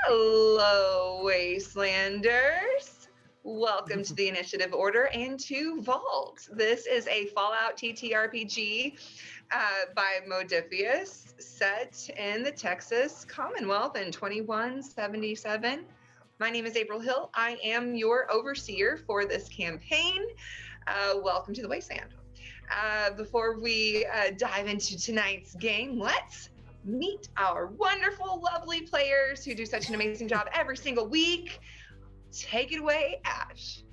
Hello, wastelanders. Welcome to the Initiative Order and to Vault. This is a Fallout TTRPG by Modifius, set in the Texas Commonwealth in 2177. My name is April Hill. I am your overseer for this campaign. Welcome to the Wasteland. Before we dive into tonight's game, let's meet our wonderful, lovely players who do such an amazing job every single week. Take it away, Ash.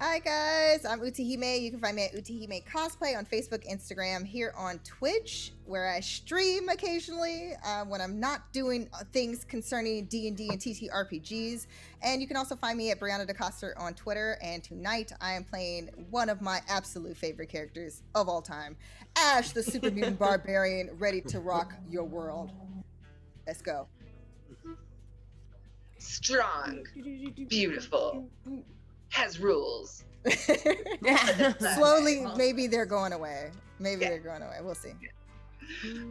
Hi guys, I'm Utahime. You can find me at Utahime Cosplay on Facebook, Instagram, here on Twitch, where I stream occasionally when I'm not doing things concerning D&D and TTRPGs. And you can also find me at Brianna DeCoster on Twitter. And tonight I am playing one of my absolute favorite characters of all time, Ash, the Super Mutant Barbarian, ready to rock your world. Let's go. Strong, beautiful, has rules. Slowly, maybe they're going away. They're going away. We'll see.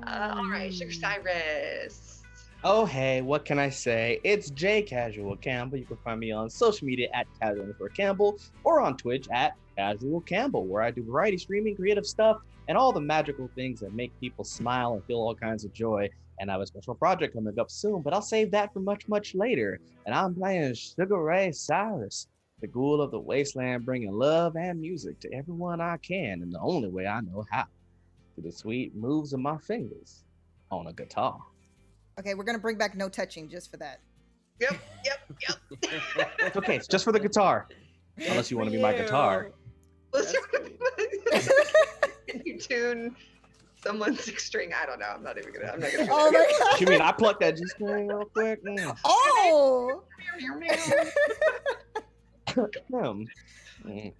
All right, Sugar Cyrus. Oh, hey, what can I say? It's J Casual Campbell. You can find me on social media at Casual_Campbell or on Twitch at Casual Campbell, where I do variety streaming, creative stuff, and all the magical things that make people smile and feel all kinds of joy. And I have a special project coming up soon, but I'll save that for much, much later. And I'm playing Sugar Ray Cyrus, the ghoul of the wasteland, bringing love and music to everyone I can in the only way I know how, through the sweet moves of my fingers on a guitar. Okay, we're gonna bring back no touching just for that. Yep. It's okay, it's just for the guitar. Unless you want to be my guitar. Can you tune someone's six string? I don't know. I'm not gonna. Oh my god! You mean I plucked that G string real quick? Oh!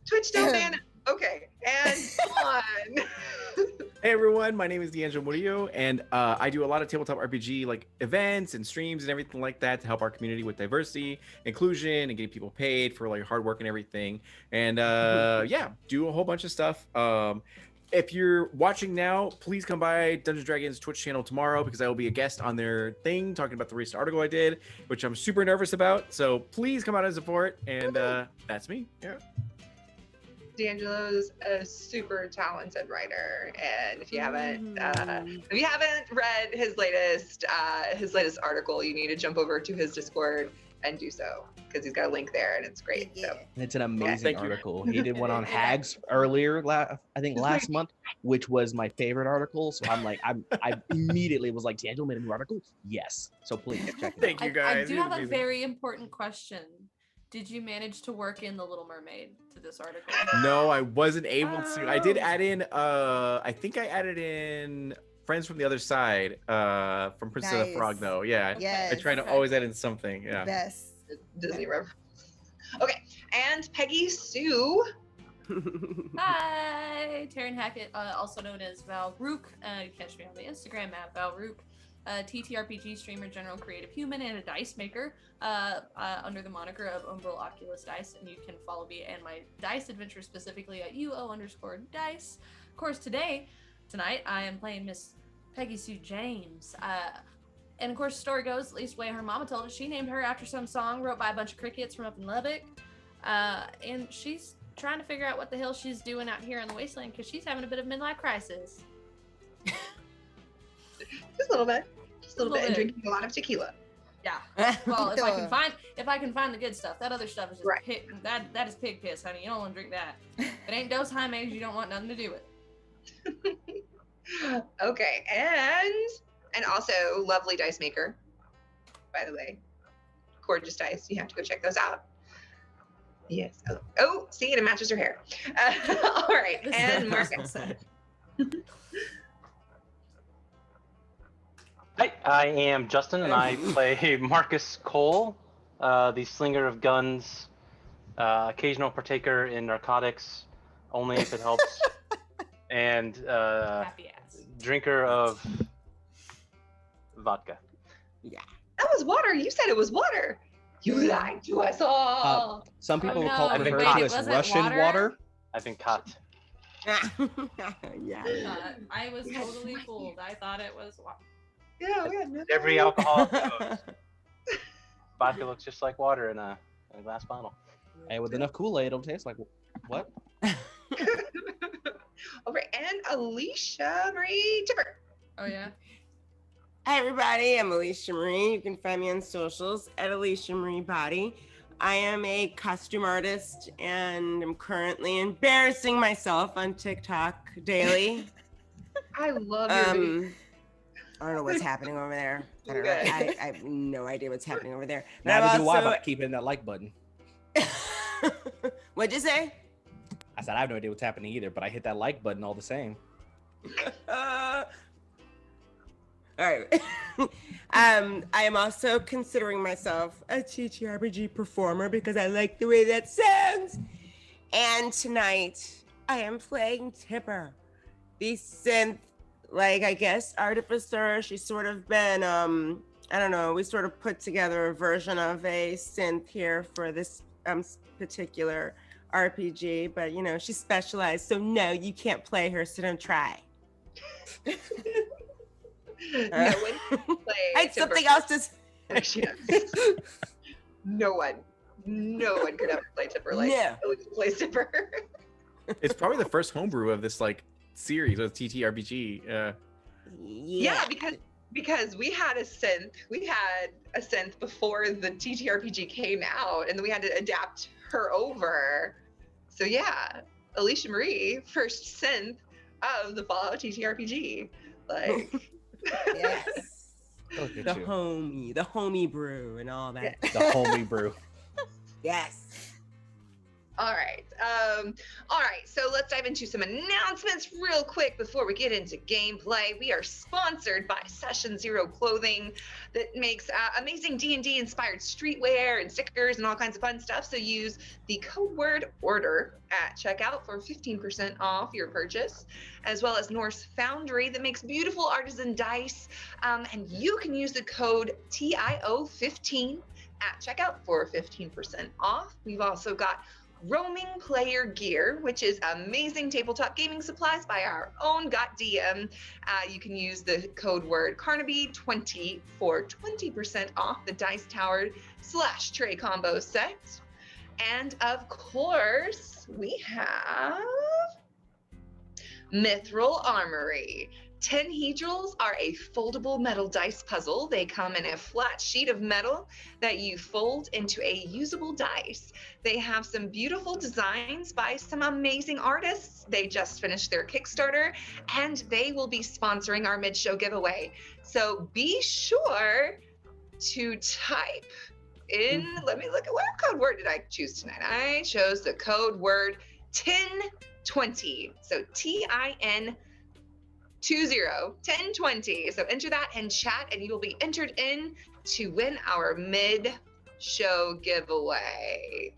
Twitch don't ban it. Okay, and on. Hey everyone, my name is DeAngelo, and I do a lot of tabletop RPG like events and streams and everything like that to help our community with diversity, inclusion, and getting people paid for like hard work and everything. And yeah, do a whole bunch of stuff. If you're watching now, please come by Dungeons & Dragons Twitch channel tomorrow, because I will be a guest on their thing talking about the recent article I did, which I'm super nervous about. So please come out and support. And that's me. Yeah. DeAngelo's a super talented writer, and if you haven't read his latest article, you need to jump over to his Discord and do so, because he's got a link there and it's great. So it's an amazing article. He did one on hags earlier, I think last month, which was my favorite article. So I'm like, I immediately was like, DeAngelo made a new article? Yes. So please check it out. Thank you guys. I do have a very important question. Did you manage to work in The Little Mermaid to this article? No, I wasn't able to. I did add in, I think I added in Friends from the Other Side from Princess of the Frog, though. Yeah, yes. I try to always add in something. Yeah. Best. Disney reference. Okay, and Peggy Sue. Hi, Taryn Hackett, also known as Val Rook. You catch me on the Instagram at Val Rook. TTRPG streamer, general creative human, and a dice maker under the moniker of Umbral Oculus Dice. And you can follow me and my dice adventure specifically at UO_dice. Of course, tonight, I am playing Miss Peggy Sue James. And of course, the story goes, at least the way her mama told it, she named her after some song wrote by a bunch of crickets from up in Lubbock. And she's trying to figure out what the hell she's doing out here in the wasteland, because she's having a bit of midlife crisis. Just a little bit, and drinking a lot of tequila. Yeah. Well, if I can find the good stuff, that other stuff is just pig, that is pig piss, honey. You don't want to drink that. If it ain't DeAngelo, you don't want nothing to do with it. Okay, and also lovely dice maker, by the way. Gorgeous dice. You have to go check those out. Yes. Oh, see, it matches her hair. All right, and Marcus. Hi, I am Justin, and I play Marcus Cole, the slinger of guns, occasional partaker in narcotics, only if it helps, and drinker of vodka. Yeah. That was water. You said it was water. You lied to us all. Some people no. refer to as Russian water. I've been caught. Yeah. I was totally fooled. I thought it was water. Yeah, we had no Every alcohol goes. Vodka looks just like water in a glass bottle. Hey, with enough Kool-Aid, it'll taste like what? Over and Alicia Marie Tipper. Oh yeah. Hi everybody, I'm Alicia Marie. You can find me on socials at Alicia Marie Body. I am a costume artist and I'm currently embarrassing myself on TikTok daily. I love your video. I don't know what's happening over there. I don't know. I have no idea what's happening over there. Neither do I, but I keep hitting that like button. What'd you say? I said I have no idea what's happening either, but I hit that like button all the same. All right. I am also considering myself a TTRPG performer because I like the way that sounds. And tonight I am playing Tipper, the synth, I guess, artificer. She's sort of been, I don't know, we sort of put together a version of a synth here for this particular RPG, but you know, she's specialized, so no, you can't play her, so don't try. No one can play I had something else to say. No one could ever play Tipper like Alicia plays Tipper. It's probably the first homebrew of this series of TTRPG. Yeah, because we had a synth before the TTRPG came out, and then we had to adapt her over. So yeah, Alicia Marie, first synth of the Fallout TTRPG. Yes. The homie brew and all that. Yeah. The homie brew. Yes. All right. So let's dive into some announcements real quick before we get into gameplay. We are sponsored by Session Zero Clothing that makes amazing D&D inspired streetwear and stickers and all kinds of fun stuff. So use the code word ORDER at checkout for 15% off your purchase, as well as Norse Foundry that makes beautiful artisan dice. And you can use the code TIO15 at checkout for 15% off. We've also got Roaming Player Gear, which is amazing tabletop gaming supplies by our own GotDM. You can use the code word Carnaby20 for 20% off the Dice Tower / Tray Combo set. And of course, we have Mithril Armory. 10 Hedrals are a foldable metal dice puzzle. They come in a flat sheet of metal that you fold into a usable dice. They have some beautiful designs by some amazing artists. They just finished their Kickstarter, and they will be sponsoring our mid-show giveaway. So be sure to type in, let me look at what code word did I choose tonight? I chose the code word 1020. So TIN 1020. So enter that in chat and you will be entered in to win our mid-show giveaway.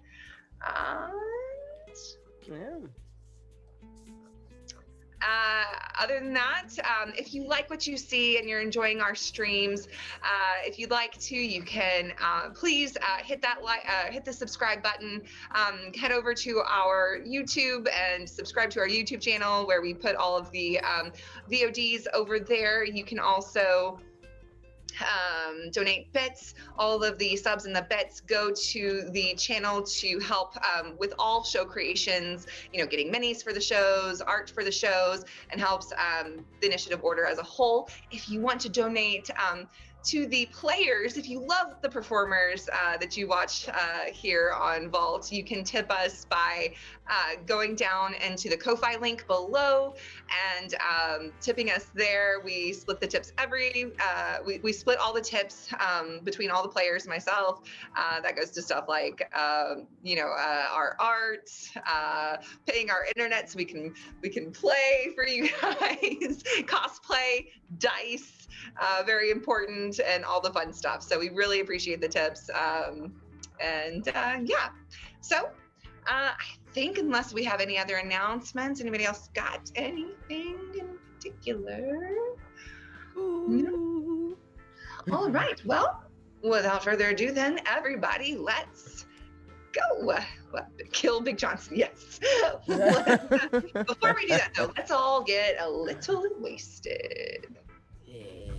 Other than that, if you like what you see and you're enjoying our streams, if you'd like to, you can please hit the subscribe button. Head over to our YouTube and subscribe to our YouTube channel where we put all of the VODs over there. You can also donate bits. All of the subs and the bits go to the channel to help with all show creations, getting minis for the shows, art for the shows, and helps the initiative order as a whole. If you want to donate to the players, if you love the performers that you watch here on Vault, you can tip us by going down into the Ko-Fi link below and tipping us there. We split the tips we split all the tips between all the players, myself. That goes to stuff like our art, paying our internet so we can play for you guys, cosplay, dice, very important, and all the fun stuff. So we really appreciate the tips. So I think unless we have any other announcements, anybody else got anything in particular? No? All right. Well, without further ado, then, everybody, let's go. Kill Big Johnson. Yes. Before we do that, though, let's all get a little wasted. Yeah.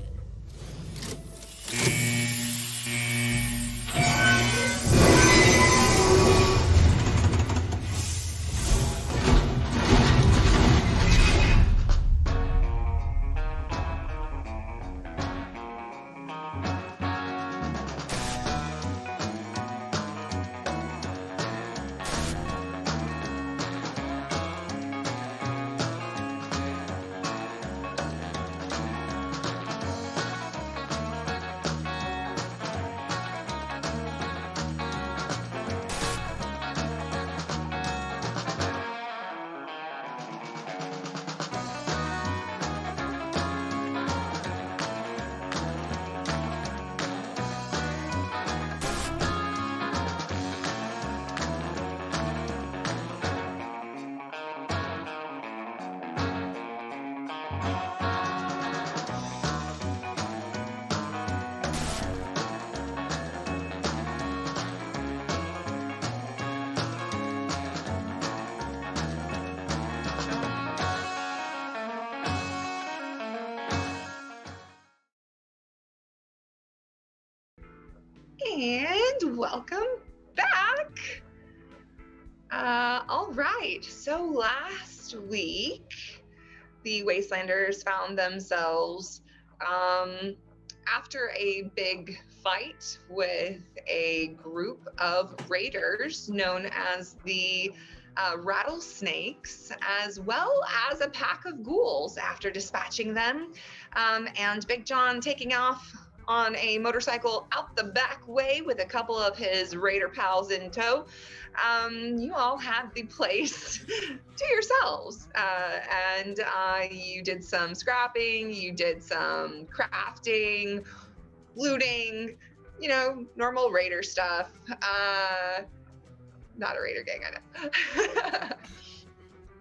And welcome back. All right, so last week, the Wastelanders found themselves after a big fight with a group of raiders known as the rattlesnakes, as well as a pack of ghouls after dispatching them, and Big John taking off on a motorcycle out the back way with a couple of his raider pals in tow. You all had the place to yourselves, and you did some scrapping, you did some crafting, looting, you know, normal raider stuff. Not a raider gang, I know.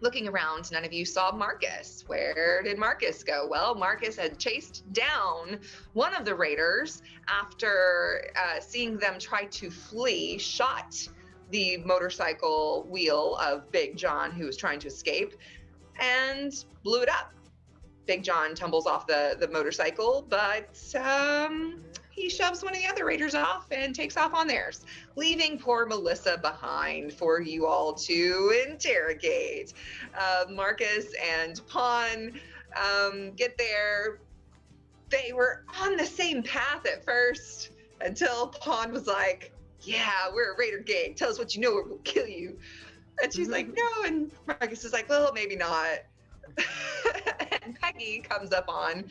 Looking around, none of you saw Marcus. Where did Marcus go? Well, Marcus had chased down one of the raiders after seeing them try to flee, shot the motorcycle wheel of Big John, who was trying to escape, and blew it up. Big John tumbles off the motorcycle, but he shoves one of the other raiders off and takes off on theirs, leaving poor Melissa behind for you all to interrogate. Marcus and Pawn get there. They were on the same path at first until Pawn was like, yeah, we're a raider gang. Tell us what you know or we'll kill you. And she's like, no. And Marcus is like, well, maybe not. And Peggy comes up on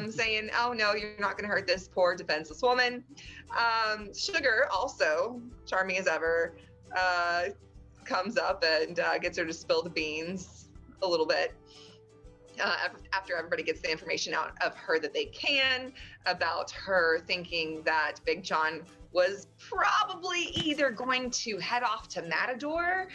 saying, oh no, you're not going to hurt this poor defenseless woman. Sugar, also charming as ever, comes up and gets her to spill the beans a little bit. After everybody gets the information out of her that they can about her thinking that Big John was probably either going to head off to Matador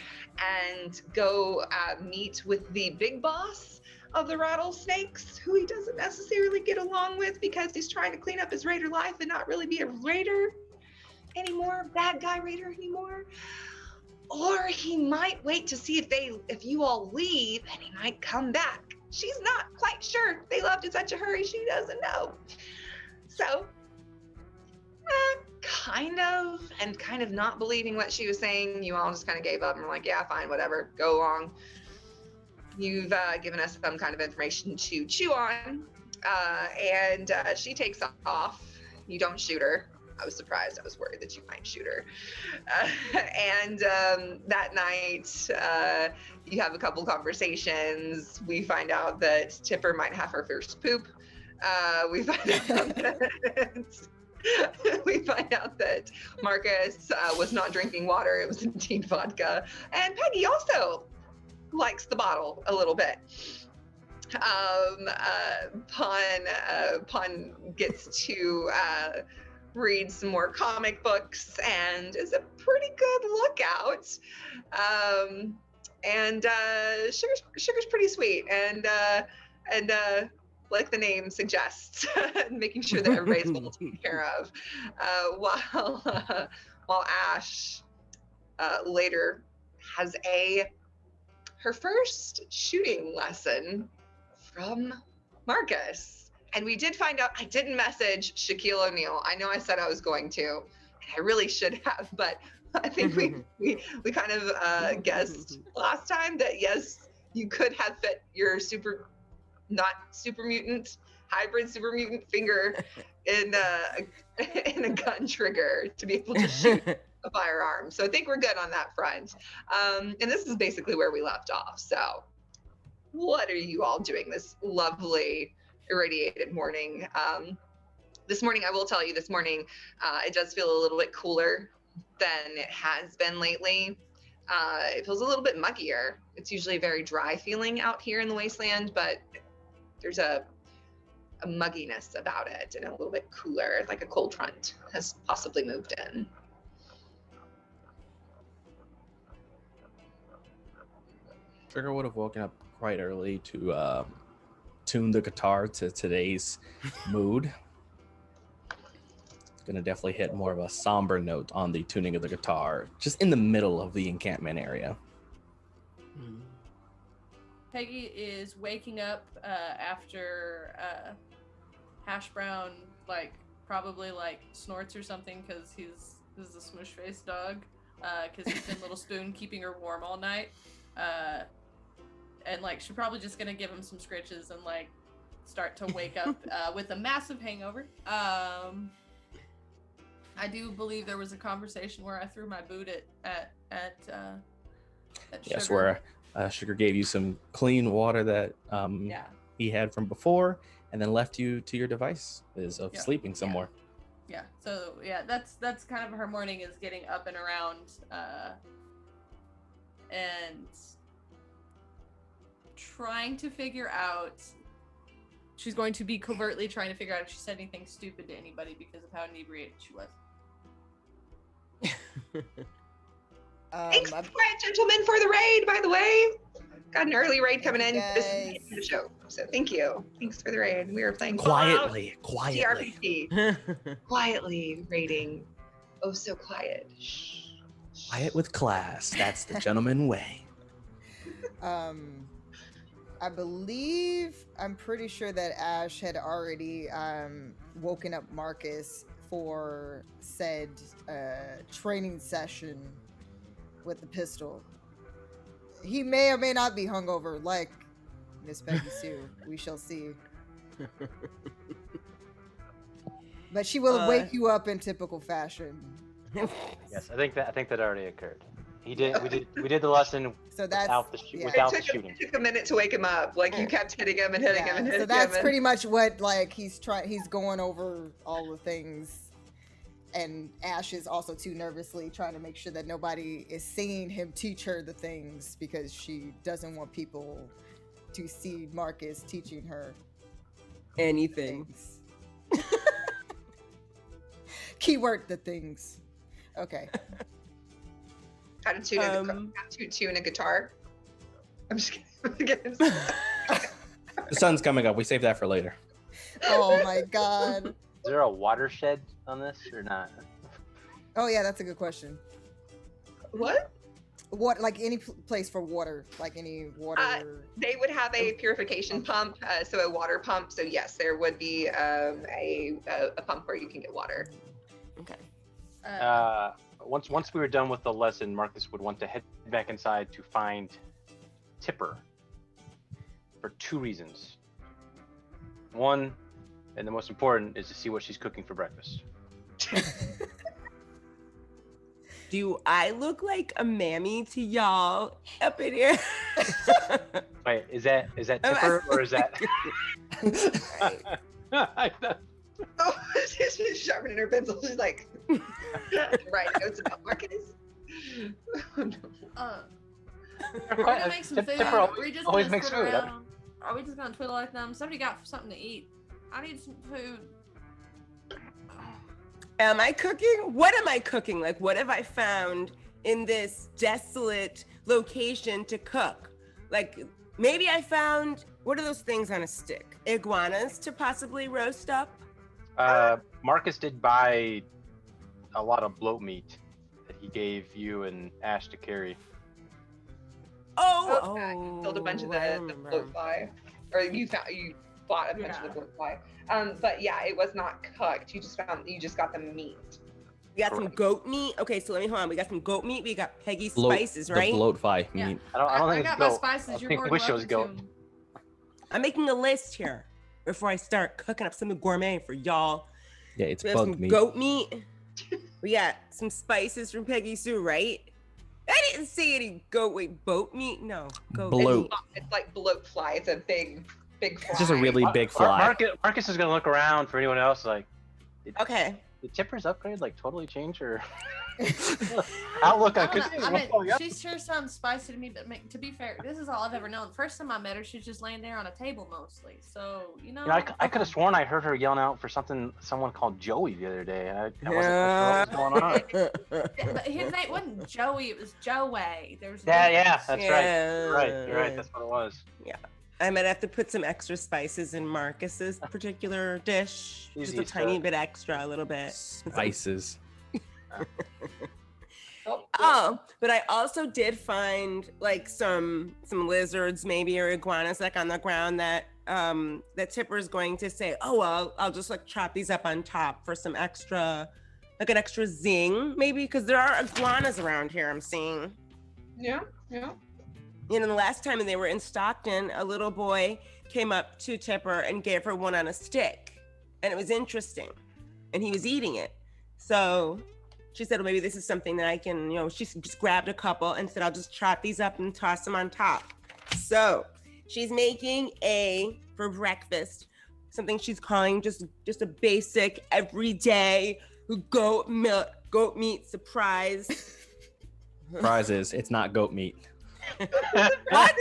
and go meet with the big boss of the rattlesnakes, who he doesn't necessarily get along with because he's trying to clean up his raider life and not really be a raider anymore, bad guy raider anymore. Or he might wait to see if you all leave and he might come back. She's not quite sure. They left in such a hurry, she doesn't know. So, kind of not believing what she was saying, you all just kind of gave up and were like, yeah, fine, whatever, go along. You've given us some kind of information to chew on, and she takes off. You don't shoot her. I was surprised. I was worried that you might shoot her. And that night, you have a couple conversations. We find out that Tipper might have her first poop. We find out that Marcus was not drinking water. It was indeed vodka. And Peggy also likes the bottle a little bit. Pun gets to read some more comic books and is a pretty good lookout. And Sugar's pretty sweet, and like the name suggests, making sure that everybody's well taken care of. While Ash later has her first shooting lesson from Marcus. And we did find out, I didn't message Shaquille O'Neal. I know I said I was going to, and I really should have, but I think we kind of guessed last time that yes, you could have fit your hybrid super mutant finger in a gun trigger to be able to shoot a firearm. So I think we're good on that front. And this is basically where we left off. So what are you all doing this lovely irradiated morning? This morning, I will tell you, it does feel a little bit cooler than it has been lately. It feels a little bit muggier. It's usually a very dry feeling out here in the wasteland, but there's a mugginess about it and a little bit cooler, like a cold front has possibly moved in. Sugar would have woken up quite early to tune the guitar to today's mood. It's gonna definitely hit more of a somber note on the tuning of the guitar, just in the middle of the encampment area. Peggy is waking up after Hash Brown probably like snorts or something because he's a smush face dog. Because he's been Little Spoon keeping her warm all night. And like she's probably just gonna give him some scritches and like start to wake up with a massive hangover. I do believe there was a conversation where I threw my boot at Yes, Sugar. where Sugar gave you some clean water that he had from before, and then left you to your devices of sleeping somewhere. Yeah. So yeah, that's kind of her morning, is getting up and around, and trying to figure out. She's going to be covertly trying to figure out if she said anything stupid to anybody because of how inebriated she was. Thanks, gentlemen, for the raid, by the way. Got an early raid coming in. This is the show. So thank you. Thanks for the raid. We were playing Quietly. TTRPG. Quietly raiding. Oh, so quiet. Shh. Quiet with class. That's the gentleman way. I'm pretty sure that Ash had already woken up Marcus for said training session with the pistol. He may or may not be hungover, like Miss Peggy Sue. We shall see. But she will wake you up in typical fashion. Yes, I think that already occurred. We did the lesson so that's, without the shooting. It took a minute to wake him up. Like you kept hitting him and hitting him and hitting him. So that's pretty much what like he's going over all the things. And Ash is also too nervously trying to make sure that nobody is seeing him teach her the things because she doesn't want people to see Marcus teaching her anything. Keyword the things. Okay. How to tune a guitar. I'm just kidding. The sun's coming up. We saved that for later. Oh my god. Is there a watershed on this or not? Oh yeah, that's a good question. What? What, like any place for water, like any water? They would have a purification pump, so a water pump. So yes, there would be a pump where you can get water. Okay. Once we were done with the lesson, Marcus would want to head back inside to find Tipper for two reasons. One, and the most important, is to see what she's cooking for breakfast. Do I look like a mammy to y'all up in here? Wait, is that Tipper or is that? Oh, she's sharpening her pencil. She's like, right, notes about Marcus. Oh, no. We're gonna make some food. Tipper always makes food. Are we just gonna twiddle like them? Somebody got something to eat. I need some food. Am I cooking? What am I cooking? Like, what have I found in this desolate location to cook? Like, maybe I found, what are those things on a stick? Iguanas to possibly roast up? Marcus did buy a lot of bloat meat that he gave you and Ash to carry. Oh, filled a bunch of the bloat fly, or you bought a bunch of the bloat fly. But yeah, it was not cooked. You just got the meat. We got some goat meat. Okay, so let me hold on. We got some goat meat. We got Peggy spices, right? The bloat fly meat. I don't think I got it's my goat. spices. You're I more wish it was welcome goat. to. I'm making a list here before I start cooking up something gourmet for y'all. Yeah, it's We have bug some meat. goat meat. We got some spices from Peggy Sue, right? I didn't see any boat meat. No, goat Bloat. meat. It's like bloat fly. It's a big fly. It's just a really big fly. Marcus is gonna look around for anyone else. Like, Okay. did Tipper's upgrade like totally change her outlook on I don't cooking? know. I What's going mean, on? she sure sounds spicy to me, but to be fair, this is all I've ever known. First time I met her, she was just laying there on a table mostly. So, you know. You know, I could have sworn I heard her yelling out for someone called Joey the other day, and I wasn't sure what was going on. But his name wasn't Joey, it was Joey. There was Yeah, that's right. Yeah. You're right. That's what it was. I might have to put some extra spices in Marcus's particular dish. Easy Just a tiny stuff. bit extra, a little bit. Spices. Oh, but I also did find like some lizards maybe or iguanas like on the ground that that Tipper is going to say, oh, well, I'll just like chop these up on top for some extra, like an extra zing, maybe, because there are iguanas around here, I'm seeing. Yeah. You know, the last time they were in Stockton, a little boy came up to Tipper and gave her one on a stick. And it was interesting. And he was eating it. So she said, well, maybe this is something that I can, you know, she just grabbed a couple and said, I'll just chop these up and toss them on top. So she's making for breakfast, something she's calling just a basic, everyday goat meat surprise. Prizes. It's not goat meat. What?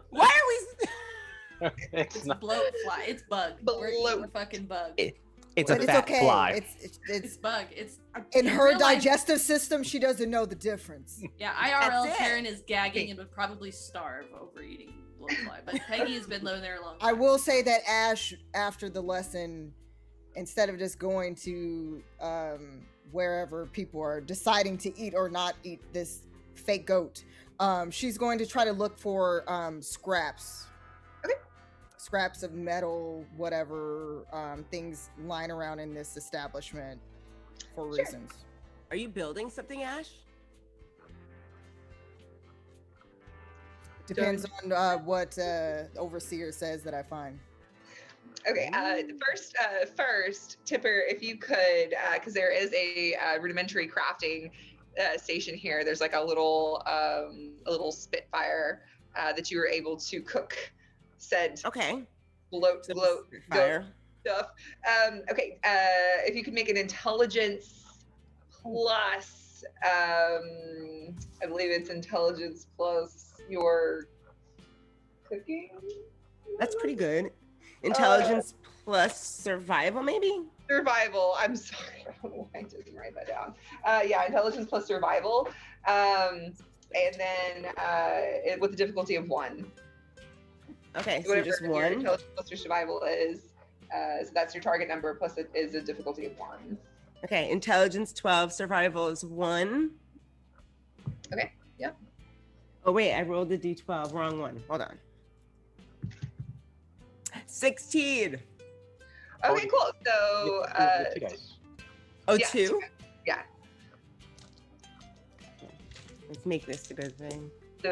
Why are we? It's not. Bloat fly. It's bug. We're eating a fucking bug. It's a But fat fly. It's bug. It's in her real life- digestive system. She doesn't know the difference. Yeah, IRL That's it. Taryn is gagging and would probably starve over eating blowfly. But Peggy has been living there a long I time. will say that Ash, after the lesson, instead of just going to wherever people are deciding to eat or not eat this fake goat, she's going to try to look for scraps. Okay. Scraps of metal, whatever, things lying around in this establishment for reasons. Are you building something, Ash? Depends on what overseer says that I find. Okay. First, Tipper, if you could, because there is a rudimentary crafting station here. There's like a little Spitfire that you were able to cook said Okay. bloat Fire. stuff. Okay. If you could make an intelligence plus, I believe it's intelligence plus your cooking. That's pretty good. Intelligence plus survival, maybe? Survival. I'm sorry. I don't know why I didn't write that down. Yeah, intelligence plus survival. And then with the difficulty of 1. Okay, so Whatever just your 1. intelligence plus your survival is. So that's your target number, plus it is a difficulty of 1. Okay, intelligence 12, survival is 1. Okay, yep. Oh wait, I rolled the d12, wrong one. Hold on. 16. Okay, cool. So, Two dice. Oh, yeah, 2? yeah. Let's make this a good thing. So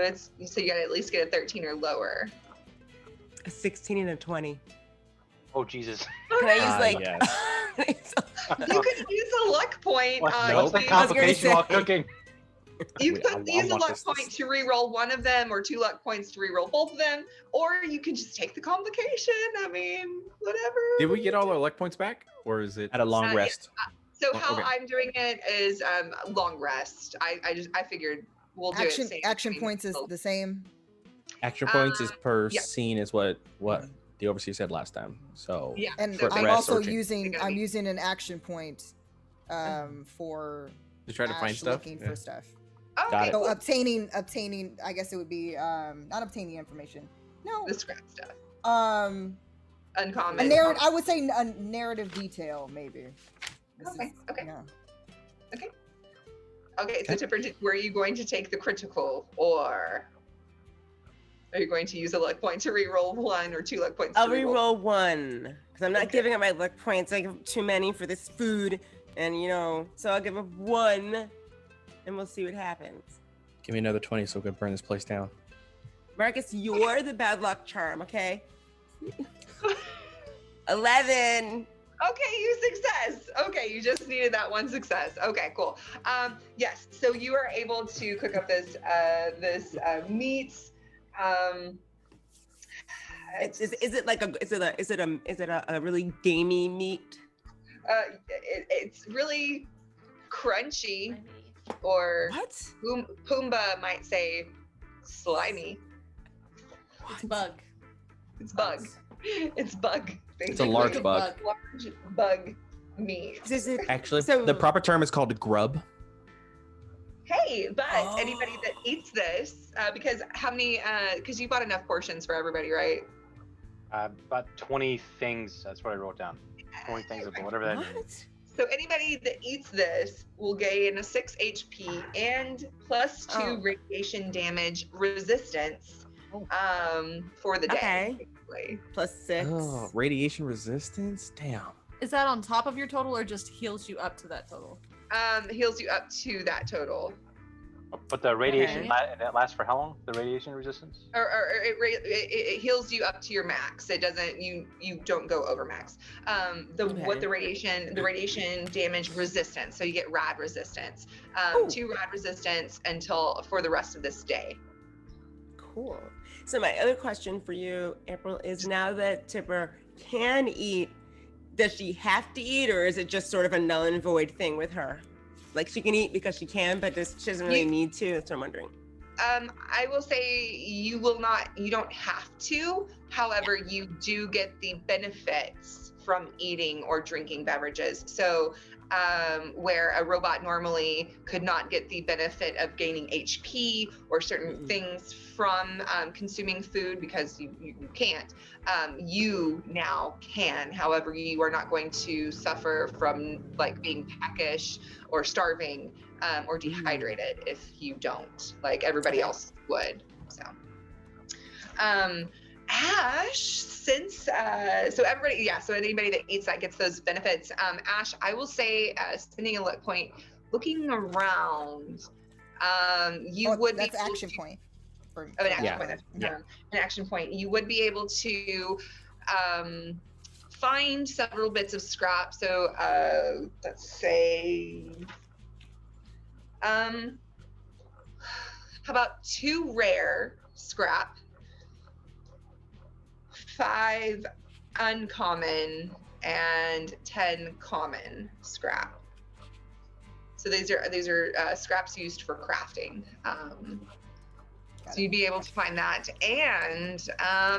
you gotta at least get a 13 or lower. A 16 and a 20. Oh Jesus. Can I use like? Yes. You could use a luck point. What's You the could- complication while say- cooking? You Wait, could I use a want luck this- point to re-roll one of them, or 2 luck points to re-roll both of them, or you can just take the complication. I mean, whatever. Did we get all our luck points back, or is it? At a long Yeah. rest. So Oh, how okay. I'm doing it is long rest. I figured we'll do Action it. same action between points is people. the same. Action points is per yeah. scene is what the overseer said last time. So Yeah. And so for I'm rest also searching. using It's gonna be- an action point for To try to find Ash stuff. looking Yeah. for stuff. Okay, Got it. So cool. obtaining I guess it would be not obtaining information. No. The scrap stuff. A Uncommon. narrative, I would say a narrative detail, maybe. This Okay, okay. yeah. Okay, so Tipper, were you going to take the critical, or are you going to use a luck point to re-roll 1 or 2 luck points? I'll to re-roll? re-roll 1 because I'm not Okay. giving up my luck points. I give too many for this food, and so I'll give up 1, and we'll see what happens. Give me another 20 so we can burn this place down. Marcus, you're the bad luck charm, okay? 11. Okay, you success. Okay, you just needed that 1 success. Okay, cool. Yes, so you are able to cook up this meat. Is it like a really gamey meat? It's really crunchy, or What? Pumbaa might say slimy. It's bug. It's bug. It's bug. It's a large basically. bug. Large bug meat. Is it? Actually, So- the proper term is called grub. Hey, but anybody that eats this, because how many? Because you bought enough portions for everybody, right? About 20 things. That's what I wrote down. 20 things of whatever that means. What? So anybody that eats this will gain a 6 HP and plus 2 Oh. radiation damage resistance for the day. Okay. Exactly. Plus 6. Oh, radiation resistance? Damn. Is that on top of your total or just heals you up to that total? Heals you up to that total. But the radiation Okay. that lasts for how long? The radiation resistance? Or it heals you up to your max. It doesn't, you don't go over max. What the radiation damage resistance. So you get rad resistance. 2 rad resistance for the rest of this day. Cool. So my other question for you, April, is now that Tipper can eat, does she have to eat, or is it just sort of a null and void thing with her? Like she can eat because she can, but she doesn't really need to. That's what I'm wondering. I will say you don't have to. However, you do get the benefits from eating or drinking beverages. So where a robot normally could not get the benefit of gaining HP or certain things from consuming food because you can't, you now can. However, you are not going to suffer from like being peckish or starving or dehydrated if you don't, like everybody else would. So Ash, since so anybody that eats that gets those benefits. Ash, I will say, spending a luck point, looking around, That's action point. An action point. You would be able to find several bits of scrap. So let's say, how about 2 rare scrap, 5 uncommon, and 10 common scrap. So these are scraps used for crafting. So you'd be able to find that, and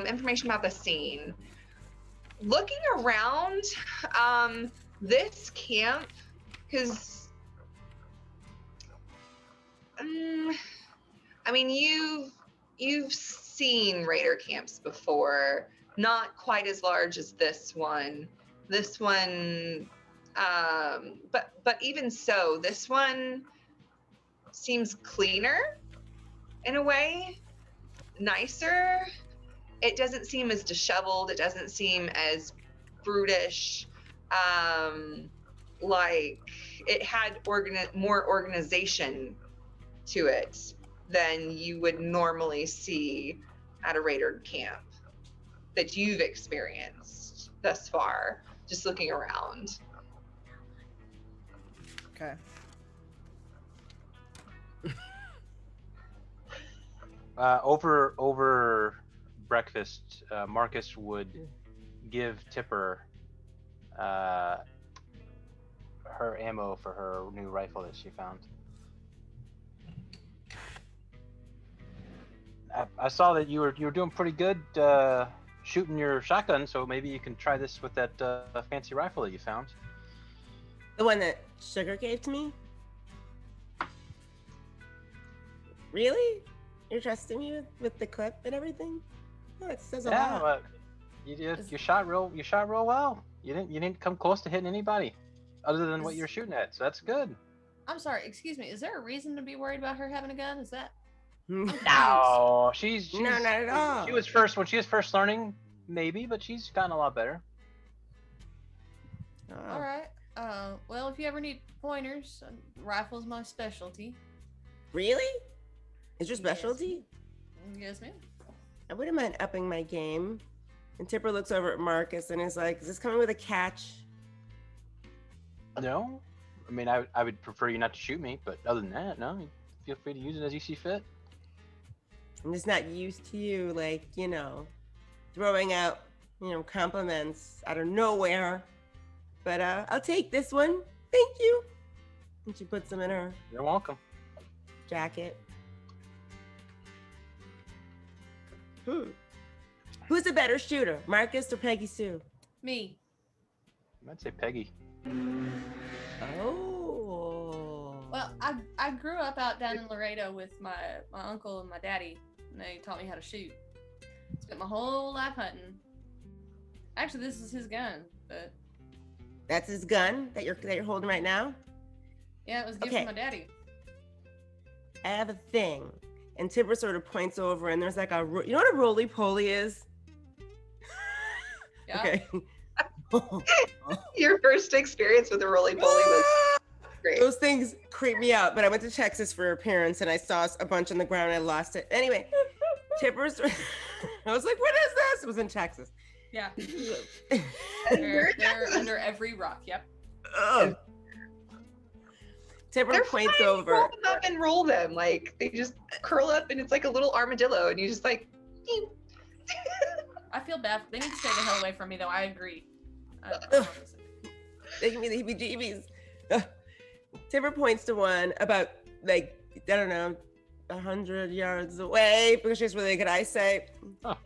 information about the scene. Looking around this camp, because I mean you've seen raider camps before, not quite as large as this one. This one, but even so, this one seems cleaner in a way, nicer. It doesn't seem as disheveled. It doesn't seem as brutish. Like it had more organization to it than you would normally see at a raider camp that you've experienced thus far, just looking around. Okay. Over breakfast, Marcus would give Tipper her ammo for her new rifle that she found. I saw that you were doing pretty good shooting your shotgun, so maybe you can try this with that fancy rifle that you found. The one that Sugar gave to me? Really? You're trusting me with the clip and everything? Oh, it says a lot. But you shot real well. You didn't come close to hitting anybody other than what you're shooting at, so that's good. I'm sorry, excuse me. Is there a reason to be worried about her having a gun? Is that? No, she's no, not at all. She was first learning, maybe, but she's gotten a lot better. All right. Well, if you ever need pointers, rifle's my specialty. Really? Is your specialty? Yes, ma'am. I wouldn't mind upping my game. And Tipper looks over at Marcus and is like, is this coming with a catch? No. I mean, I would prefer you not to shoot me, but other than that, no. Feel free to use it as you see fit. I'm just not used to you, like, throwing out, compliments out of nowhere. But I'll take this one. Thank you. And she puts them in her You're welcome. jacket. Who's the better shooter, Marcus or Peggy Sue? Me. I'd say Peggy. Oh. Well, I grew up out down in Laredo with my uncle and my daddy, and they taught me how to shoot. Spent my whole life hunting. Actually, this is his gun, but That's his gun that you're holding right now? yeah, it was a gift Okay. from my daddy. I have a thing. And Tipper sort of points over and there's like you know what a roly-poly is? Yeah. Okay. Your first experience with a roly-poly was great. Those things creep me out, but I went to Texas for appearance and I saw a bunch on the ground and I lost it. Anyway, tippers. I was like, what is this? It was in Texas. Yeah. They're under every rock. Yep. Ugh. Tipper They're points fine. over. Roll them up and roll them. Like they just curl up and it's like a little armadillo and you just like. I feel bad. They need to stay the hell away from me, though. I agree. They give me the heebie-jeebies. Tipper points to one about, like, I don't know, 100 yards away because she has really good eyesight.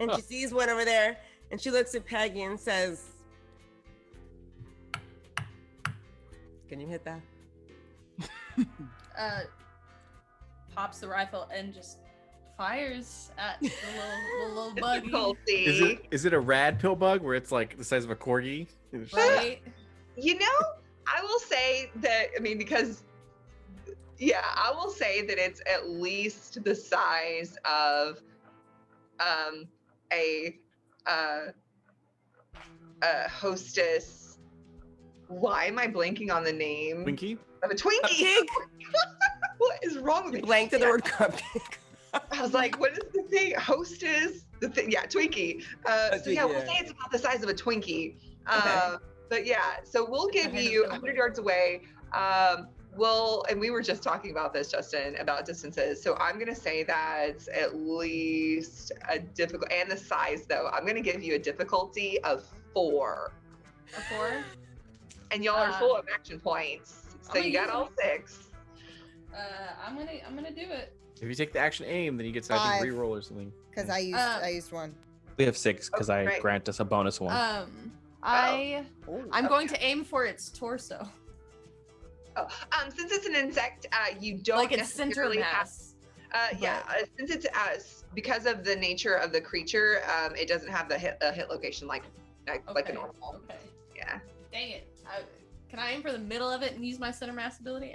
And she sees one over there and she looks at Peggy and says, can you hit that? Pops the rifle and just fires at the little buggy. Difficulty. Is it a rad pill bug where it's like the size of a corgi? Right? You know, I will say that, I mean, because, yeah, I will say that it's at least the size of a hostess. Why am I blanking on the name? Twinkie? Of a Twinkie. Cupcake? What is wrong with me? Blank to the word cupcake. I was like, what is the thing? Hostess? The thing? Yeah, Twinkie. So yeah, we'll say it's about the size of a Twinkie. Okay. But yeah, so we'll give you 100 yards away. And we were just talking about this, Justin, about distances. So I'm gonna say that's at least a difficult, and the size though. I'm gonna give you a difficulty of 4. A 4? And y'all are full of action points. So I'm you gonna got all 6. I'm gonna do it. If you take the action aim, then you get to I think 5. re-roll or something. Because I used one. We have 6 because Oh, I right. grant us a bonus one. I'm Oh. going to aim for its torso. Oh, since it's an insect, you don't Like its center necessarily have. mass. Since it's because of the nature of the creature, it doesn't have the hit location like a Okay. normal. Okay. Yeah. Dang it. Can I aim for the middle of it and use my center mass ability?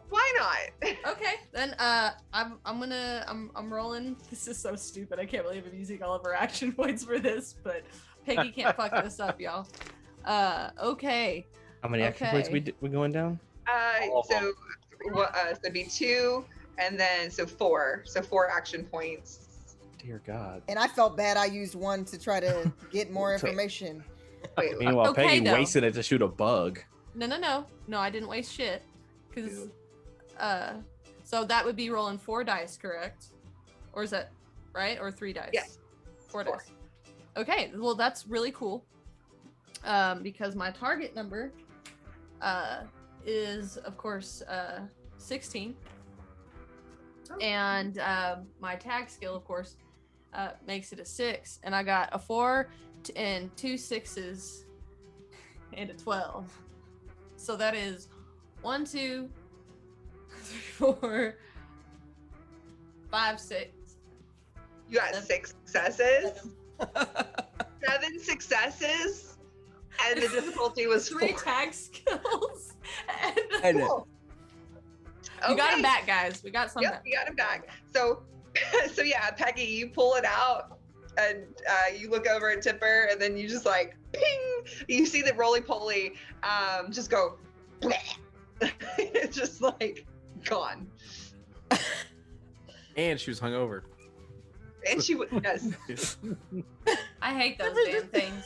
Why not? Okay, then I'm rolling. This is so stupid. I can't believe I'm using all of our action points for this, but Peggy can't fuck this up, y'all. Okay. How many action points we going down? So it'd be 2, and then 4. So 4 action points. Dear God. And I felt bad I used one to try to get more information. Wait, Meanwhile, Okay, Peggy though. wasted it to shoot a bug. No, I didn't waste shit. Cause, so that would be rolling 4 dice, correct? Or is that right? Or 3 dice? Yes. 4 4. dice. Okay, well that's really cool. Because my target number, is of course 16, and my tag skill, of course, makes it a 6, and I got a 4 and 2 6s and a 12. So that is 1, 2, 3, 4, 5, 6. You got 6 successes. 7 successes, and the difficulty was 4. 3 tag skills. And I know. You got him back, guys. We got some Yep, back. you got him back. So yeah, Peggy, you pull it out, and you look over at Tipper, and then you just like ping. You see the roly-poly just go. It's just like gone. And she was hungover. And she would, yes. I hate those damn things.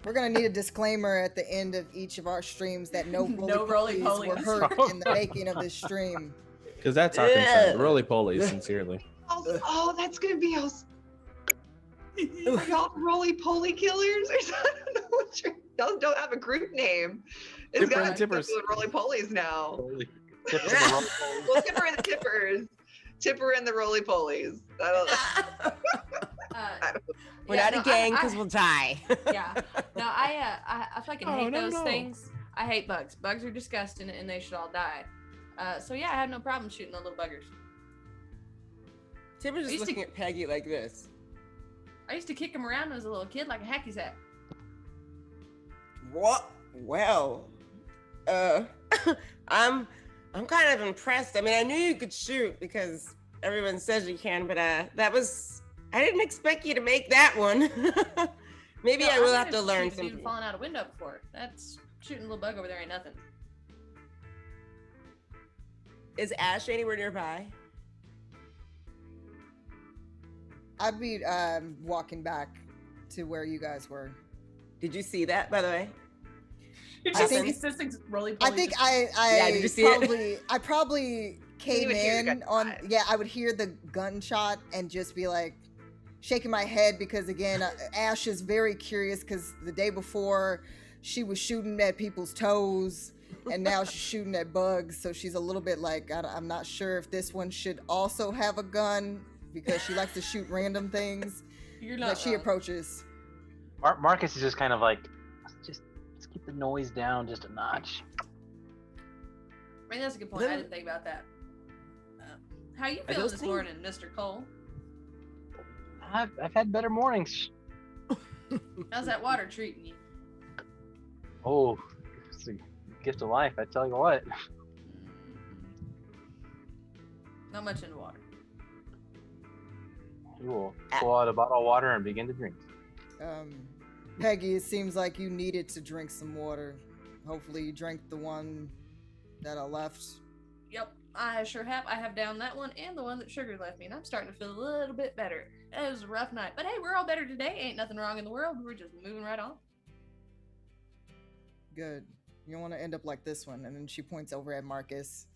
We're gonna need a disclaimer at the end of each of our streams that no No roly-polies were roly-polies. hurt in the making of this stream. Because that's our concern. Roly polies, sincerely. Oh, that's gonna be us. Are y'all roly-poly killers or something? I don't know what y'all don't have a group name. It's Tipper and got the Tippers. roly-polies now. Tip to the roll. Well, Tipper and the Tippers. Tipper and the roly-polies. We're not a gang because we'll die. Yeah. No, I fucking hate those things. I hate bugs. Bugs are disgusting and they should all die. So yeah, I have no problem shooting the little buggers. Tipper's just Used to- looking at Peggy like this. I used to kick them around as a little kid like a hacky sack. What? Well, I'm kind of impressed. I mean, I knew you could shoot because everyone says you can, but I didn't expect you to make that one. Maybe No, I will I've have to never learn seen a dude something. falling out a window before. That's shooting a little bug over there ain't nothing. Is Ash anywhere nearby? I'd be walking back to where you guys were. Did you see that, by the way? You're I just think- consistent roly I poly. think just- I did you see it? probably came would hear the in gunshot. on I would hear the gunshot and just be like shaking my head because again Ash is very curious because the day before she was shooting at people's toes and now she's shooting at bugs, so she's a little bit like I'm not sure if this one should also have a gun because she likes to shoot random things. You're But not she wrong. approaches. Marcus is just kind of like, let's keep the noise down just a notch. I mean, that's a good point. I didn't think about that. How you Are feeling those this things- morning, Mr. Cole? I've had better mornings. How's that water treating you? Oh, it's a gift of life, I tell you what. Not much in water. You will pull out a bottle of water and begin to drink. Peggy, it seems like you needed to drink some water. Hopefully you drank the one that I left. Yep, I sure have. I have down that one and the one that Sugar left me, and I'm starting to feel a little bit better. It was a rough night, but hey, we're all better today. Ain't nothing wrong in the world. We're just moving right on. Good. You don't want to end up like this one. And then she points over at Marcus.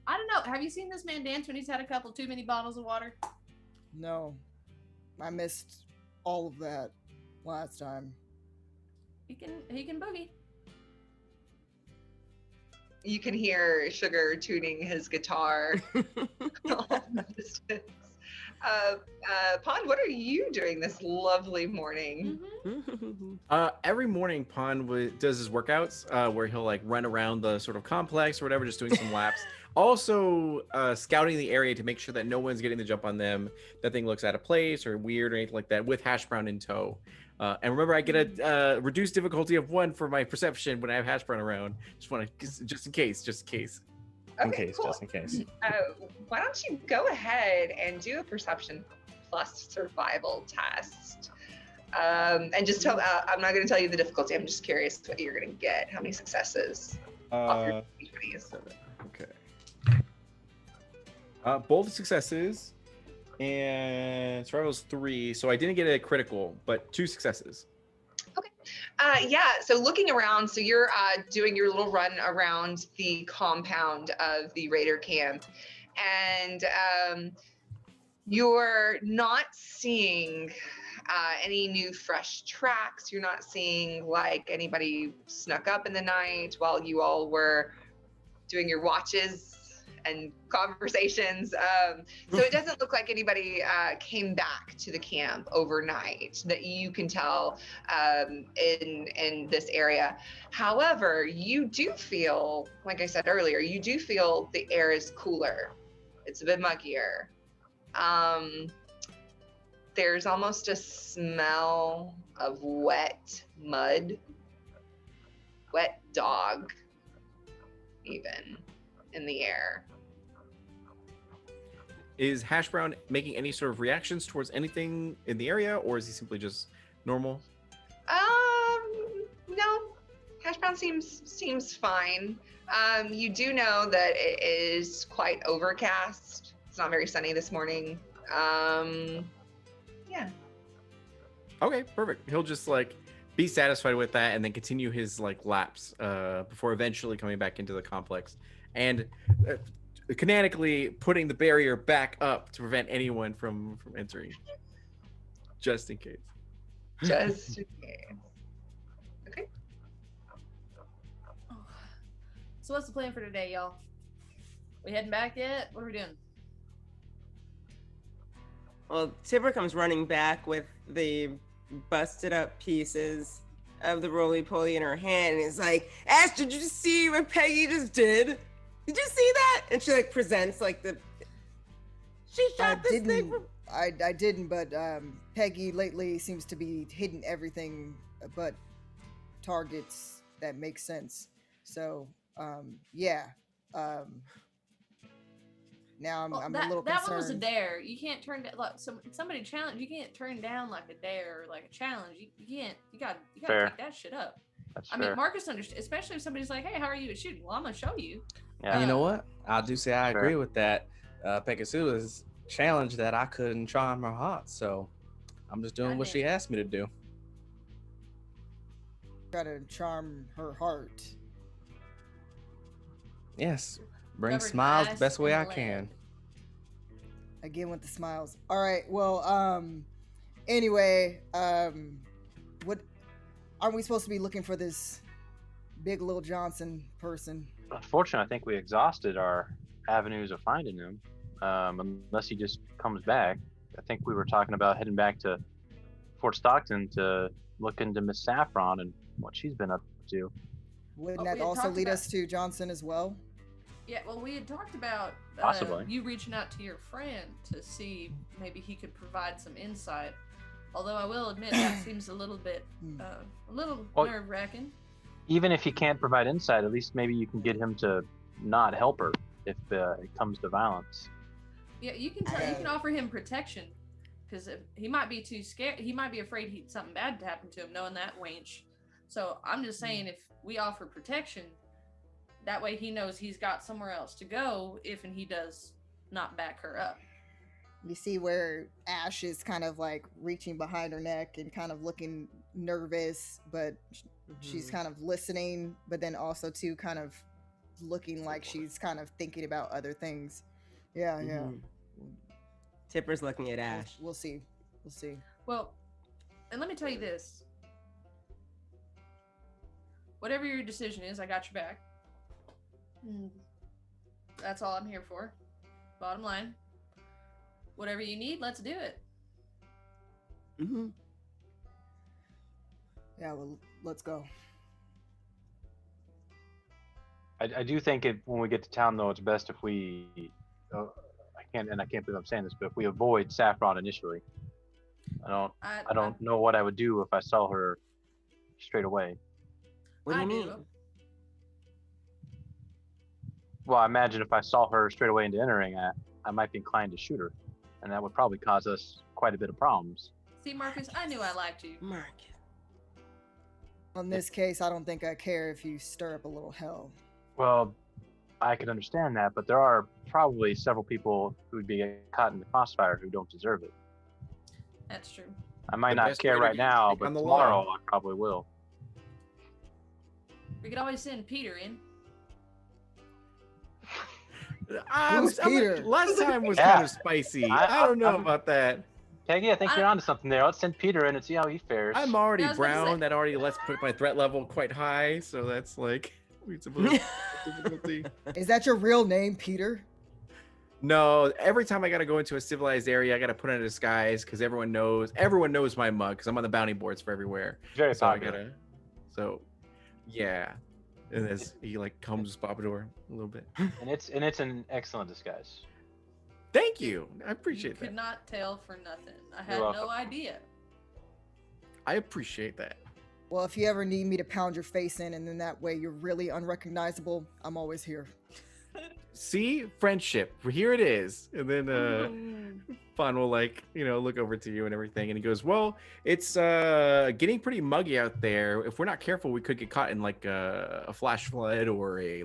I don't know. Have you seen this man dance when he's had a couple too many bottles of water? No, I missed all of that last time. He can boogie. You can hear Sugar tuning his guitar. All in the distance. Pond, what are you doing this lovely morning? Every morning, Pond does his workouts where he'll like run around the sort of complex or whatever, just doing some laps. Also, scouting the area to make sure that no one's getting the jump on them, nothing looks out of place or weird or anything like that, with Hash Brown in tow. And remember, I get a reduced difficulty of 1 for my perception when I have Hash Brown around. Just in case. Okay, cool. Just in case. Why don't you go ahead and do a perception plus survival test? And just tell, I'm not going to tell you the difficulty. I'm just curious what you're going to get. How many successes? Off your D20s. Okay. Both successes, and survival's 3. So I didn't get a critical, but 2 successes. Yeah, so looking around, so you're doing your little run around the compound of the Raider camp, and you're not seeing any new fresh tracks. You're not seeing like anybody snuck up in the night while you all were doing your watches and conversations. So it doesn't look like anybody came back to the camp overnight that you can tell in this area. However, you do feel, like I said earlier, you do feel the air is cooler. It's a bit muggier. There's almost a smell of wet mud, wet dog, even in the air. Is Hash Brown making any sort of reactions towards anything in the area, or is he simply just normal? No, Hash Brown seems fine. You do know that it is quite overcast. It's not very sunny this morning. Yeah. Okay, perfect. He'll just like be satisfied with that and then continue his like laps before eventually coming back into the complex and canonically putting the barrier back up to prevent anyone from entering, just in case. Just in case. Okay. Oh. So what's the plan for today, y'all? We heading back yet? What are we doing? Well, Tipper comes running back with the busted up pieces of the roly-poly in her hand and is like, Ash, did you see what Peggy just did? Did you see that? And she like presents like she shot this thing from... I didn't, but Peggy lately seems to be hitting everything but targets that make sense. So, yeah. now I'm Well, a little that concerned. one was a dare. You can't turn down like somebody challenge. You can't turn down like a dare or like a challenge. You can't. You got to Fair. take that shit up. That's I fair. mean, Marcus understands, especially if somebody's like, "Hey, how are you at shooting?" Well, I'm gonna show you. Yeah. You know what? I do say I Fair. agree with that. Pegasu's challenge that I couldn't charm her heart, so I'm just doing what she Goddamn. asked me to do. Try to charm her heart. Yes, bring Covered smiles the ice best way and I lead. can. Again with the smiles. All right. Well, anyway, what aren't we supposed to be looking for this big Lil Johnson person? Unfortunately, I think we exhausted our avenues of finding him. Unless he just comes back. I think we were talking about heading back to Fort Stockton to look into Miss Saffron and what she's been up to. Wouldn't Oh, that we had also talked lead about- us to Johnson as well? Yeah, well, we had talked about Possibly. you reaching out to your friend to see maybe he could provide some insight. Although I will admit that seems a little bit, a little Well- nerve-wracking. Even if he can't provide insight, at least maybe you can get him to not help her if it comes to violence. Yeah, you can offer him protection, because he might be too scared. He might be afraid something bad to happen to him, knowing that wench. So I'm just saying, if we offer protection, that way he knows he's got somewhere else to go if and he does not back her up. You see where Ash is kind of like reaching behind her neck and kind of looking nervous, but she's kind of listening, but then also too kind of looking like she's kind of thinking about other things. Yeah, yeah. Tipper's looking at Ash. We'll see. We'll see. Well, and let me tell you this. Whatever your decision is, I got your back. That's all I'm here for. Bottom line. Whatever you need, let's do it. Yeah, well, let's go. I do think when we get to town, though, it's best if we. I can't believe I'm saying this, but if we avoid Saffron initially, I don't know what I would do if I saw her straight away. What do you mean? Well, I imagine if I saw her straight away into entering, I might be inclined to shoot her, and that would probably cause us quite a bit of problems. See, Marcus, I knew I liked you. Marcus. On this case, I don't think I care if you stir up a little hell. Well, I can understand that, but there are probably several people who would be caught in the crossfire who don't deserve it. That's true. I might The not best care way to right now, take but on the tomorrow law. I probably will. We could always send Peter in. Who's Peter? Last time was Yeah. kind of spicy. I don't know about that. Peggy, I think you're onto something there. Let's send Peter in and see how he fares. I'm already Yeah, I was about to brown. say- That already lets put my threat level quite high. So that's like it's a little difficulty. Is that your real name, Peter? No, every time I gotta go into a civilized area, I gotta put on a disguise because everyone knows my mug because I'm on the bounty boards for everywhere. Very So popular. Yeah. And as he like comes Bobador a little bit. And it's an excellent disguise. Thank you. I appreciate Could that. not tell for nothing. I had You're no welcome. idea. I appreciate that. Well, if you ever need me to pound your face in and then that way you're really unrecognizable, I'm always here. See, friendship. Here it is. And then Fawn will look over to you and everything, and he goes, "Well, it's getting pretty muggy out there. If we're not careful, we could get caught in like a flash flood or a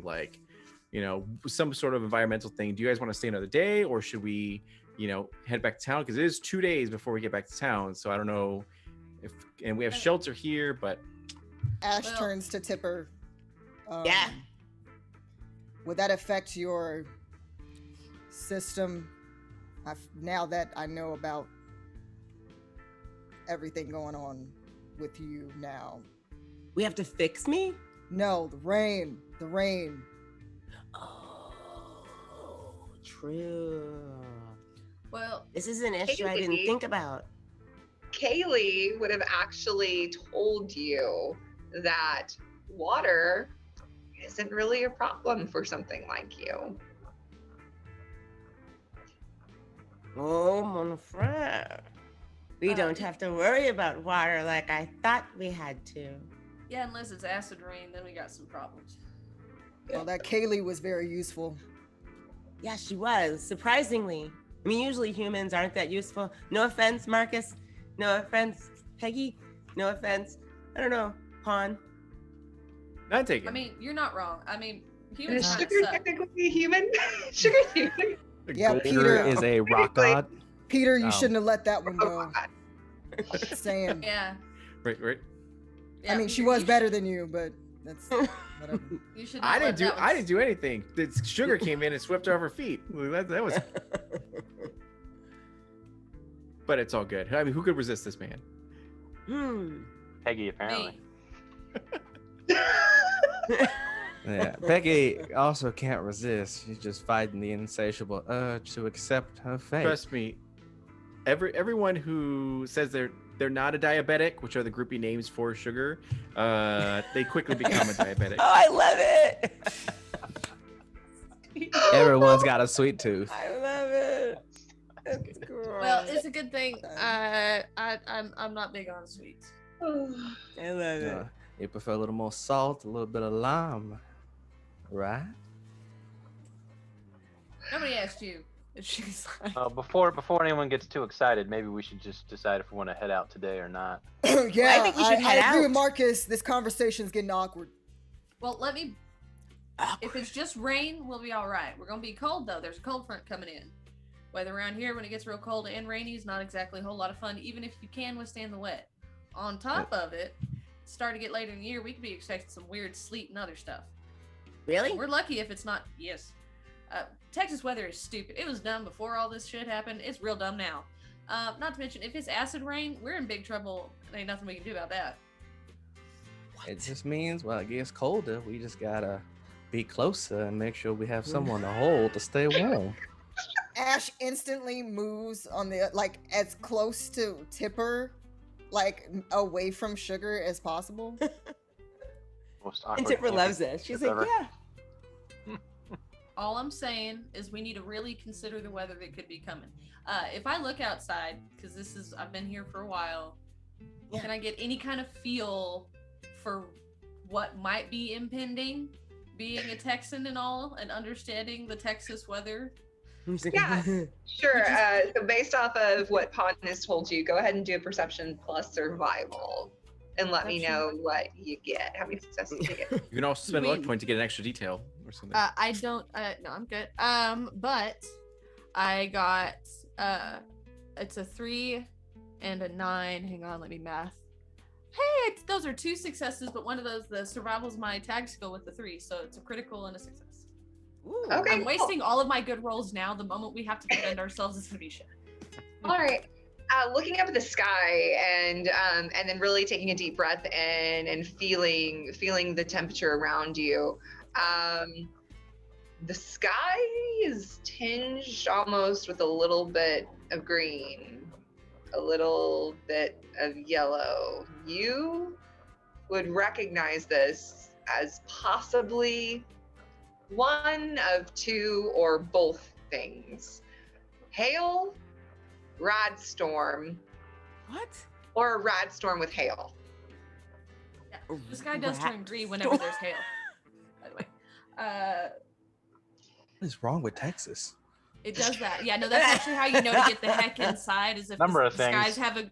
some sort of environmental thing. Do you guys want to stay another day, or should we, head back to town? Because it is 2 days before we get back to town. So I don't know and we have shelter here, but Ash Well- turns to Tipper. Yeah. Would that affect your system now that I know about everything going on with you now? We have to fix me? No, the rain. The rain. Oh, true. Well, This is an issue I didn't Maybe. think about. Kaylee would have actually told you that water isn't really a problem for something like you. Oh, mon frere. We don't have to worry about water like I thought we had to. yeah, unless it's acid rain, then we got some problems. Well, that Kaylee was very useful. Yeah, she was, surprisingly. I mean, usually humans aren't that useful. No offense, Marcus. No offense, Peggy. No offense. I don't know, Pawn. Not taken. I mean, you're not wrong. I mean, Is humans kind of sugar suck. technically a human? Sugar's human. Yeah, Sugar Peter. is a rock god. Peter, you Oh. shouldn't have let that one Oh, go. God. Just saying. Yeah. Right. I mean, she was better than you, but that's whatever. You should. I not let didn't do. that one I didn't do anything. The sugar came in and swept her off her feet. That was. But it's all good. I mean, who could resist this man? Peggy, apparently. Me. Yeah, Peggy also can't resist. She's just fighting the insatiable urge to accept her fate. Trust me. Everyone who says they're not a diabetic, which are the groupie names for sugar, they quickly become a diabetic. Oh, I love it. Everyone's got a sweet tooth. I love it. That's great. Well, it's a good thing. I'm not big on sweets. I love it. You prefer a little more salt, a little bit of lime, right? Nobody asked you if she's like. Before anyone gets too excited, maybe we should just decide if we want to head out today or not. Yeah, I think we should head I agree with out. Marcus. This conversation's getting awkward. Well, let me. If it's just rain, we'll be all right. We're gonna be cold though. There's a cold front coming in. Weather around here, when it gets real cold and rainy, is not exactly a whole lot of fun. Even if you can withstand the wet. On top of it, starting to get later in the year, we could be expecting some weird sleet and other stuff. Really? We're lucky if it's not. Yes. Texas weather is stupid. It was dumb before all this shit happened. It's real dumb now. Not to mention, if it's acid rain, we're in big trouble. There ain't nothing we can do about that. It just means, well, it gets colder. We just gotta be closer and make sure we have someone to hold to stay warm. Ash instantly moves on the as close to Tipper, away from Sugar as possible. Most And awkward Tipper camping loves it. She's trip like, ever. yeah. All I'm saying is we need to really consider the weather that could be coming. If I look outside, because I've been here for a while, Yeah. can I get any kind of feel for what might be impending? Being a Texan and all, and understanding the Texas weather. Yeah. Sure. So based off of what Pon has told you, go ahead and do a perception plus survival, and let me know what you get. How many successes you get? You can also spend a luck Sweet. point to get an extra detail or something. I don't. No, I'm good. But I got. It's a 3 and a 9. Hang on, let me math. Hey, those are 2 successes, but one of those, the survival's my tag skill with the 3, so it's a critical and a success. Ooh. Okay. I'm wasting all of my good rolls now. The moment we have to defend ourselves is gonna be shit. All right. Looking up at the sky and then really taking a deep breath in and feeling the temperature around you. The sky is tinged almost with a little bit of green, a little bit of yellow. You would recognize this as possibly one of 2 or both things. Hail, Rad Storm, What? or a Rad Storm with hail. Yeah. The sky does Rat turn green whenever storm. there's hail. By the way, What is wrong with Texas? it does that. Yeah, no, that's actually how you know to get the heck inside. Is if Number the of things. skies have the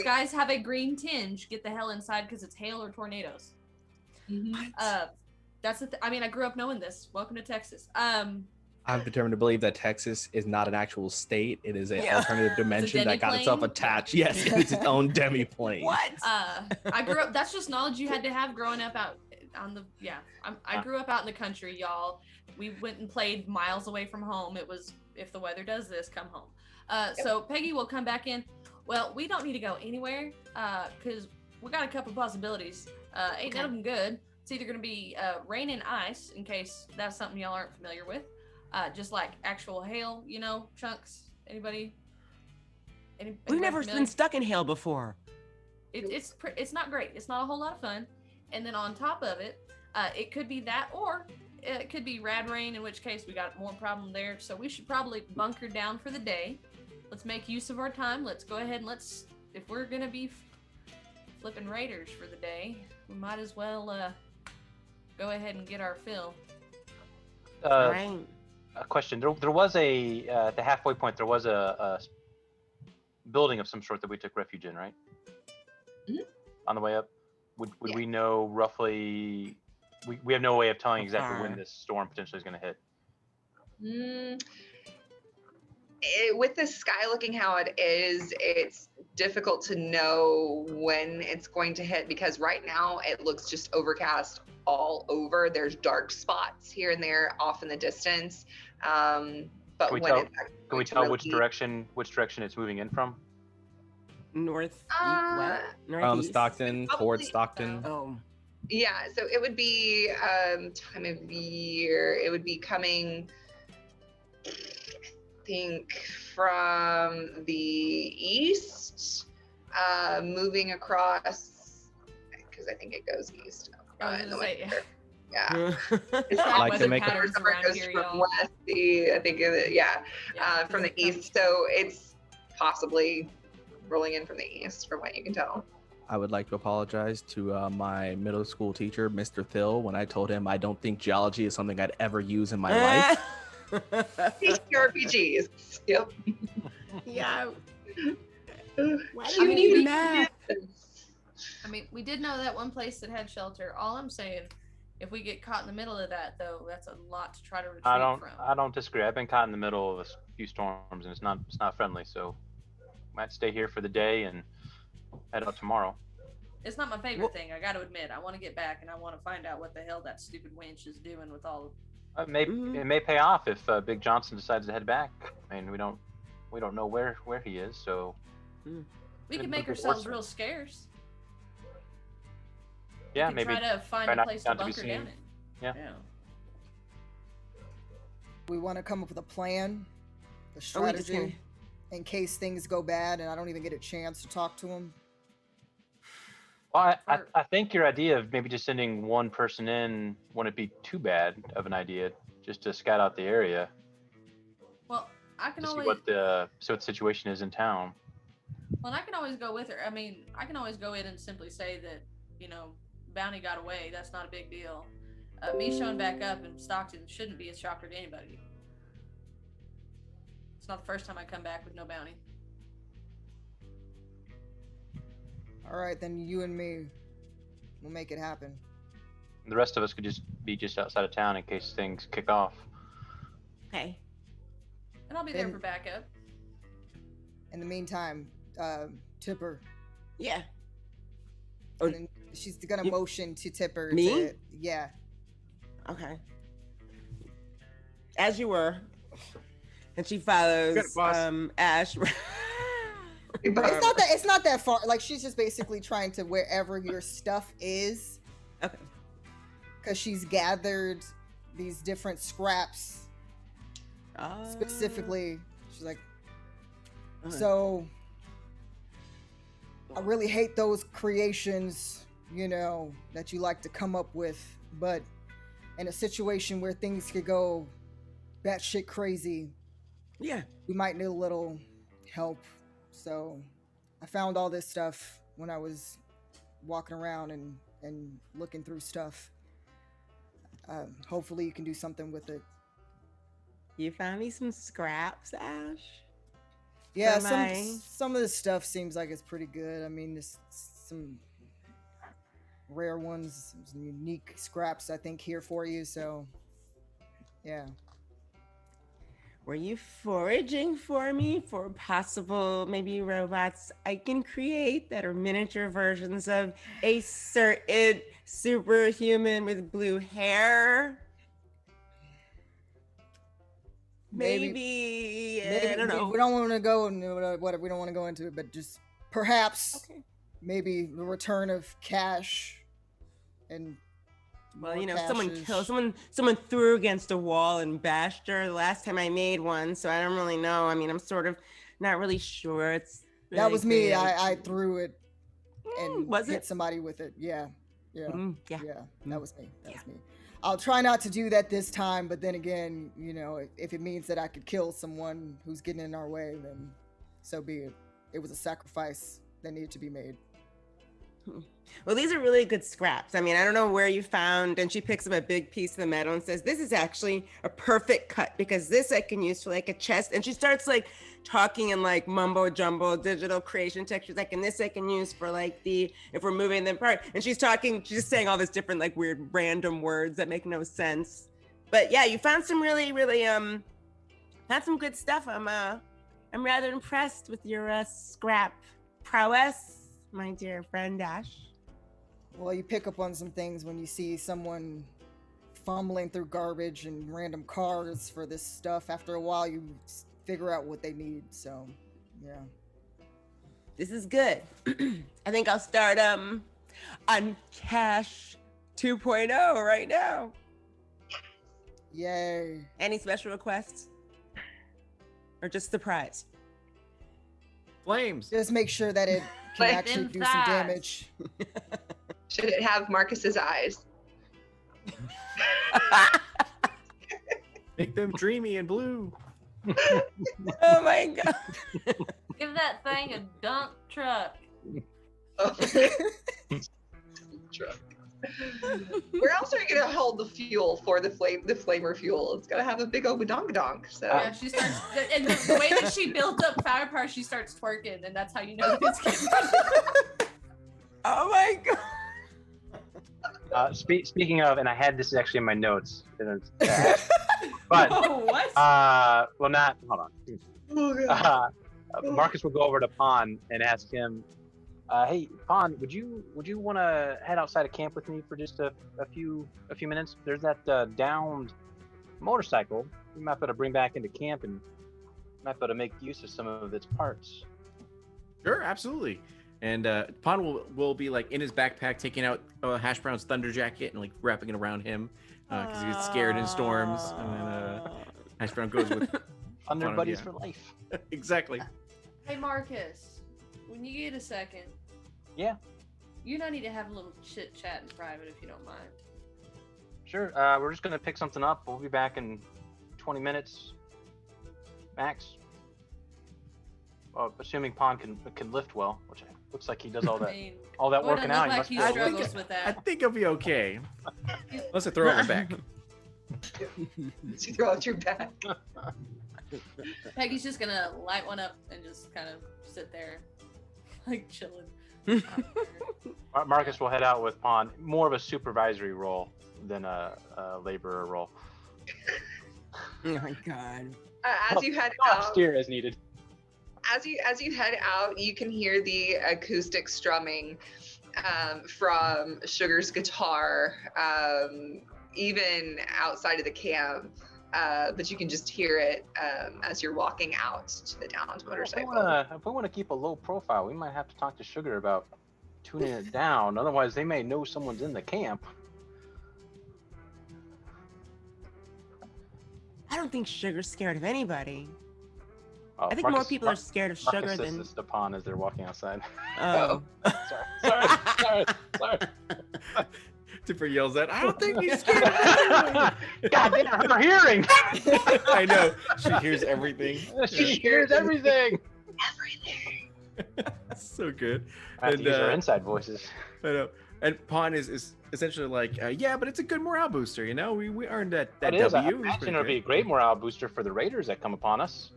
skies have a green tinge, get the hell inside because it's hail or tornadoes. That's I mean, I grew up knowing this. Welcome to Texas. I'm determined to believe that Texas is not an actual state. It is an Yeah. alternative dimension that got itself demiplane? attached. Yes, it is its own demi-plane. What? I grew up. That's just knowledge you had to have growing up out on the. Yeah, I grew up out in the country, y'all. We went and played miles away from home. It was if the weather does this, come home. So Peggy will come back in. Well, we don't need to go anywhere because we got a couple possibilities. Ain't none of them good. It's either gonna be rain and ice, in case that's something y'all aren't familiar with. Just like actual hail, chunks. Anybody We've never familiar? been stuck in hail before. It's not great. It's not a whole lot of fun. And then on top of it, it could be that, or it could be rad rain, in which case we got more problem there. So we should probably bunker down for the day. Let's make use of our time. Let's go ahead and if we're gonna be flipping raiders for the day, we might as well go ahead and get our fill. Right. a question. There was at the halfway point. There was a building of some sort that we took refuge in, right? Mhm. On the way up, would Yeah. we know roughly? We have no way of telling exactly when far? this storm potentially is going to hit. With the sky looking how it is, it's difficult to know when it's going to hit because right now it looks just overcast all over. There's dark spots here and there off in the distance. But Can we when tell? it's Can we tell which direction it's moving in from? North, Uh, northeast. Stockton, Probably- towards Stockton. Oh, Yeah, so it would be time of year. It would be coming, I think, from the east, moving across, because I think it goes east. I was gonna say, Yeah. It's Like weather to make a- patterns Summer around goes here, from y'all. west, I think, from the east. So it's possibly rolling in from the east, from what you can tell. I would like to apologize to my middle school teacher, Mr. Thill, when I told him I don't think geology is something I'd ever use in my life. TTRPGs. Yep. Yeah. Why I do you mean, need you math? I mean, we did know that one place that had shelter. All I'm saying, if we get caught in the middle of that, though, that's a lot to try to retreat from. I don't disagree. I've been caught in the middle of a few storms, and it's not friendly. So, might stay here for the day and head out tomorrow. It's not my favorite thing. I got to admit. I want to get back and I want to find out what the hell that stupid winch is doing with all. It may pay off if Big Johnson decides to head back. I mean, we don't know where he is, so We Good- can make good ourselves fortune. real scarce. yeah, We can maybe try to find try a not- place not to to be bunker seen. down in. Yeah. We want to come up with a plan, a Are we just strategy, gonna- in case things go bad and I don't even get a chance to talk to him. Well, For- I think your idea of maybe just sending one person in wouldn't be too bad of an idea, just to scout out the area, Well, I can to see always. what the situation is in town. Well, and I can always go with her. I mean, I can always go in and simply say that, Bounty got away. That's not a big deal. Me showing back up in Stockton shouldn't be a shocker to anybody. It's not the first time I come back with no bounty. All right, then you and me will make it happen. The rest of us could just be outside of town in case things kick off. Okay. And I'll be there And- for backup. In the meantime, Tipper, Yeah. Oh, and she's gonna you- motion to Tipper. Me? Yeah. okay. As you were. And she follows Good, boss. Ash. It's not that far. Like she's just basically trying to wherever your stuff is, Okay. because she's gathered these different scraps specifically. She's like, Okay. so I really hate those creations, that you like to come up with, but in a situation where things could go batshit crazy, Yeah. we might need a little help. So I found all this stuff when I was walking around and looking through stuff. Hopefully you can do something with it. You found me some scraps, Ash? Yeah, For my- some of this stuff seems like it's pretty good. I mean, there's some rare ones, some unique scraps I think here for you. So yeah. Were you foraging for me for possible maybe robots I can create that are miniature versions of a certain superhuman with blue hair? Maybe I don't know. We don't want to go into whatever. We don't want to go into it, but just perhaps Okay. maybe the return of cash and Well, more someone caches. killed someone threw against a wall and bashed her the last time I made one, so I don't really know. I mean, I'm sort of not really sure. It's That was me. really I great. threw it and was hit it? somebody with it. Yeah. Yeah. Yeah, that was me. That was me. I'll try not to do that this time, but then again, if it means that I could kill someone who's getting in our way, then so be it. It was a sacrifice that needed to be made. Well, these are really good scraps. I mean, I don't know where you found, and she picks up a big piece of the metal and says, this is actually a perfect cut because this I can use for like a chest. And she starts like talking in like mumbo jumbo digital creation textures, like, and this I can use for like if we're moving them apart. And she's just saying all this different like weird random words that make no sense. But yeah, you found some really, really, found some good stuff. I'm rather impressed with your scrap prowess, my dear friend Ash. Well, you pick up on some things when you see someone fumbling through garbage and random cars for this stuff. After a while, you figure out what they need. So, yeah. This is good. I think I'll start on Cash 2.0 right now. Yay. Any special requests? Or just surprise? Flames. Just make sure that it can Like actually them do some thighs. damage. Should it have Marcus's eyes? Make them dreamy and blue. Oh my god. Give that thing a dump truck. Truck. Where else are you gonna hold the fuel for the flamer fuel? It's gotta have a big old donk. So Yeah, she starts, and the way that she builds up firepower, she starts twerking, and that's how you know it's getting ready. Oh my god. Speaking of, and I had this actually in my notes, but Oh, what? well, not. Hold on. Marcus will go over to Pon and ask him, "Hey, Pon, would you want to head outside of camp with me for just a few minutes? There's that downed motorcycle. We might be able to bring back into camp and might be able to make use of some of its parts." Sure, absolutely. And Pon will be like in his backpack, taking out Hash Brown's thunder jacket and like wrapping it around him because he gets scared in storms. And then Hash Brown goes with Thunder Pon, buddies yeah. for life. Exactly. Hey, Marcus, when you get a second, Yeah, you and I need to have a little chit chat in private if you don't mind. sure. We're just gonna pick something up. We'll be back in 20 minutes, max. Assuming Pon can lift well, which looks like he does all I that mean, all that boy, working doesn't out. look He like must he be able to struggles with I that. think he'll be okay. Unless I throw it back. you throw out your back. Peggy's just gonna light one up and just kind of sit there, like chilling. Marcus will head out with Pon, more of a supervisory role than a laborer role. Oh my god. As you head Not out, steer as needed. as you head out, you can hear the acoustic strumming from Sugar's guitar, even outside of the camp. But you can just hear it as you're walking out to the downed motorcycle. If we want to keep a low profile, we might have to talk to Sugar about tuning it down. Otherwise, they may know someone's in the camp. I don't think Sugar's scared of anybody. Oh, I think more people are scared of Sugar Marcus than. says this to Pon as they're walking outside. Oh. sorry. Tipper yells at, I don't think he's scared of anyone. God damn, her hearing! I know. She hears everything. She hears everything. So good. I have to And, use our inside voices. I know. And Pon is essentially like, yeah, but it's a good morale booster, you know? We earned that It is. I W. It was imagine pretty it'll be a good. great morale booster for the raiders that come upon us.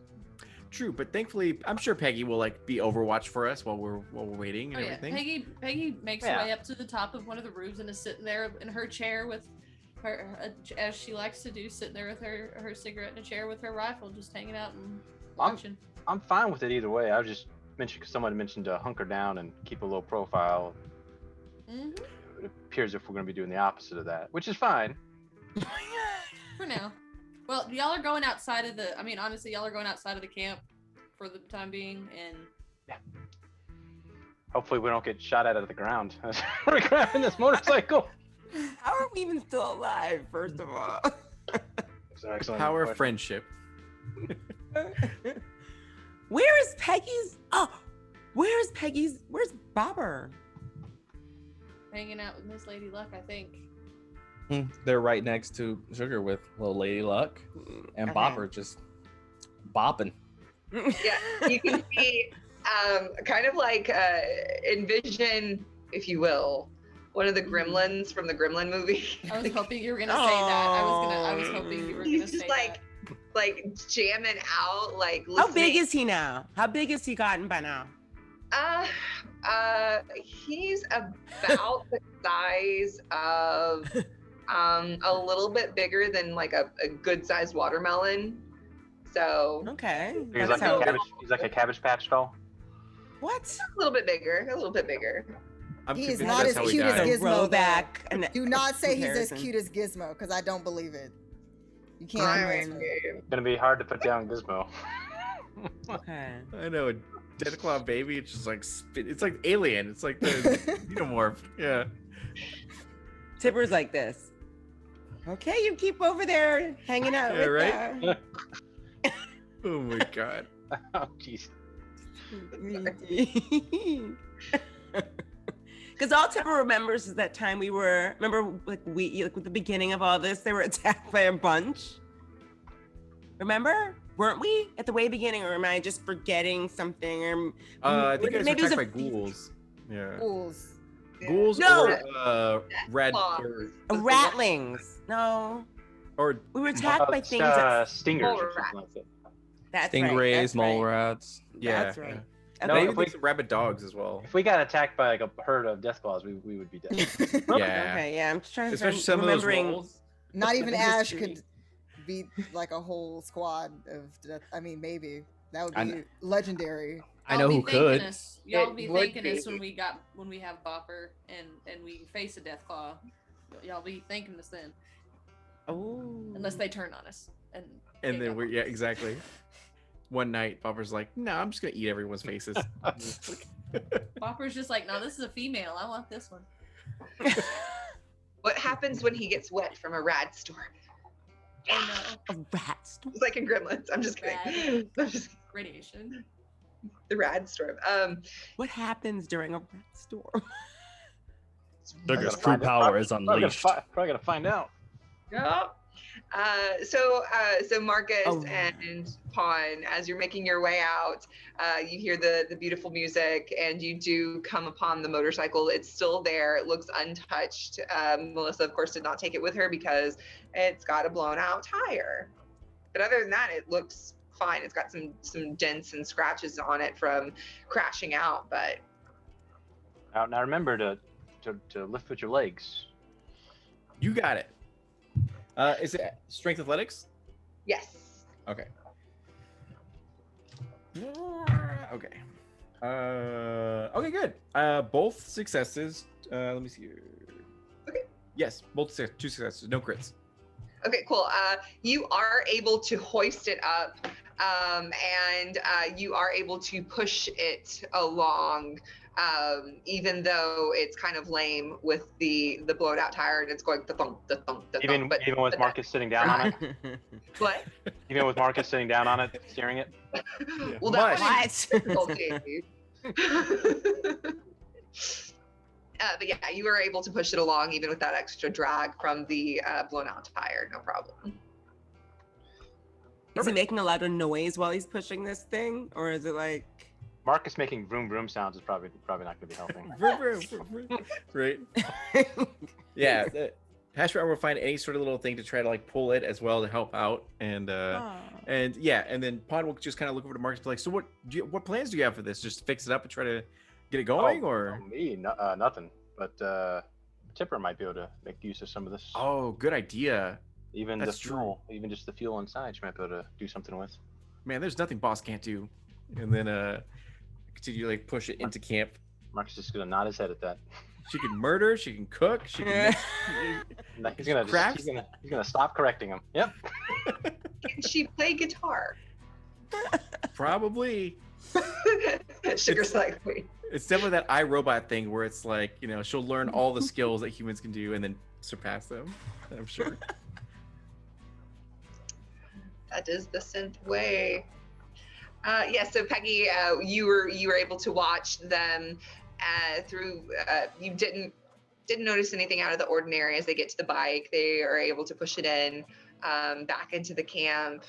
True, but thankfully, I'm sure Peggy will like be Overwatch for us while we're waiting Oh and yeah, everything. Peggy makes Yeah. her way up to the top of one of the roofs and is sitting there in her chair with her, as she likes to do, sitting there with her cigarette in a chair with her rifle, just hanging out and watching. I'm fine with it either way. I was just mentioning because someone mentioned to hunker down and keep a low profile. Mm-hmm. It appears if we're going to be doing the opposite of that, which is fine. For now. Well, y'all are going outside of the. I mean, honestly, y'all are going outside of the camp for the time being, and Hopefully, we don't get shot at the ground as we're grabbing this motorcycle. How are we even still alive, first of all? That's an excellent Power of question. friendship. Where is Peggy's? Oh, where's Bobber? hanging out with Miss Lady Luck, I think. They're right next to Sugar with little Lady Luck and Okay. Bopper just bopping. Yeah, you can see kind of like envision if you will, one of the gremlins from the Gremlin movie. I was hoping you were gonna say that. I was hoping you were gonna He's say just like jamming out, like How big listening. is he now? How big has he gotten by now? He's about the size of a little bit bigger than like a good sized watermelon. So Okay. He's That's like how- a cabbage. He's like a Cabbage Patch doll. What? a little bit bigger, a little bit bigger. I'm He is convinced not that's as how he cute as died. Gizmo, A throwback. and- Do not say he's as comparison. cute as Gizmo, because I don't believe it. You can't. Alright. embarrass me. Gonna be hard to put down Gizmo. Okay. I know, a Dead Claw baby. It's just like it's like Alien. It's like the xenomorph. Yeah. Tipper's like this. Okay, you keep over there hanging out Yeah, with right? Oh my god. Oh jeez. Because all Tipper remembers is that time remember like with the beginning of all this, they were attacked by a bunch. Remember? Weren't we at the way beginning, or am I just forgetting something? Or I think it was maybe it was attacked by a ghouls. Yeah. Fools. Ghouls No! or red Claws. ratlings. No, or we were attacked by things. Stingers Mole or something rats. like that. That's right, Stingrays, that's mole right. rats. yeah. That's right. yeah. Okay. No, Maybe if we- like some rabid dogs as well. If we got attacked by like a herd of Deathclaws, we would be dead. Yeah. Okay, yeah, I'm just trying to Especially some of those remembering. roles. Not even The Ash history. could beat like a whole squad of death. I mean, maybe that would I be kn- legendary. I know Y'all who be thanking could. us. Y'all It be would thanking us be. when we have Bopper and we face a Deathclaw. Y'all be thanking us then, Oh. unless they turn on us and. And gang then up we on yeah, us. exactly. One night, Bopper's like, "No, I'm just gonna eat everyone's faces." Bopper's just like, no, this is a female. I want this one. What happens when he gets wet from a rad storm? Oh no, A rat storm. It's like in Gremlins. I'm just kidding. I'm just radiation. the rad storm. What happens during a rat storm? Sugar's Gotta true find it. power is Probably unleashed. probably gonna find out. Yeah. So Marcus Oh. and Pawn, as you're making your way out, you hear the beautiful music, and you do come upon the motorcycle. It's still there. It looks untouched. Melissa, of course, did not take it with her because it's got a blown out tire. But other than that, it looks fine. It's got some dents and scratches on it from crashing out, but Now remember to lift with your legs. You got it. Is it strength athletics? yes. Okay. Okay. Okay, good. Both successes. Let me see here. Okay. Yes, two successes. No crits. Okay, cool. You are able to hoist it up, and you are able to push it along, even though it's kind of lame with the blowed out tire and it's going the thump, the thump, the Even thump. But even with but Marcus sitting down on it. what? Even with Marcus sitting down on it, steering it. Well, that Mush. one is difficulty. But yeah, you were able to push it along even with that extra drag from the blown out tire, no problem. Is he making a lot of noise while he's pushing this thing, or is it like? Marcus making vroom vroom sounds is probably not going to be helping. Right. Yeah. Hash Brown will find any sort of little thing to try to like pull it as well to help out, and yeah, and then Pod will just kind of look over to Marcus and be like, "So what plans do you have for this? Just fix it up and try to get it going, or?" Me, nothing. But Tipper might be able to make use of some of this. Oh, good idea. Even that's the fuel, even just the fuel inside, she might be able to do something with. Man, there's nothing Boss can't do. And then continue to like push it into camp. Marcus is gonna nod his head at that. She can murder. She can cook. She can. He's gonna Crafts? he's gonna stop correcting him. Yep. Can she play guitar? Probably. Sugar's like, wait. It's definitely that iRobot thing where it's like, she'll learn all the skills that humans can do and then surpass them. I'm sure. That is the synth way. Yeah, so Peggy, you were able to watch them through. You didn't notice anything out of the ordinary as they get to the bike. They are able to push it in back into the camp.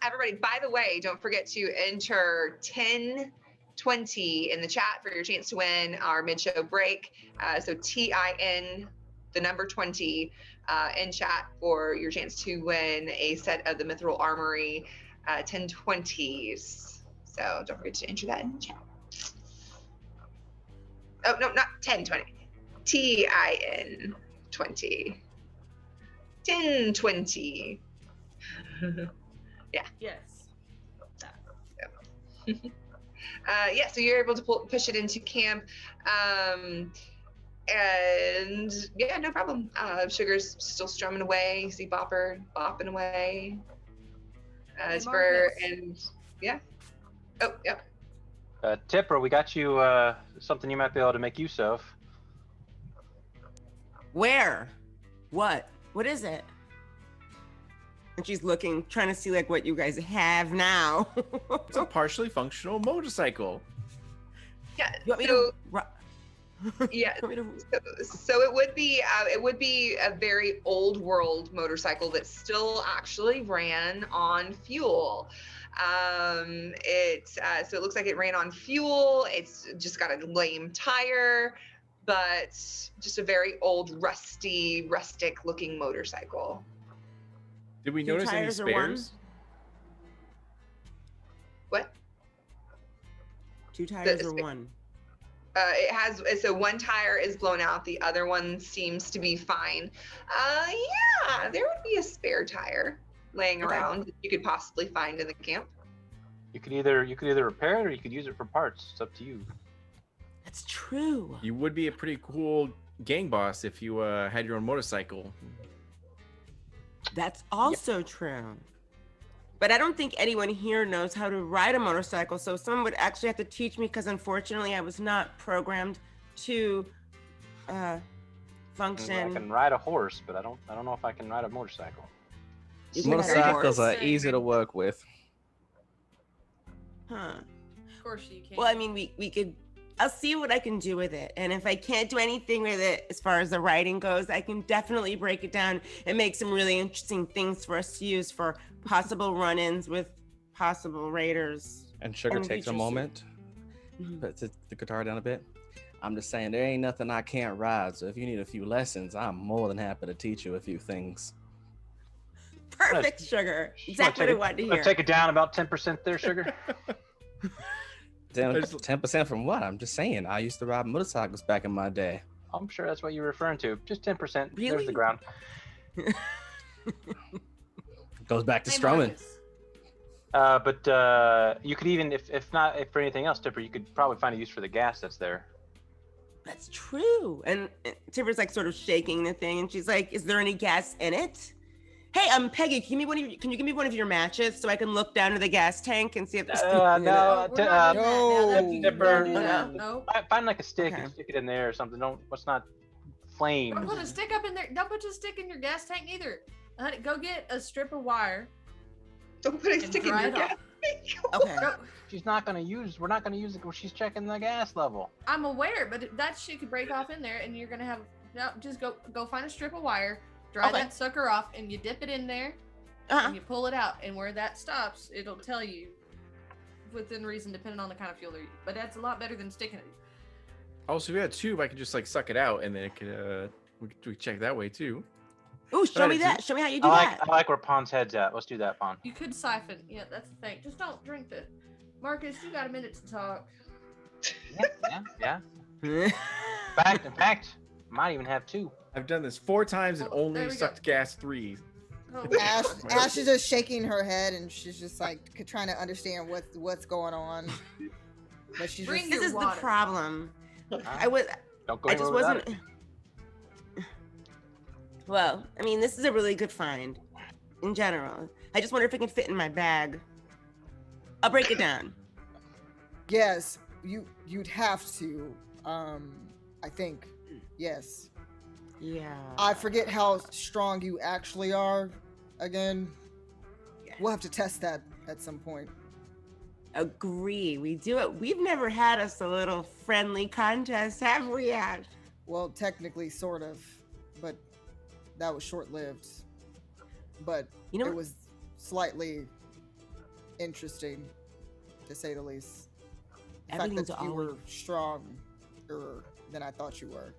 Everybody, by the way, don't forget to enter 10 1020 in the chat for your chance to win our mid-show break. So TIN, the number 20 in chat for your chance to win a set of the Mithril Armory 1020s. So don't forget to enter that in the chat. Oh, no, not 1020. TIN 20. 1020. Yes. Yeah, so you're able to push it into camp. And yeah, no problem. Sugar's still strumming away. You see Bopper bopping away. As for, and yeah. Oh, yeah. Tipper, we got you something you might be able to make use of. Where? What? What is it? And she's looking, trying to see like what you guys have now. It's a partially functional motorcycle. Yeah. You want me so, to? Yeah. You want me to- So it would be a very old world motorcycle that still actually ran on fuel. So it looks like it ran on fuel. It's just got a lame tire, but just a very old, rustic looking motorcycle. Did we Two notice any tires or one? spares? What? 2 tires The- or one? It has, so one tire is blown out. The other one seems to be fine. Yeah, there would be a spare tire laying Okay. around that you could possibly find in the camp. You could either repair it or you could use it for parts. It's up to you. That's true. You would be a pretty cool gang boss if you had your own motorcycle. That's also true. But I don't think anyone here knows how to ride a motorcycle, so someone would actually have to teach me because unfortunately I was not programmed to I function. can ride a horse, but I don't know if I can ride a motorcycle. You can ride a Motorcycles horse. are easy to work with. Huh. Of course you can. Well, I mean, we could. I'll see what I can do with it, and if I can't do anything with it as far as the writing goes, I can definitely break it down and make some really interesting things for us to use for possible run-ins with possible raiders. And Sugar And takes a features. moment, Mhm. puts the guitar down a bit. I'm just saying, there ain't nothing I can't ride. So if you need a few lessons, I'm more than happy to teach you a few things. Perfect, Sugar. Exactly what I wanted to hear. Take it down about 10% there, Sugar. Damn, 10% from what? I'm just saying. I used to ride motorcycles back in my day. I'm sure that's what you're referring to. Just 10%. There's Really? the ground. Goes back to Hey, strumming. Marcus. But you could even, if not for anything else, Tipper, you could probably find a use for the gas that's there. That's true. And Tiffany's like sort of shaking the thing, and she's like, "Is there any gas in it?" Hey, Peggy, can you give me one of your matches so I can look down to the gas tank and see if there's No, We're not doing that now. No. Tipper. Don't do that. No. No. Find like a stick Okay. and stick it in there or something. Let's not flame. Don't put a stick up in there. Don't put a stick in your gas tank either. Honey, go get a strip of wire. Don't put a And stick in dry your it gas. off. Okay. Go, We're not gonna use it when she's checking the gas level. I'm aware, but that shit could break off in there, and you're gonna have no. Just go find a strip of wire, dry Okay. that sucker off, and you dip it in there, Uh-huh. and you pull it out, and where that stops, it'll tell you within reason, depending on the kind of fuel they're using. But that's a lot better than sticking it. Also, if we had a tube, I could just like suck it out, and then it could we could check that way too. Ooh, show me Right, that. Show me how you do I that. like where Pon's head's at. Let's do that, Pon. You could siphon. Yeah, that's the thing. Just don't drink the. Marcus, you got a minute to talk. Yeah. In fact, might even have two. I've done this 4 times and Oh, there only we go. sucked gas 3. Oh, Ash is just shaking her head, and she's just like trying to understand what's going on. But she's Bring just This your is water. the problem. I was. Don't go I just anywhere without wasn't. Well, I mean, this is a really good find in general. I just wonder if it can fit in my bag. I'll break it down. yes, you'd have to. I think yes. Yeah. I forget how strong you actually are. Again, we'll have to test that at some point. Agree. We do it. We've never had us a little friendly contest, have we, Ash? Well, technically, sort of, but that was short-lived. But You know it what? was slightly interesting, to say the least. the fact Everything's that you always... were stronger than I thought you were.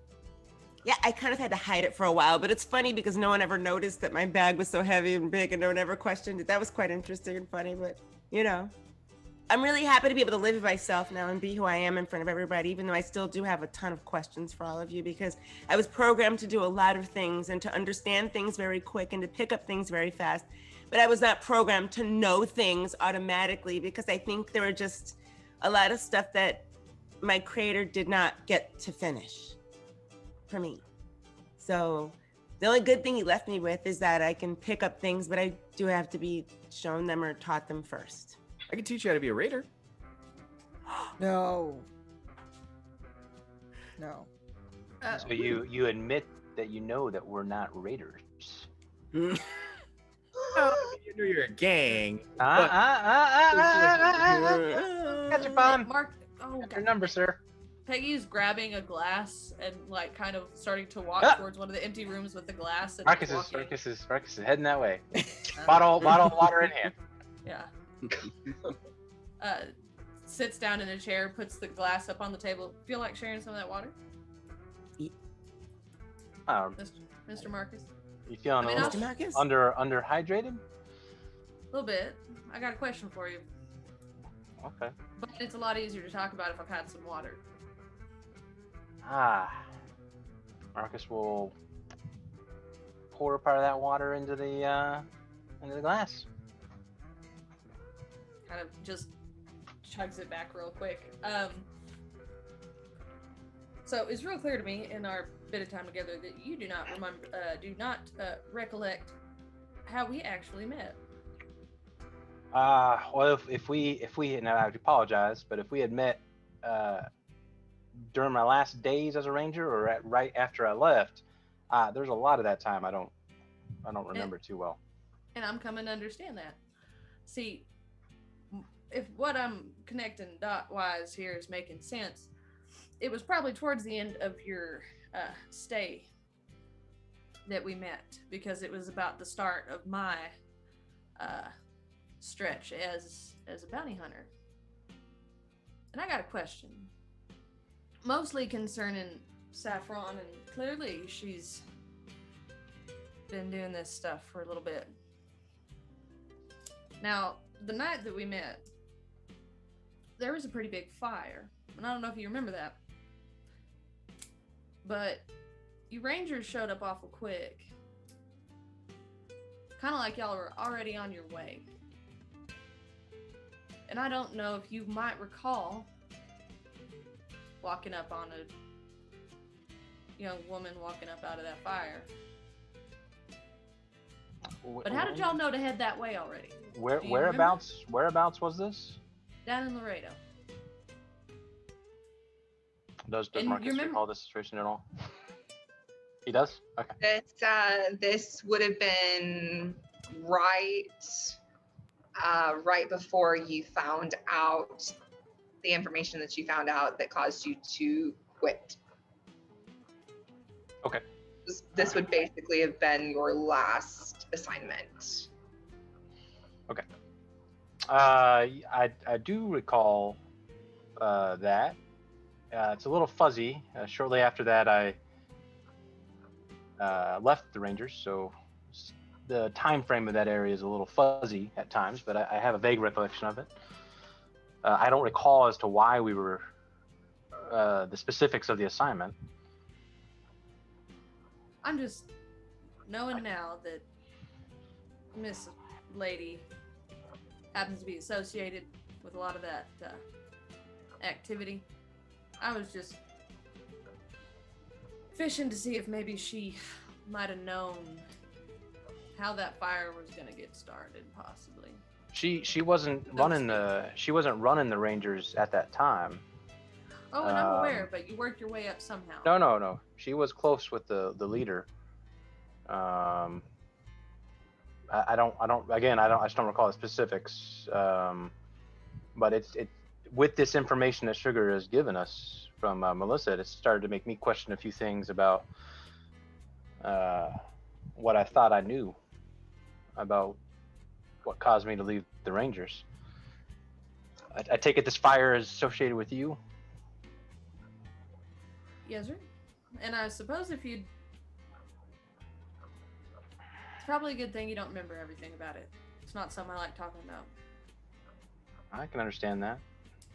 Yeah, I kind of had to hide it for a while, but it's funny because no one ever noticed that my bag was so heavy and big and no one ever questioned it. That was quite interesting and funny, but you know. I'm really happy to be able to live myself now and be who I am in front of everybody, even though I still do have a ton of questions for all of you because I was programmed to do a lot of things and to understand things very quick and to pick up things very fast. But I was not programmed to know things automatically because I think there were just a lot of stuff that my creator did not get to finish for me. So the only good thing he left me with is that I can pick up things, but I do have to be shown them or taught them first. I can teach you how to be a raider. No. So you admit that you know that we're not raiders. Oh, you know you're a gang. Got your bomb. Mark, oh Got your God. number, sir. Peggy's grabbing a glass and like kind of starting to walk towards one of the empty rooms with the glass. And Marcus walking. is heading that way. bottle of water in hand. Yeah. Sits down in a chair, puts the glass up on the table. Feel like sharing some of that water, Mr. Marcus? You feeling I mean, a I'll- little Mr. Marcus? underhydrated? A little bit. I got a question for you, Okay. but it's a lot easier to talk about if I've had some water. Marcus will pour a part of that water into the glass. Kind of just chugs it back real quick. So it's real clear to me in our bit of time together that you do not recollect how we actually met. Well, if we and I apologize, but if we had met during my last days as a ranger or right after I left, there's a lot of that time I don't remember too well. And I'm coming to understand that. See, if what I'm connecting dot wise here is making sense, it was probably towards the end of your stay that we met, because it was about the start of my stretch as a bounty hunter. And I got a question, mostly concerning Saffron, and clearly she's been doing this stuff for a little bit. Now, the night that we met, there was a pretty big fire, and I don't know if you remember that, but you Rangers showed up awful quick, kind of like y'all were already on your way. And I don't know if you might recall walking up on a young woman walking up out of that fire. But how did y'all know to head that way already? Whereabouts was this? Down in Laredo. Does And Marcus you remember- recall this situation at all? He does? Okay. This would have been right before you found out the information that you found out that caused you to quit. Okay. This would basically have been your last assignment. Okay. I do recall that. It's a little fuzzy. Shortly after that, I left the Rangers, so the time frame of that area is a little fuzzy at times, but I have a vague recollection of it. I don't recall as to why we were the specifics of the assignment. I'm just knowing now that Miss Lady happens to be associated with a lot of that activity. I was just fishing to see if maybe she might have known how that fire was going to get started, possibly. She wasn't running the Rangers at that time. Oh, and I'm aware, but you worked your way up somehow. No. She was close with the leader. I just don't recall the specifics. But it's with this information that Sugar has given us from Melissa, it started to make me question a few things about what I thought I knew about what caused me to leave the Rangers. I take it this fire is associated with you. Yes, sir. And I suppose if you'd... It's probably a good thing you don't remember everything about it. It's not something I like talking about. I can understand that.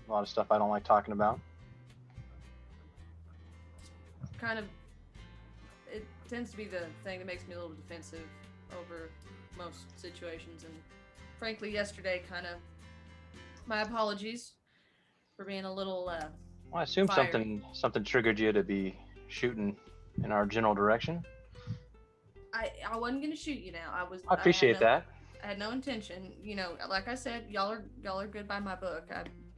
A lot of stuff I don't like talking about. Kind of... It tends to be the thing that makes me a little defensive over most situations. And frankly, yesterday kind of... My apologies for being a little... Well, I assume fiery. something triggered you to be shooting in our general direction. I wasn't gonna shoot you now. I appreciate that. I had no intention. You know, like I said, y'all are good by my book.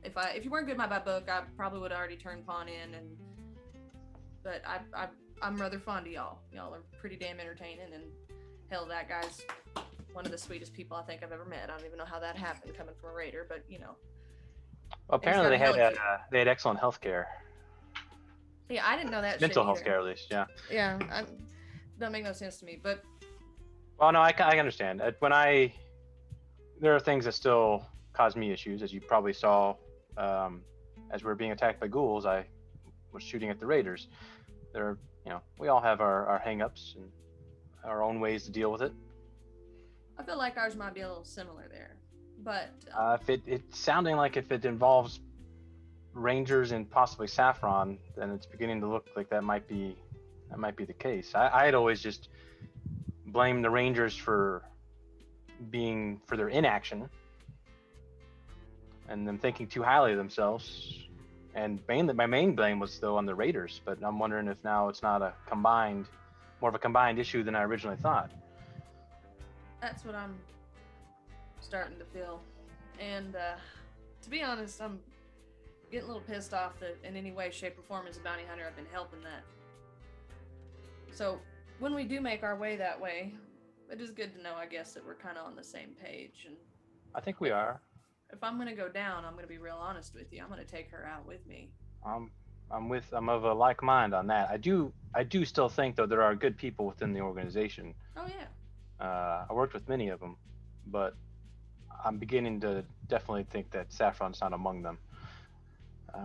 If you weren't good by my book, I probably would have already turned pawn in. But I'm rather fond of y'all. Y'all are pretty damn entertaining, and hell, that guy's one of the sweetest people I think I've ever met. I don't even know how that happened coming from a raider, but you know. Well, apparently they had excellent health care. Yeah, I didn't know that. Mental shit health either. care, at least, yeah. Yeah, don't make no sense to me, but. Well, no, I understand. There are things that still cause me issues, as you probably saw. As we were being attacked by ghouls, I was shooting at the raiders. We all have our hang-ups and our own ways to deal with it. I feel like ours might be a little similar there, but if it's sounding like if it involves rangers and possibly saffron, then it's beginning to look like that might be the case. I had always just blamed the rangers for their inaction and them thinking too highly of themselves, and my main blame was though on the raiders. But I'm wondering if now it's not more of a combined issue than I originally thought. That's what I'm starting to feel. And to be honest, I'm getting a little pissed off that in any way, shape, or form as a bounty hunter, I've been helping that. So when we do make our way that way, it is good to know, I guess, that we're kind of on the same page. And I think we are. If I'm going to go down, I'm going to be real honest with you. I'm going to take her out with me. I'm of a like mind on that. I do still think though there are good people within the organization. Oh yeah. I worked with many of them, but I'm beginning to definitely think that Saffron's not among them.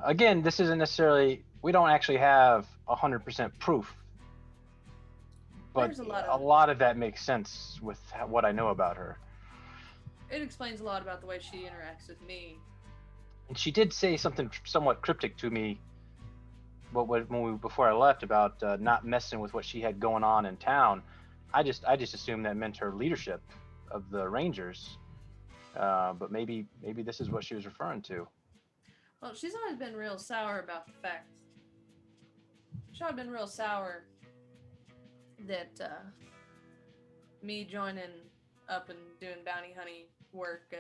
Again, this isn't necessarily, we don't actually have 100% proof, but a lot of that makes sense with what I know about her. It explains a lot about the way she interacts with me. And she did say something somewhat cryptic to me before I left about not messing with what she had going on in town. I just assumed that meant her leadership of the Rangers, but maybe this is what she was referring to. Well, she's always been real sour about the fact. She's always been real sour that me joining up and doing bounty hunting work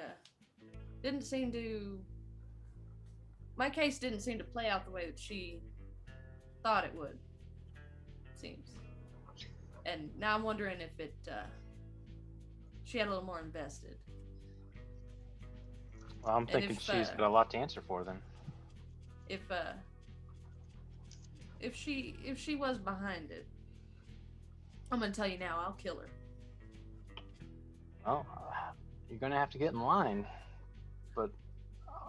didn't seem to. My case didn't seem to play out the way that she thought it would. Seems. And now I'm wondering if she had a little more invested. Well, I'm thinking she's got a lot to answer for then. If she was behind it, I'm gonna tell you now, I'll kill her. Well, you're gonna have to get in line, but.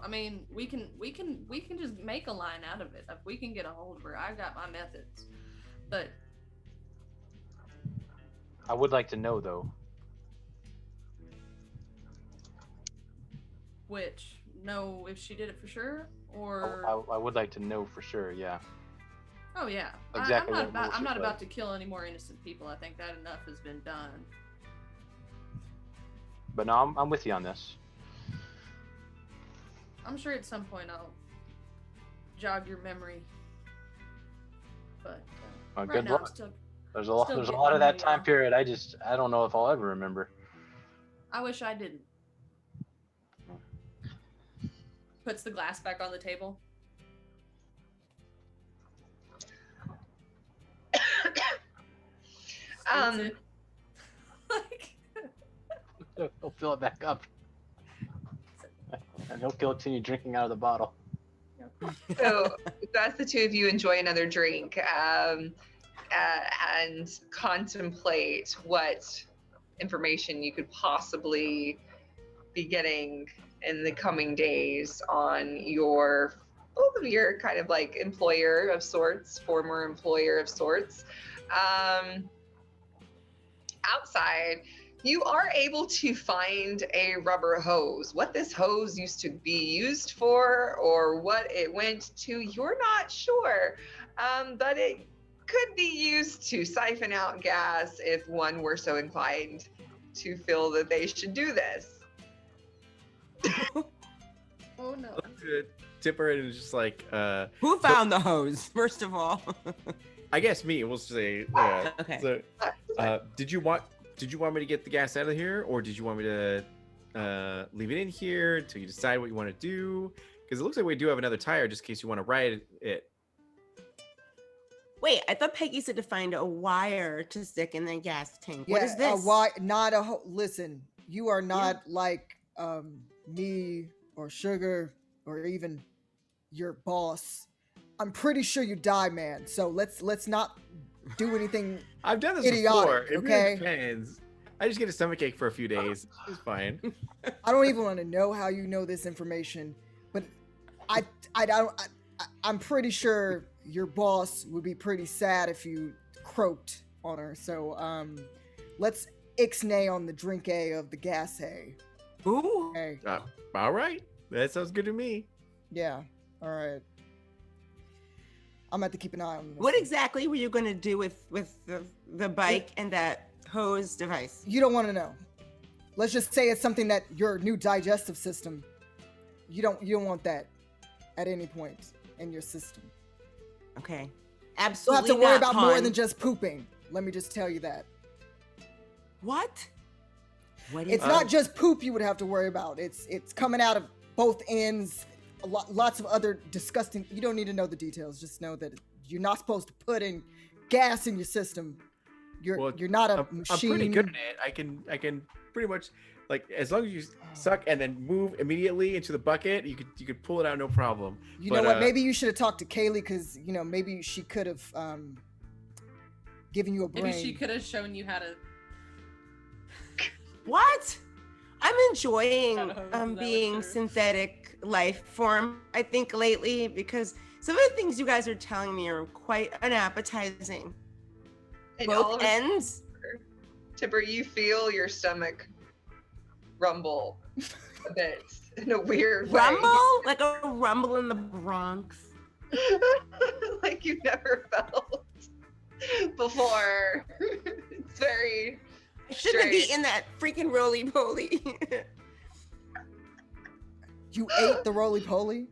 I mean, we can just make a line out of it. If we can get a hold of her, I got my methods, but. I would like to know though. Which? Know if she did it for sure, or? I would like to know for sure. Yeah. Oh yeah. Exactly. I'm not about to kill any more innocent people. I think that enough has been done. But no, I'm with you on this. I'm sure at some point I'll jog your memory. But right good now luck. There's a lot of that time period. I don't know if I'll ever remember. I wish I didn't. Puts the glass back on the table. He'll fill it back up. And he'll continue drinking out of the bottle. So as the two of you enjoy another drink and contemplate what information you could possibly be getting in the coming days on both of your kind of like employer of sorts, former employer of sorts. Outside, you are able to find a rubber hose. What this hose used to be used for or what it went to, you're not sure. But it could be used to siphon out gas if one were so inclined to feel that they should do this. Oh no. Tipper and just like Who found the hose, first of all? I guess me. We'll say yeah. Okay. So, did you want me to get the gas out of here, or did you want me to leave it in here until you decide what you want to do? Because it looks like we do have another tire, just in case you want to ride it. Wait, I thought Peggy said to find a wire to stick in the gas tank. What is this? Not a listen, you are not like me or Sugar or even your boss. I'm pretty sure you die, man. So let's not do anything. I've done this idiotic, before. It okay? really depends. I just get a stomachache for a few days. It's fine. I don't even want to know how you know this information, but I'm pretty sure your boss would be pretty sad if you croaked on her. So let's ixnay on the drink A of the gas A. Ooh. Okay. All right. That sounds good to me. Yeah. All right. I'm gonna have to keep an eye on this. What exactly were you going to do with the bike and that hose device? You don't want to know. Let's just say it's something that your new digestive system. You don't want that at any point in your system. Okay. You'll Absolutely have to worry not, about more hon. than just pooping. Let me just tell you that. What? What is It's not just poop you would have to worry about. It's coming out of both ends. Lots of other disgusting. You don't need to know the details. Just know that you're not supposed to put in gas in your system. You're not a machine. I'm pretty good at it. I can pretty much, like, as long as you suck and then move immediately into the bucket, you could pull it out no problem. You know what? Maybe you should have talked to Kaylee, because maybe she could have given you a brain. Maybe she could have shown you how to. What? I'm enjoying being sure. synthetic life form, I think, lately, because some of the things you guys are telling me are quite unappetizing. And all Both of a ends. Tipper, you feel your stomach rumble a bit in a weird way. Rumble? Like a rumble in the Bronx. Like you've never felt before. It's very I shouldn't have strange. eaten that freaking roly-poly. You ate the roly-poly?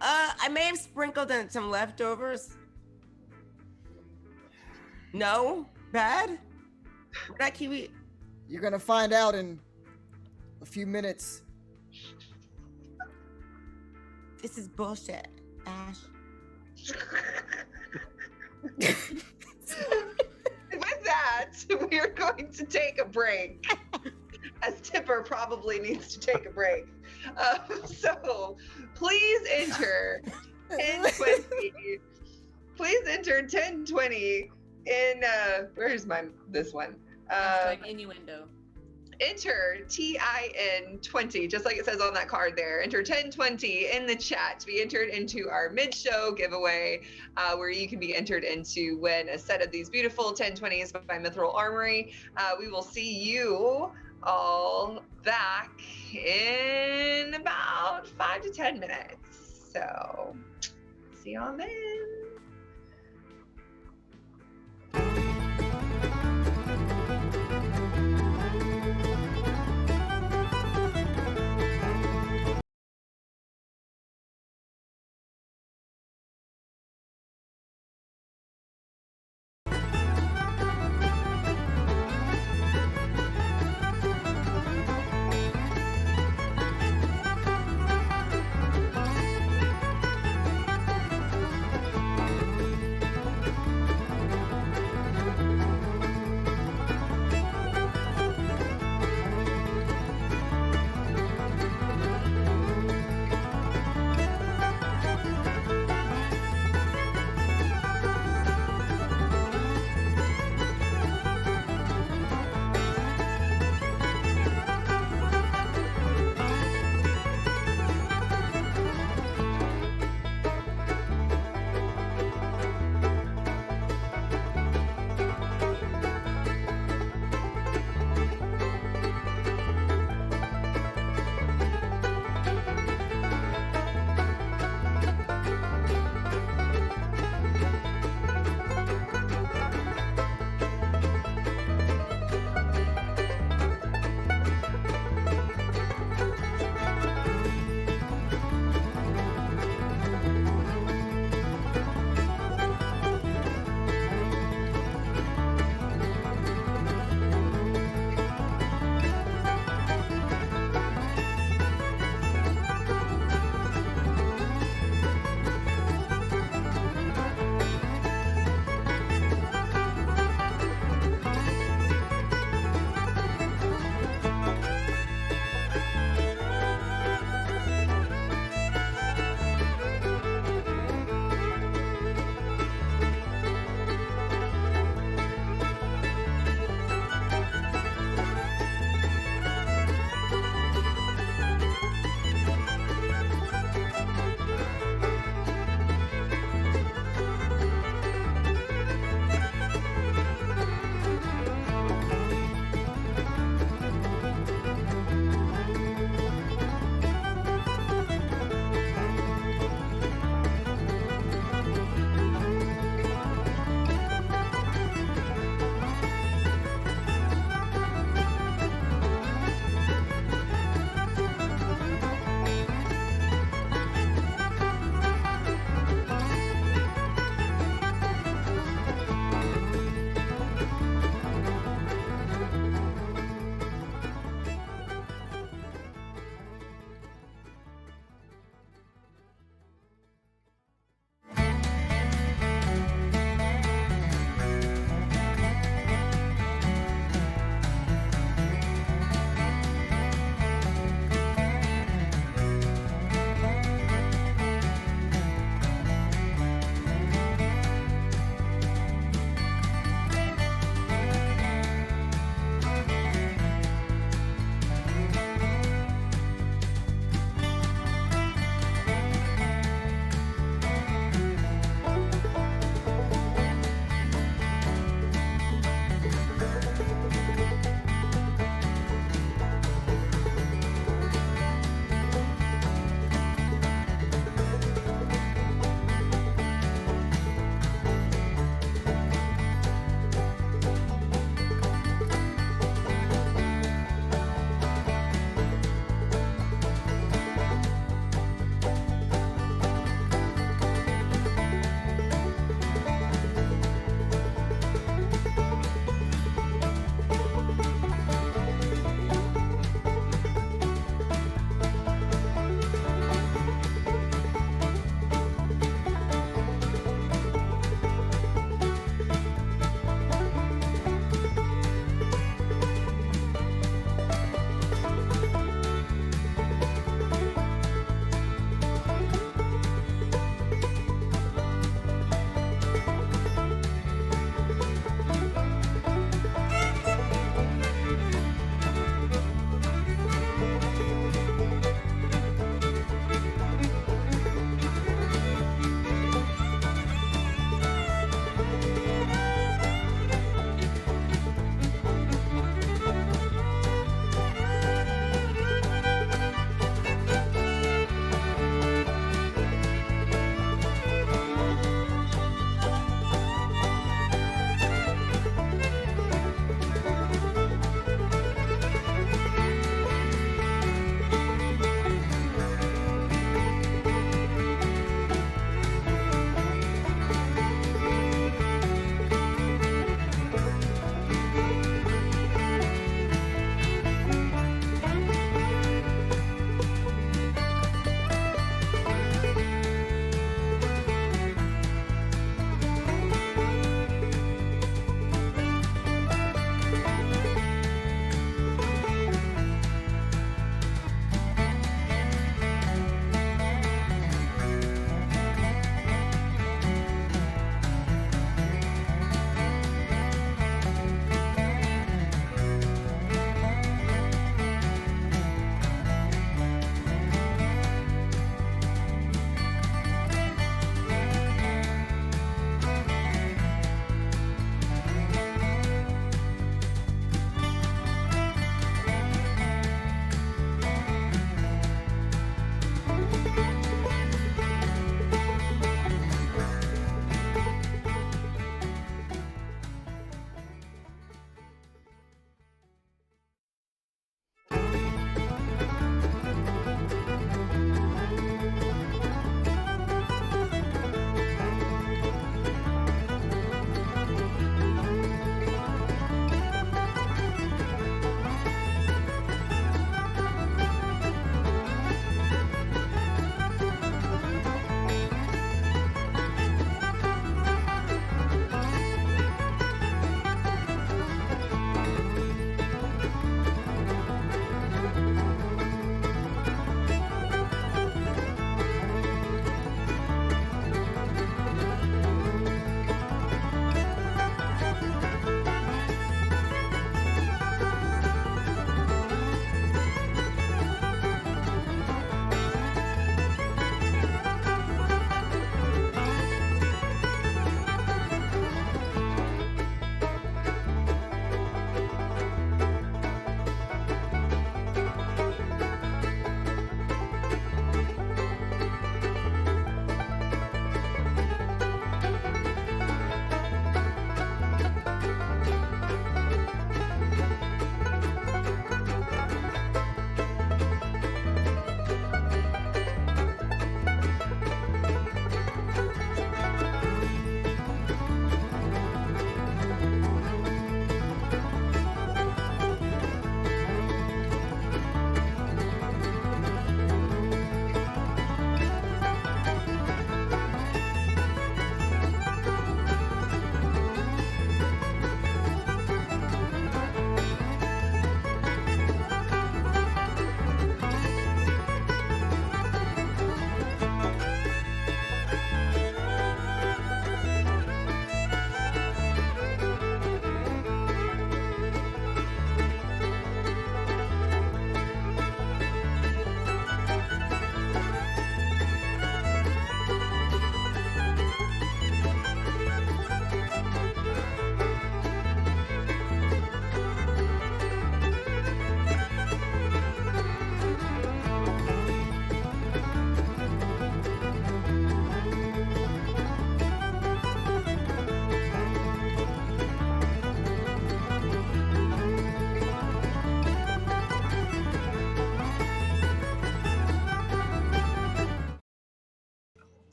I may have sprinkled in some leftovers. No? Bad? That kiwi. You're gonna find out in a few minutes. This is bullshit, Ash. With that, we are going to take a break, as Tipper probably needs to take a break. So please enter 1020. Please enter 1020 in where's this one? Innuendo. Enter TIN20, just like it says on that card there. Enter 1020 in the chat to be entered into our mid-show giveaway, where you can be entered in to win a set of these beautiful 1020s by Mithril Armory. We will see you all back in about 5 to 10 minutes. So, see y'all then.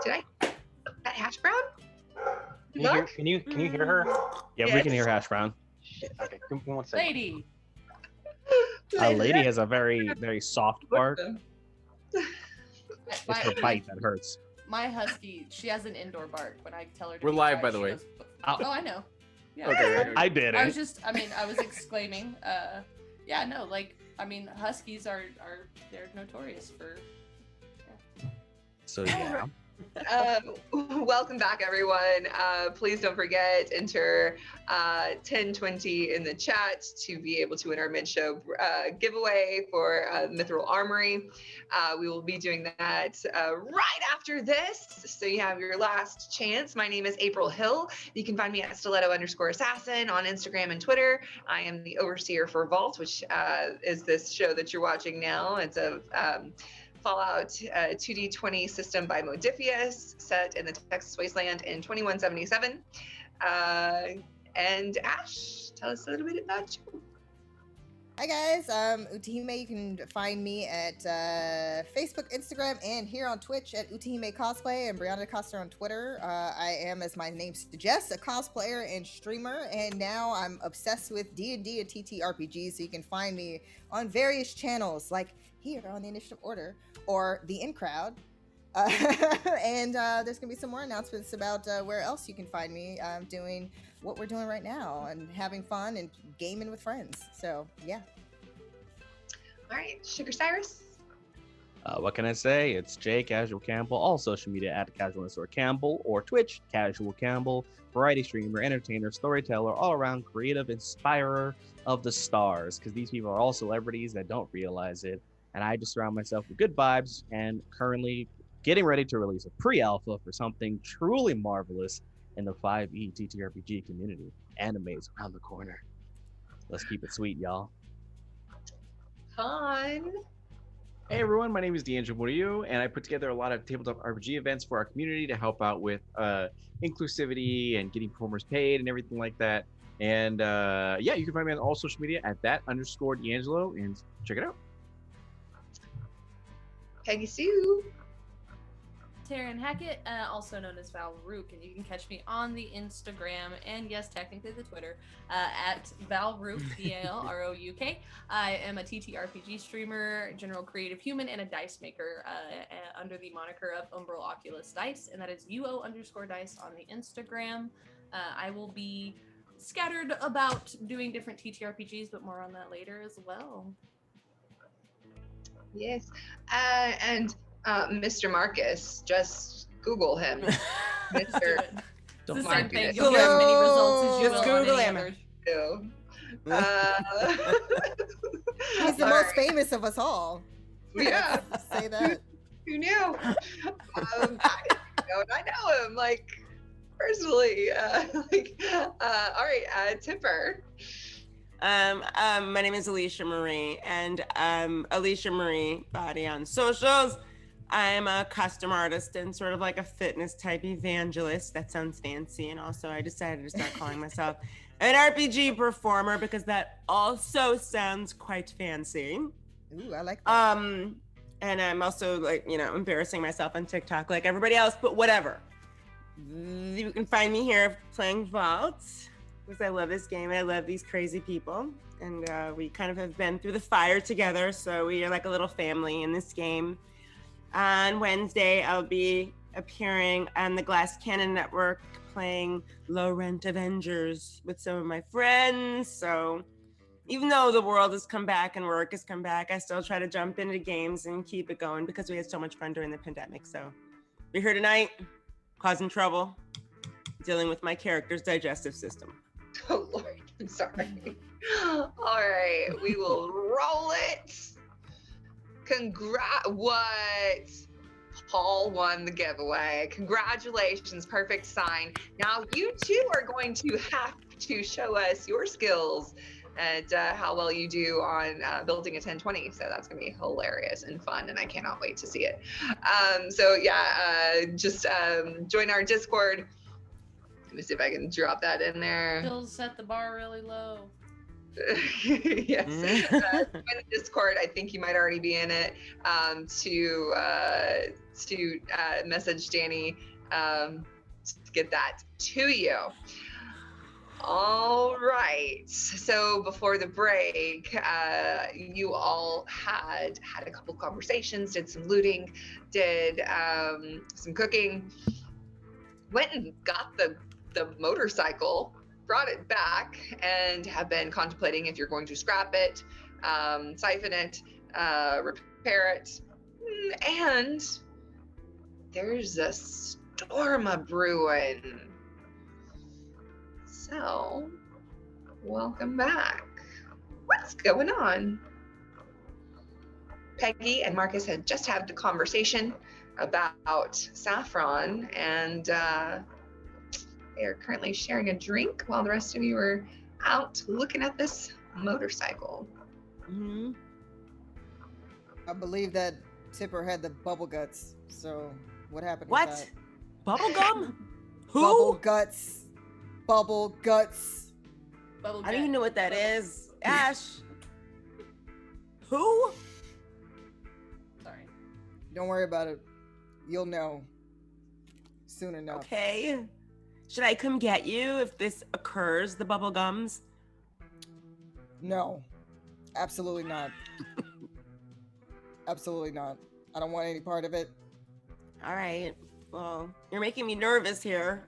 That hash brown? Can you hear her? Yeah, we can hear Hash Brown. Okay, give me 1 second. Lady. A lady has a very, very soft bark. It's My, her bite that hurts. my husky, she has an indoor bark. When I tell her to We're be live, quiet, by the she way. goes, Oh. oh, I know. Yeah. Okay. I did I was it. just, I was exclaiming. Yeah, no, like, huskies are they're notorious for. So yeah. Welcome back, everyone. Please don't forget, enter 1020 in the chat to be able to win our mid-show giveaway for Mithril Armory. We will be doing that right after this, so you have your last chance. My name is April Hill. You can find me at stiletto_assassin on Instagram and Twitter. I am the overseer for Vault, which is this show that you're watching now. It's a Fallout 2D20 system by Modifius, set in the Texas wasteland in 2177. And Ash, tell us a little bit about you. Hi guys, Utahime. You can find me at Facebook, Instagram, and here on Twitch at Utahime Cosplay and Brianna Costa on Twitter. I am, as my name suggests, a cosplayer and streamer, and now I'm obsessed with D&D and TTRPG, so you can find me on various channels, like here on the Initiative Order, or the In Crowd. And there's gonna be some more announcements about where else you can find me doing what we're doing right now and having fun and gaming with friends. So yeah. All right, Sugar Cyrus. What can I say? It's Jay Casual Campbell, all social media at Casual_Campbell, or Twitch, Casual Campbell, variety streamer, entertainer, storyteller, all around creative inspirer of the stars, because these people are all celebrities that don't realize it. And I just surround myself with good vibes, and currently getting ready to release a pre-alpha for something truly marvelous in the 5e TTRPG community. Anime's around the corner. Let's keep it sweet, y'all. Fun. Hey everyone, my name is DeAngelo, and I put together a lot of tabletop RPG events for our community to help out with inclusivity and getting performers paid and everything like that. And yeah, you can find me on all social media at @_DeAngelo, and check it out. Peggy Sue. Taryn Hackett, also known as Val Rook, and you can catch me on the Instagram and yes, technically the Twitter at Val Rook, VALROUK. I am a TTRPG streamer, general creative human, and a dice maker under the moniker of Umbral Oculus Dice, and that is UO_dice on the Instagram. I will be scattered about doing different TTRPGs, but more on that later as well. Yes. And Mr. Marcus, just Google him. Mr. It's the same Marcus. thing. You'll get as many results as you Just will on Google any him. other. He's the all most right. famous of us all. Yeah. Say that. Who knew? I know him, like, personally. All right, Tipper. My name is Alicia Marie, and Alicia Marie Body on socials. I'm a custom artist and sort of like a fitness type evangelist. That sounds fancy. And also I decided to start calling myself an RPG performer because that also sounds quite fancy. Ooh, I like that. And I'm also like, embarrassing myself on TikTok like everybody else, but whatever. You can find me here playing Vault because I love this game and I love these crazy people. And we kind of have been through the fire together, so we are like a little family in this game. On Wednesday, I'll be appearing on the Glass Cannon Network playing Low Rent Avengers with some of my friends. So even though the world has come back and work has come back, I still try to jump into games and keep it going because we had so much fun during the pandemic. So we're here tonight, causing trouble, dealing with my character's digestive system. Oh, Lord, I'm sorry. All right, we will roll it. What? Paul won the giveaway. Congratulations, perfect sign. Now you too are going to have to show us your skills and how well you do on building a 1020. So that's gonna be hilarious and fun, and I cannot wait to see it. Just join our Discord. Let me see if I can drop that in there. He'll set the bar really low. Yes. In the Discord, I think you might already be in it, to message Danny to get that to you. All right. So before the break, you all had a couple conversations, did some looting, did some cooking, went and got the motorcycle, brought it back, and have been contemplating if you're going to scrap it, siphon it, repair it. And there's a storm a brewing. So, welcome back. What's going on? Peggy and Marcus had just had the conversation about saffron, and they are currently sharing a drink while the rest of you are out looking at this motorcycle. Mm-hmm. I believe that Tipper had the bubble guts. So what happened? What? With that? Bubble gum? Who? Bubble guts. Bubble guts. Bubble I don't even know what that is. Ash. Who? Sorry. Don't worry about it. You'll know soon enough. Okay. Should I come get you if this occurs, the bubble gums? No, absolutely not. Absolutely not. I don't want any part of it. All right. Well, you're making me nervous here.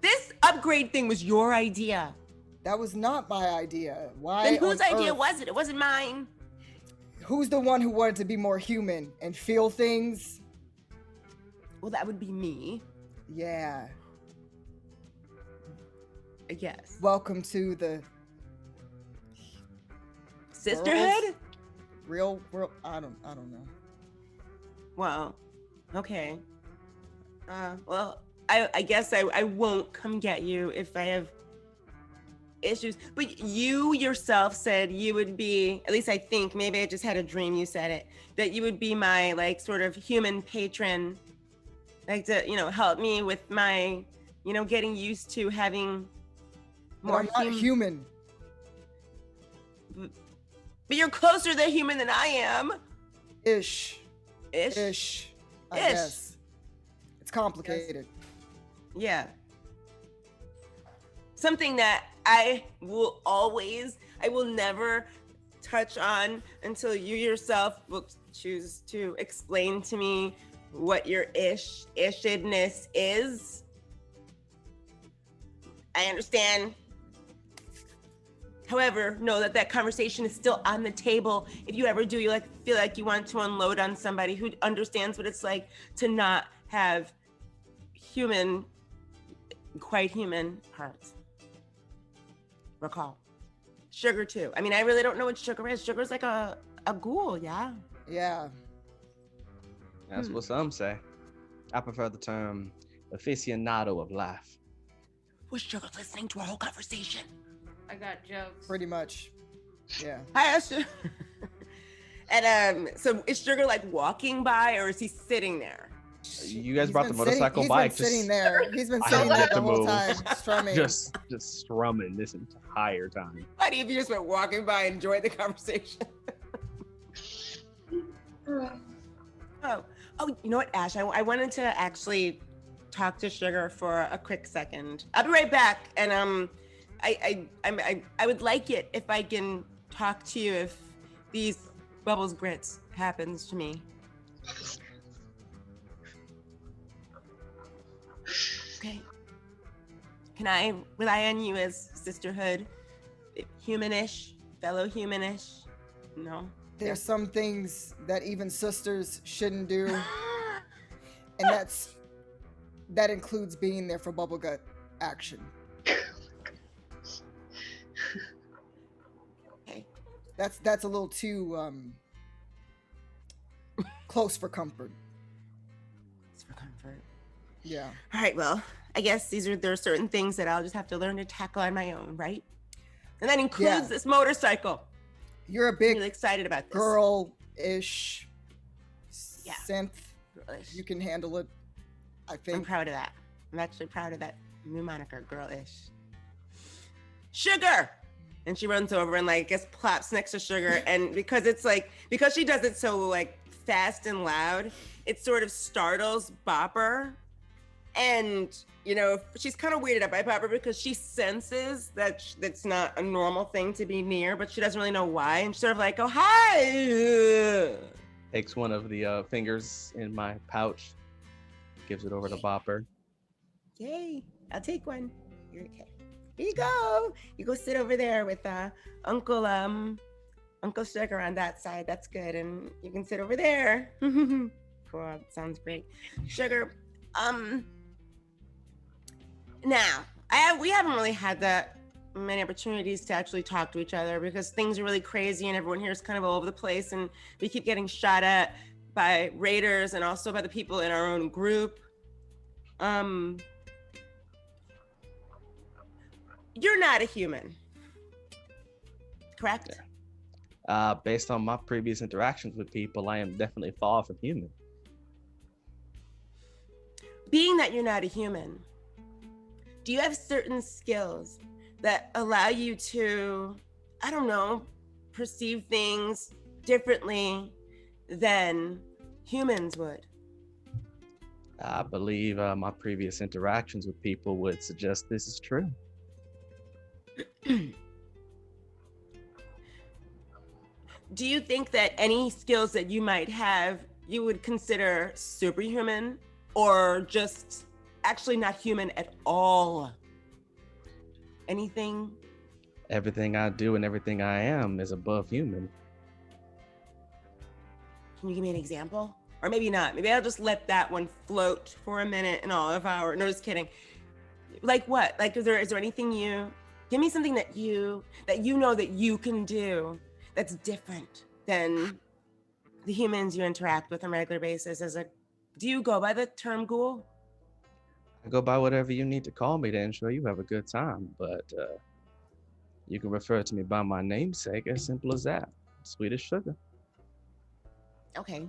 This upgrade thing was your idea. That was not my idea. Why? Then whose on idea earth- was it? It wasn't mine. Who's the one who wanted to be more human and feel things? Well, that would be me, Yeah. I guess. Welcome to the Sisterhood? real world. I don't know. Well, okay. Well, I guess I won't come get you if I have issues. But you yourself said you would be, at least I think, maybe I just had a dream you said it, that you would be my like sort of human patron, like to, help me with my, getting used to having But more I'm not human. But you're closer to human than I am. Ish. Ish. I Ish. guess. It's complicated. Yeah. Something that I will never touch on until you yourself will choose to explain to me what your ishedness is. I understand. However, know that conversation is still on the table. If you ever do, you feel like you want to unload on somebody who understands what it's like to not have quite human hearts. Recall. Sugar too. I mean, I really don't know what sugar is. Sugar is like a ghoul, yeah? Yeah. That's what some say. I prefer the term aficionado of life. Was Sugar listening to our whole conversation? I got jokes. Pretty much. Yeah. Hi, Asher. And so is Sugar walking by, or is he sitting there? You guys He's brought the been motorcycle sitting, bike. He's been sitting there. He's been I sitting don't there get the to whole move. time, strumming. just strumming this entire time. Funny if you just went walking by and enjoyed the conversation. Oh, you know what, Ash? I wanted to actually talk to Sugar for a quick second. I'll be right back. And I would like it if I can talk to you if these Bubbles Grits happens to me. Okay. Can I rely on you as sisterhood? Humanish? Fellow humanish? No? There's some things that even sisters shouldn't do. And that includes being there for bubblegut action. Okay. That's a little too close for comfort. It's for comfort. Yeah. All right, well, I guess there are certain things that I'll just have to learn to tackle on my own, right? And that includes this motorcycle. You're a I'm big really excited about this. girl-ish Yeah. synth. Girlish. You can handle it, I I'm think. proud of that. I'm actually proud of that new moniker, girlish. Sugar! And she runs over and plops next to Sugar. And because she does it so fast and loud, it sort of startles Bopper. And, you know, she's kind of weirded out by Bopper because she senses that that's not a normal thing to be near, but she doesn't really know why. And she's sort of like, oh, hi. Takes one of the fingers in my pouch, gives it over to Bopper. Yay, I'll take one. Okay. Here you go. You go sit over there with Uncle Sugar on that side. That's good. And you can sit over there. Cool. That sounds great. Sugar, now, we haven't really had that many opportunities to actually talk to each other because things are really crazy and everyone here is kind of all over the place and we keep getting shot at by raiders and also by the people in our own group. You're not a human, correct? Based on my previous interactions with people, I am definitely far from human. Being that you're not a human, do you have certain skills that allow you to, I don't know, perceive things differently than humans would? I believe my previous interactions with people would suggest this is true. Do you think that any skills that you might have, you would consider superhuman or just actually not human at all? Anything? Everything I do and everything I am is above human. Can you give me an example? Or maybe not. Maybe I'll just let that one float for a minute and all of our, no, just kidding. Like what? Like, is there anything give me something that you know that you can do that's different than the humans you interact with on a regular basis. Do you go by the term ghoul? I go by whatever you need to call me to ensure you have a good time, but you can refer to me by my namesake, as simple as that. Sweet as sugar. Okay.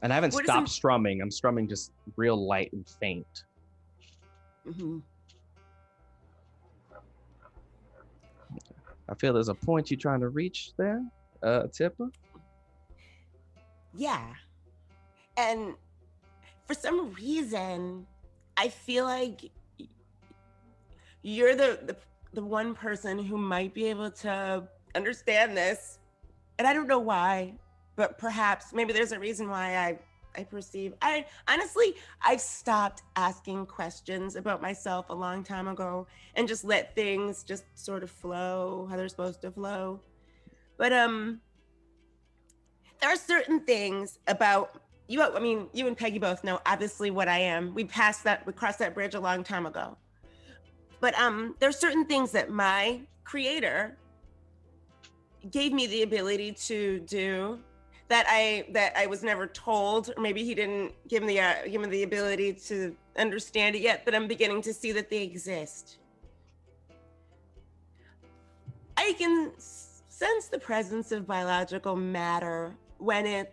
And I haven't stopped strumming. I'm strumming just real light and faint. Mm-hmm. I feel there's a point you're trying to reach there, Tipper. Yeah. And for some reason, I feel like you're the one person who might be able to understand this. And I don't know why, but perhaps maybe there's a reason why I perceive. I've stopped asking questions about myself a long time ago and just let things just sort of flow how they're supposed to flow. But there are certain things about you. I mean, you and Peggy both know obviously what I am. We crossed that bridge a long time ago. But there's certain things that my creator gave me the ability to do that I was never told, or maybe he didn't give me the ability to understand it yet, but I'm beginning to see that they exist. I can sense the presence of biological matter when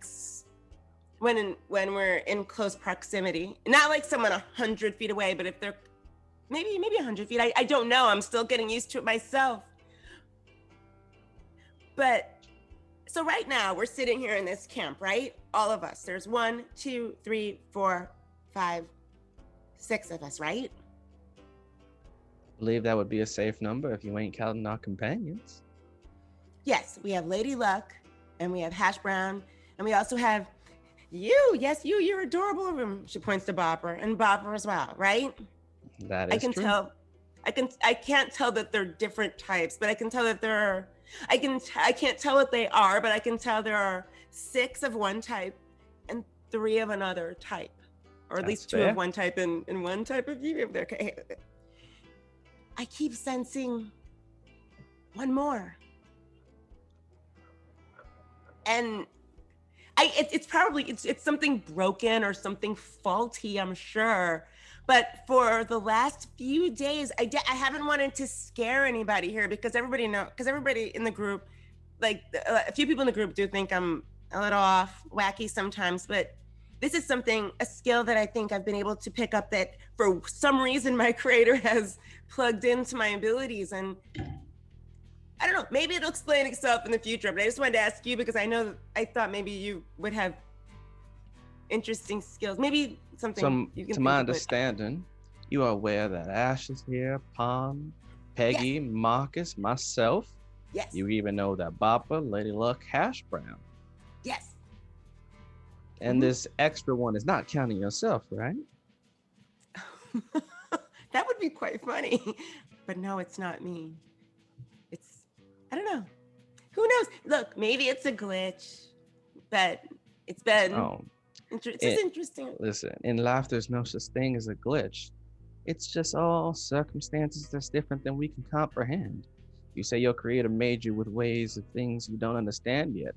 we're in close proximity. Not like someone 100 feet away, but if they're maybe 100 feet, I don't know. I'm still getting used to it myself. But so right now we're sitting here in this camp, right? All of us. There's 1, 2, 3, 4, 5, 6 of us, right? I believe that would be a safe number if you ain't counting our companions. Yes, we have Lady Luck, and we have Hash Brown, and we also have you. Yes, you're adorable. She points to Bopper, and Bopper as well, right? That is true. I can't tell that they're different types, but I can tell that I can't tell what they are, but I can tell there are 6 of one type and 3 of another type, or at least 2 fair. of one type and 1 type of you. Okay. I keep sensing one more, and it's probably something broken or something faulty, I'm sure. But for the last few days, I haven't wanted to scare anybody here because everybody in the group, like a few people in the group do think I'm a little off, wacky sometimes, but this is a skill that I think I've been able to pick up that for some reason my creator has plugged into my abilities. And I don't know. Maybe it'll explain itself in the future. But I just wanted to ask you because I thought maybe you would have interesting skills. Maybe something you can. To my understanding, you are aware that Ash is here, Pon, Peggy, Yes. Marcus, myself. Yes. You even know that Bopper, Lady Luck, Hash Brown. Yes. And this extra one is not counting yourself, right? That would be quite funny. But no, it's not me. I don't know. Who knows? Look, maybe it's a glitch, but it's been it's just interesting. Listen, in life, there's no such thing as a glitch. It's just all circumstances that's different than we can comprehend. You say your creator made you with ways of things you don't understand yet.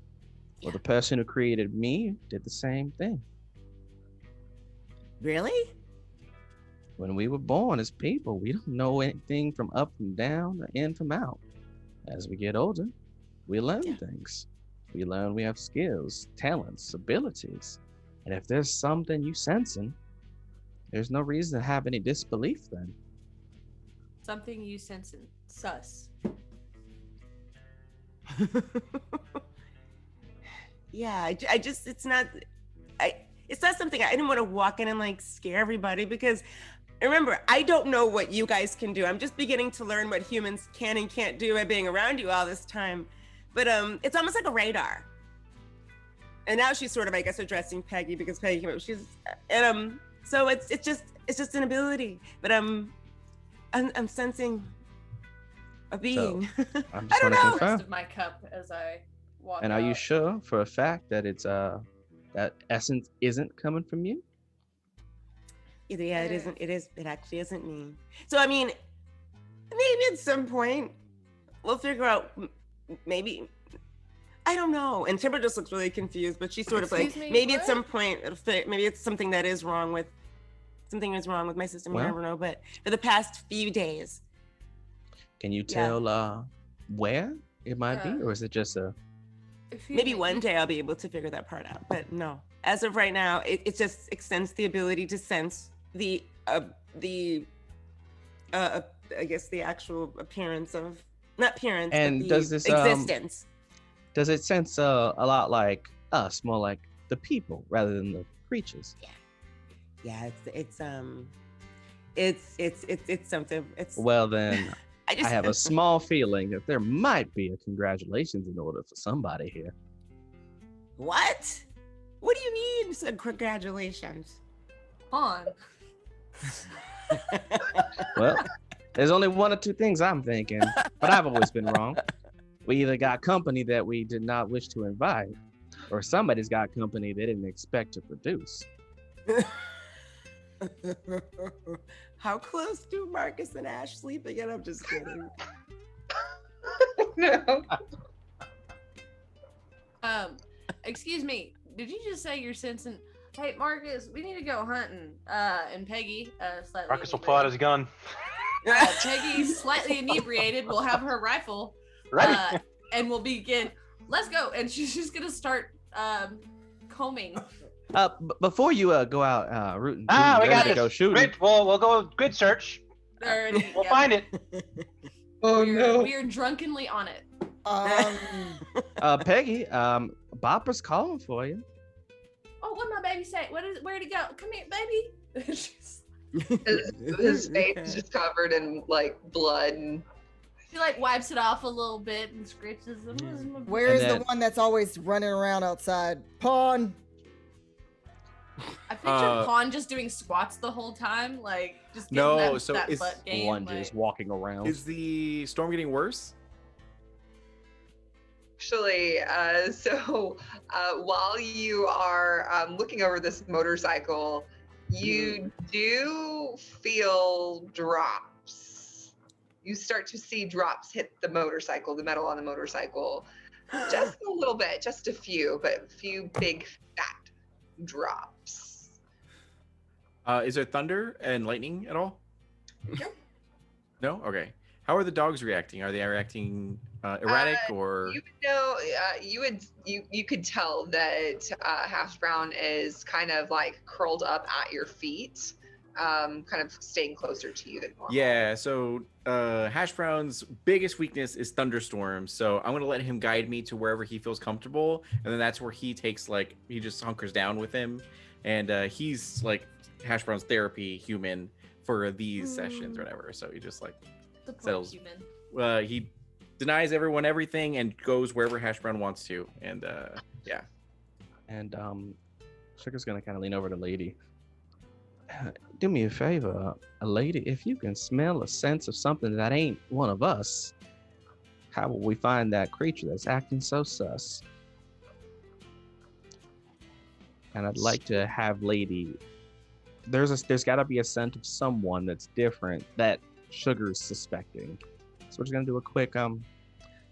Well, the person who created me did the same thing. Really? When we were born as people, we don't know anything from up from down or in from out. As we get older, we learn things. We learn we have skills, talents, abilities. And if there's something you sensing, there's no reason to have any disbelief then. Something you sense and sus. Yeah, I just it's not something I didn't want to walk in and like scare everybody because remember, I don't know what you guys can do. I'm just beginning to learn what humans can and can't do by being around you all this time. But it's almost like a radar. And now she's sort of, I guess, addressing Peggy because Peggy came up. So it's just an ability. But I'm sensing a being. So, I'm just I don't want to know. The rest confirm. of my cup as I walk And are you out. sure for a fact that it's that essence isn't coming from you? Yeah, it isn't. It actually isn't me. So I mean, maybe at some point we'll figure out. Maybe I don't know. And Timber just looks really confused, but she's sort of like, Excuse me, maybe at what? some point it'll fit. Maybe it's something that is wrong with my system. Well- You never know. But for the past few days, Can you tell where it might be, or is it just a? maybe one day I'll be able to figure that part out. But no, as of right now, it just extends the ability to sense the I guess the actual appearance of not appearance, And but the does this, existence. Does it sense a lot like us, more like the people rather than the creatures? Yeah, it's something. It's Well, then I I have a small feeling that there might be a congratulations in order for somebody here. What? What do you mean? So congratulations. On. Well, there's only one or two things I'm thinking, but I've always been wrong. We either got company that we did not wish to invite, or somebody's got company they didn't expect to produce. How close do Marcus and Ash sleep again? I'm just kidding. No. Excuse me. Did you just say you're sensing? Hey, Marcus, we need to go hunting. And Peggy, slightly. Marcus will pull out his gun. Peggy, slightly inebriated, will have her rifle. Ready? And we'll begin. Let's go. And she's just gonna start combing. Before you go out rooting, we ready got to this. go shooting. Grid, we'll go grid search. Already, We'll yeah. find it. Oh no. We are drunkenly on it. Peggy, Bopper's calling for you. Oh, what my baby say? Where'd he go? Come here, baby. His face is just covered in like blood and She like wipes it off a little bit and scratches them. Where's And the then- one that's always running around outside? Pawn. I picture Pawn just doing squats the whole time, like just getting No, that, so that is butt game. Lunges, Like, walking around. Is the storm getting worse? actually, while you are looking over this motorcycle, you do feel drops. You start to see drops hit the motorcycle, the metal on the motorcycle. Just a little bit, just a few, but a few big fat drops. Is there thunder and lightning at all? No. No? Okay. How are the dogs reacting? Are they reacting erratic or? You would know, you could tell that Hash Brown is kind of like curled up at your feet, kind of staying closer to you than normal. Yeah, so Hash Brown's biggest weakness is thunderstorms. So I'm gonna let him guide me to wherever he feels comfortable, and then that's where he takes he just hunkers down with him, and he's like Hash Brown's therapy human for these sessions or whatever. So he just The poor settles. human. He denies everyone everything and goes wherever Hash Brown wants to, and yeah. And Sugar's gonna kind of lean over to Lady. Do me a favor, lady, if you can smell a sense of something that ain't one of us, how will we find that creature that's acting so sus? And I'd like to have Lady. There's got to be a scent of someone that's different that Sugar's suspecting. So we're just gonna do a quick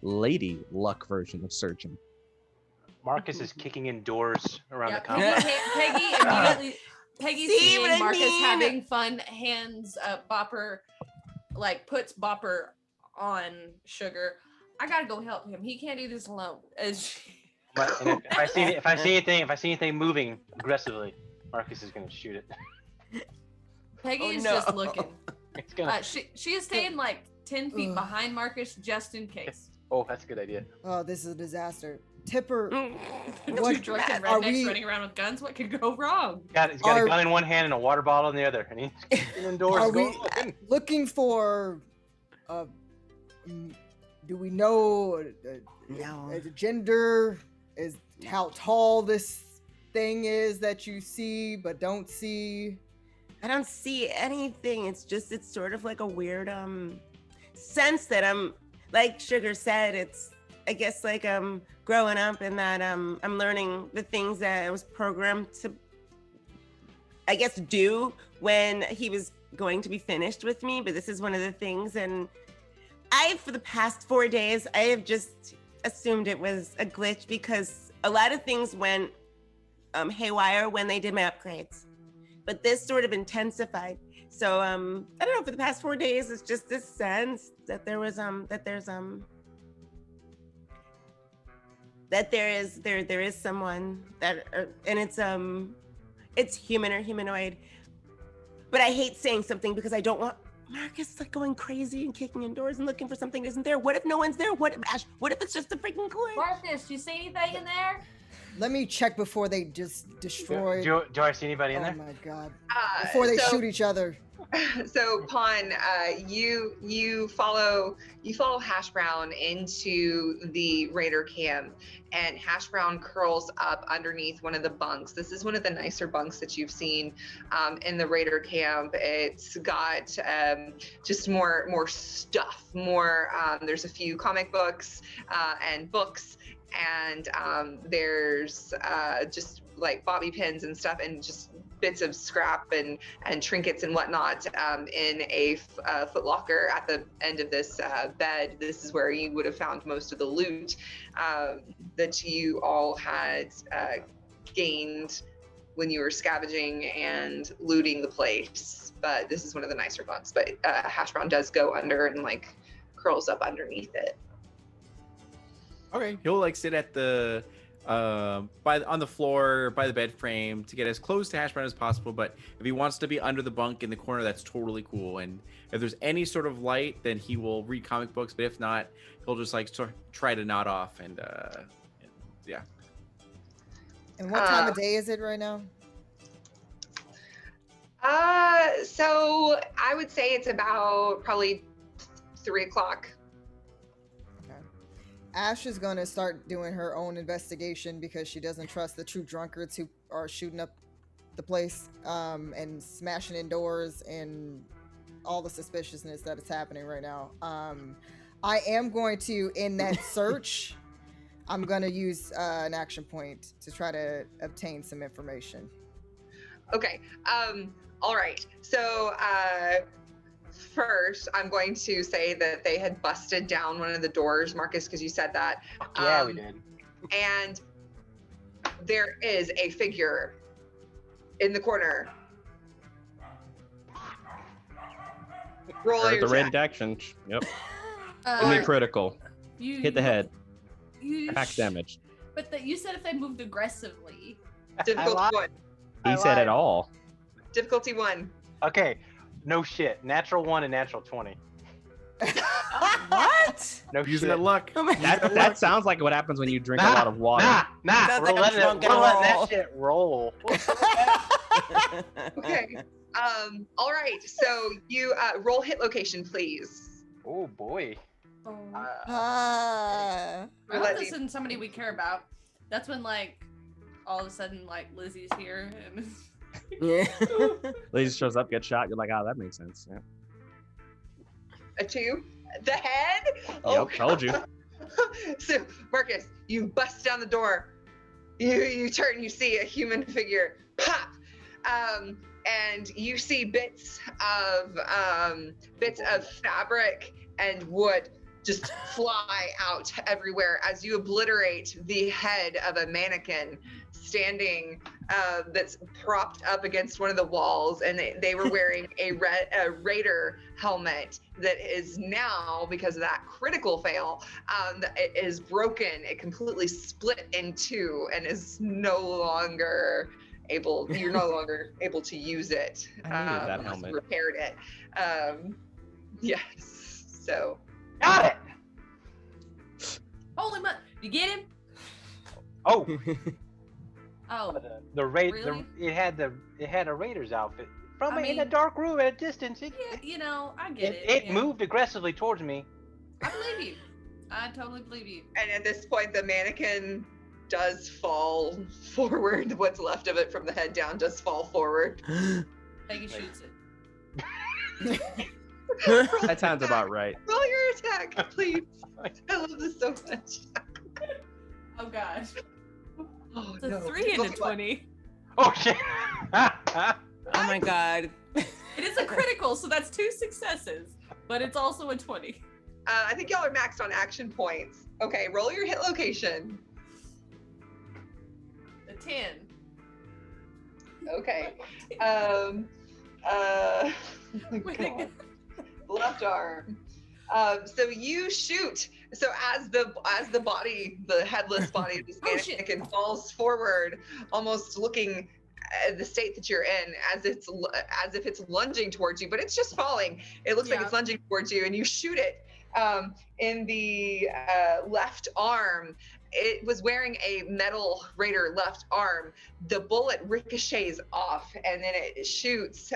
Lady luck version of searching. Marcus is kicking in doors around the Peggy, compound. Peggy immediately. Peggy See what I seeing Marcus mean? having fun, hands Bopper, puts Bopper on Sugar. I gotta go help him. He can't do this alone. And if I see anything moving aggressively, Marcus is gonna shoot it. Peggy is no. just looking. It's gonna. She is staying 10 feet behind Marcus just in case. Oh, that's a good idea. Oh, this is a disaster. Tipper, Two What- drunken are rednecks we- running around with guns. What could go wrong? He's got Are- a gun in one hand and a water bottle in the other, and he's kicking in doors. Are Go we- looking. looking for, do we know No. the gender? Is how tall this thing is that you see but don't see? I don't see anything. It's sort of like a weird sense that I'm, like Sugar said, I guess growing up and that I'm learning the things that I was programmed to, I guess, do when he was going to be finished with me. But this is one of the things, and for the past 4 days, I have just assumed it was a glitch because a lot of things went haywire when they did my upgrades. But this sort of intensified. So I don't know, for the past 4 days, it's just this sense that there is someone that, and it's human or humanoid. But I hate saying something because I don't want Marcus going crazy and kicking in doors and looking for something that isn't there. What if no one's there? What if it's just a freaking coin? Marcus, do you see anything in there? Let me check before they just destroy. Do I see anybody in Oh there? my god! Before they shoot each other. So Pawn, you follow Hash Brown into the Raider camp, and Hash Brown curls up underneath one of the bunks. This is one of the nicer bunks that you've seen in the Raider camp. It's got just more stuff. There's a few comic books and books, and there's just like bobby pins and stuff, and just bits of scrap and trinkets and whatnot in a foot locker at the end of this bed. This is where you would have found most of the loot that you all had gained when you were scavenging and looting the place. But this is one of the nicer bunks. But Hash Brown does go under and curls up underneath it. Okay, he'll sit at the on the floor by the bed frame to get as close to Hash Brown as possible. But if he wants to be under the bunk in the corner, that's totally cool. And if there's any sort of light, then he will read comic books. But if not, he'll just try to nod off and yeah. And what time of day is it right now? So I would say it's about probably 3 o'clock. Ash is going to start doing her own investigation because she doesn't trust the true drunkards who are shooting up the place and smashing in doors and all the suspiciousness that is happening right now. I am going to, in that search, I'm going to use an action point to try to obtain some information. Okay. All right. So first, I'm going to say that they had busted down one of the doors, Marcus, because you said that. Yeah, we did. And there is a figure in the corner. Roll Or your the attack. rend action. Yep. Uh, Give me critical. Hit the head. You Max damage. But you said if they moved aggressively. Difficulty 1. He said it all. Difficulty 1. Okay, no shit. Natural 1 and natural 20. What? No Using shit. that luck. Oh my That sounds like what happens when you drink a lot of water. Nah. Sounds We're like I'm letting drunk we're and letting roll. that shit roll. Okay. All right. So you roll hit location, please. Oh boy. Oh. Ah. I hope this isn't somebody we care about. That's when like all of a sudden like Lizzie's here and Yeah. Lady shows up, gets shot. You're like, oh, that makes sense. Yeah. A 2. The head. Yep, told you. So Marcus, you bust down the door. You turn. You see a human figure. Pop. And you see bits of fabric and wood just fly out everywhere as you obliterate the head of a mannequin standing that's propped up against one of the walls, and they were wearing a raider helmet that is now, because of that critical fail, it is broken. It completely split in two and is no longer able. You're no longer able to use it. I needed that unless you helmet. repaired it. Yes. So. Got it. holy mutt! You get him? Oh, Oh, the raid. Really? It had a Raiders outfit from I in a mean- dark room at a distance. It, yeah, you know, I get it. it yeah. moved aggressively towards me. I believe you. I totally believe you. And at this point, the mannequin does fall forward. What's left of it from the head down does fall forward. Peggy shoots it. That sounds about right. Roll your attack, please. I love this so much. Oh gosh. Oh, It's a no. 3 and a 20. Oh shit! Oh my god. It is a critical, so that's 2 successes, but it's also a 20. I think y'all are maxed on action points. Okay, roll your hit location. A 10. Okay. Oh my Way to God. go. Left arm. So you shoot. So as the body, the headless body of this Oh, shit. mannequin falls forward, almost looking at the state that you're in, as if it's lunging towards you, but it's just falling. It looks like Yeah. it's lunging towards you, and you shoot it in the left arm. It was wearing a metal Raider left arm. The bullet ricochets off, and then it shoots.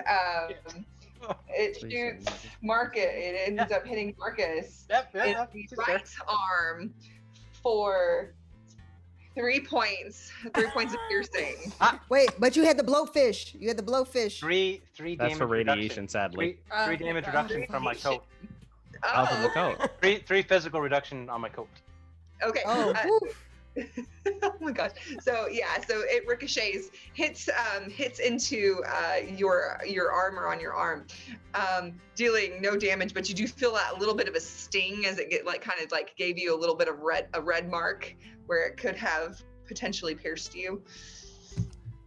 It Please shoots don't. Marcus. It ends up hitting Marcus Yep, in the right arm for 3 points. 3 points of piercing. Wait, but you had the blowfish. You had the blowfish. Three That's damage for radiation, reduction. sadly. Three damage God. reduction from my coat. Out of the Oh, coat. Three physical reduction on my coat. okay. Oh, whew. Oh my gosh. So yeah, so it ricochets, hits into your armor on your arm, dealing no damage, but you do feel that little bit of a sting as it gave you a little bit of red mark where it could have potentially pierced you.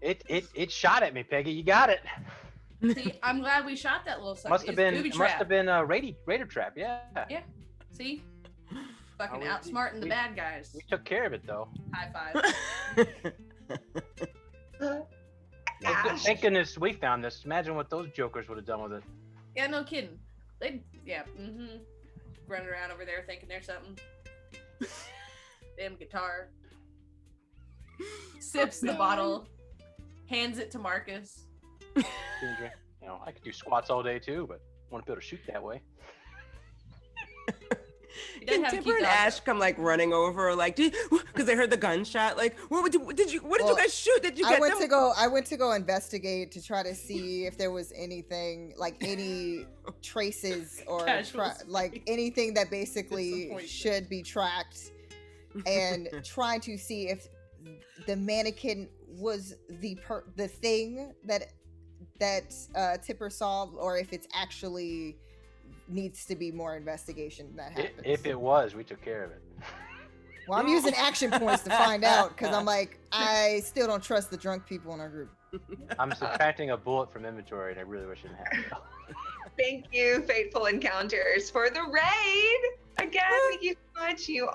It shot at me, Peggy. You got it. See, I'm glad we shot that little sucker. Must have been Booby must trap. have been a Raider trap. Yeah. Yeah. See? Fucking we- outsmarting the we- bad guys. We took care of it though. High five. Ash. Thank goodness we found this. Imagine what those jokers would have done with it. Yeah, no kidding. Running around over there thinking there's something. Damn guitar. Sips the bottle. Hands it to Marcus. You know, I could do squats all day too, but I want to be able to shoot that way. He doesn't Can have a Tipper cute and dog, Ash come like running over, like, because they heard the gunshot? Like, what did you Well, guys shoot? Did you I get went them? to go investigate to try to see if there was anything, like any traces or Casual like anything that basically Disappointment. should be tracked, and trying to see if the mannequin was the thing that Tipper saw, or if it's actually needs to be more investigation that happens. If it was, we took care of it. Well, I'm using action points to find out, because I'm like, I still don't trust the drunk people in our group. I'm subtracting a bullet from inventory, and I really wish it hadn't. Thank you, Fateful Encounters, for the raid. Again, thank you so much, you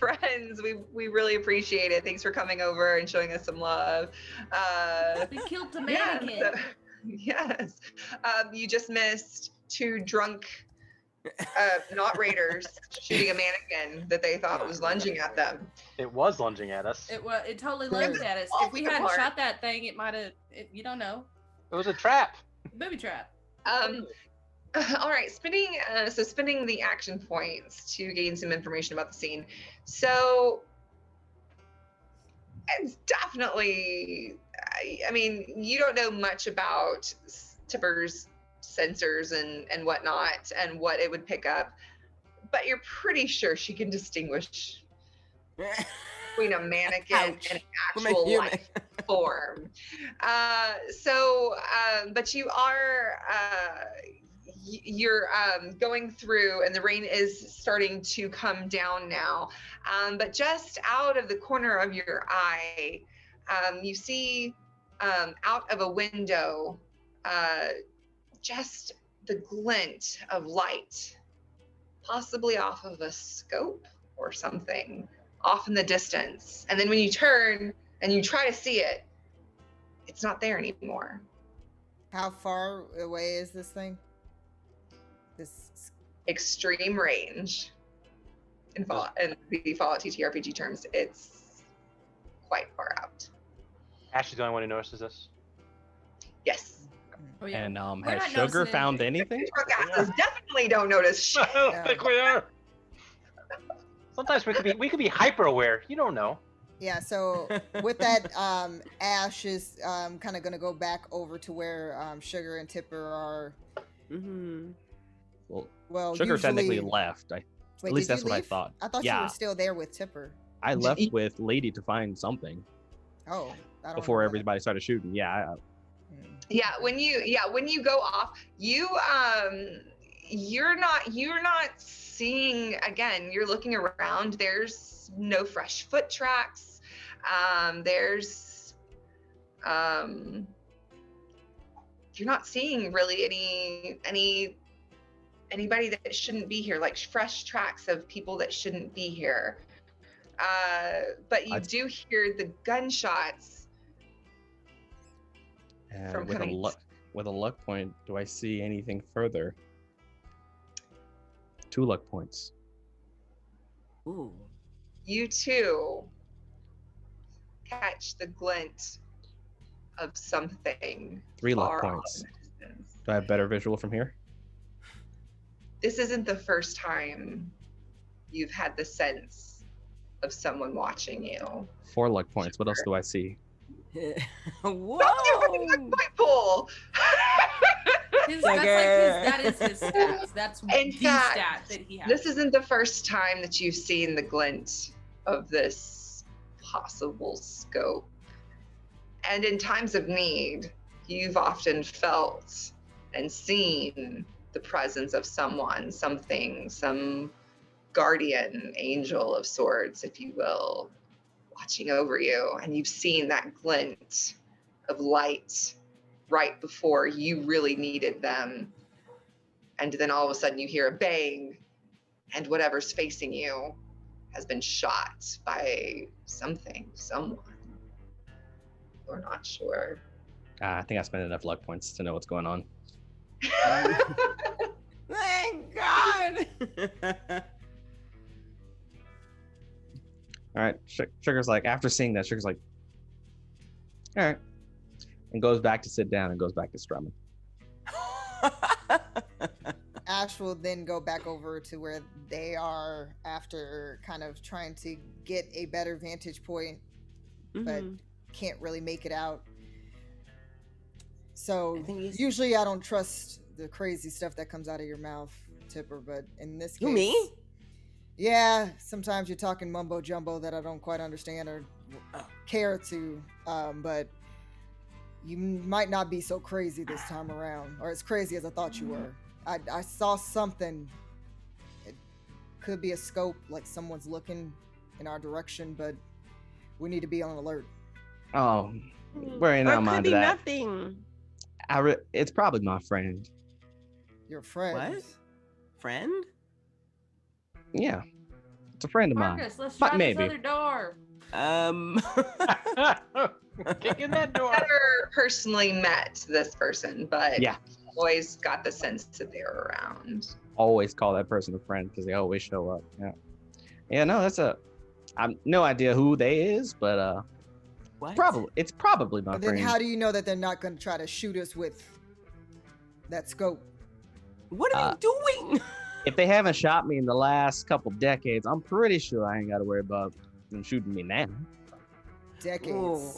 friends. We really appreciate it. Thanks for coming over and showing us some love. We killed the Yeah, mannequin. Yes. You just missed 2 drunk, not raiders, shooting a mannequin that they thought was lunging at them. It was lunging at us. It totally lunged at us. If we hadn't shot that thing, it might have. You don't know. It was a trap. Booby trap. All right, spending the action points to gain some information about the scene. So it's definitely, I mean, you don't know much about Tipper's sensors and whatnot and what it would pick up, but you're pretty sure she can distinguish between a mannequin and an actual life form. But you are, you're going through, and the rain is starting to come down now. But just out of the corner of your eye, you see out of a window just the glint of light, possibly off of a scope or something, off in the distance. And then when you turn and you try to see it, it's not there anymore. How far away is this thing? This extreme range. In the Fallout TTRPG terms, it's quite far out. Ashley's the only one who notices this. Yes. Oh, yeah. And We're has not Sugar noticing found anything. anything? Definitely don't notice shit. I don't think we are. Sometimes we could be hyper aware. You don't know. Yeah, so with that, Ash is kind of going to go back over to where Sugar and Tipper are. Mm-hmm. Well, Sugar technically left. At least that's what I leave? thought. I thought you were still there with Tipper. I left with Lady to find something. Oh, I don't before remember everybody started shooting. Yeah. When you go off, you're not seeing, again, you're looking around, there's no fresh foot tracks. You're not seeing really anybody that shouldn't be here, like fresh tracks of people that shouldn't be here. But you do hear the gunshots. And with a luck point, do I see anything further? 2 luck points. Ooh. You too catch the glint of something. 3 luck points. Do I have better visual from here? This isn't the first time you've had the sense of someone watching you. 4 luck points. What else do I see? Whoa! Point pool. That is his stats. That's In the fact, stat that he has. This isn't the first time that you've seen the glint of this possible scope. And in times of need, you've often felt and seen the presence of someone, something, some guardian angel of sorts, if you will, watching over you. And you've seen that glint of light right before you really needed them. And then all of a sudden you hear a bang, and whatever's facing you has been shot by something, someone. We're not sure. I think I spent enough luck points to know what's going on. Thank God! All right, Sugar's like, after seeing that, Sugar's like, all right, and goes back to sit down and goes back to strumming. Ash will then go back over to where they are after kind of trying to get a better vantage point, but can't really make it out. So usually I don't trust the crazy stuff that comes out of your mouth, Tipper, but in this case... Me? Yeah, sometimes you're talking mumbo jumbo that I don't quite understand or care to, but you might not be so crazy this time around, or as crazy as I thought you were. I saw something. It could be a scope, like someone's looking in our direction, but we need to be on alert. Oh, we're in our mind to that. Nothing. It's probably my friend. Your friend? What? Friend? Yeah, it's a friend of mine. Marcus, let's try Maybe. this other door. Kick in that door. Never personally met this person, but Yeah. always got the sense that they were around. Always call that person a friend because they always show up. Yeah. Yeah, no, I'm no idea who they is, but What? it's probably my But then friend. how do you know that they're not going to try to shoot us with that scope? What are they doing? If they haven't shot me in the last couple decades, I'm pretty sure I ain't got to worry about them shooting me now. Decades. Ooh,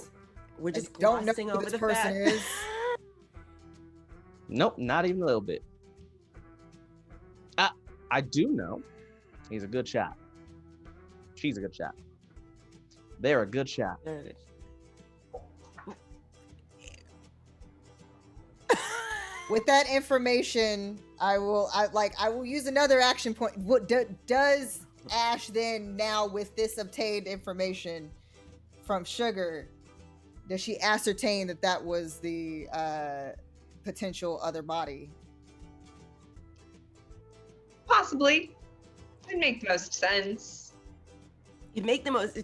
we're I just don't know glossing who over this the person fact. is. Nope, not even a little bit. I do know he's a good shot. She's a good shot. They're a good shot. With that information, I will use another action point. What does Ash then now with this obtained information from Sugar, does she ascertain that that was the potential other body? Possibly. It'd make the most sense. It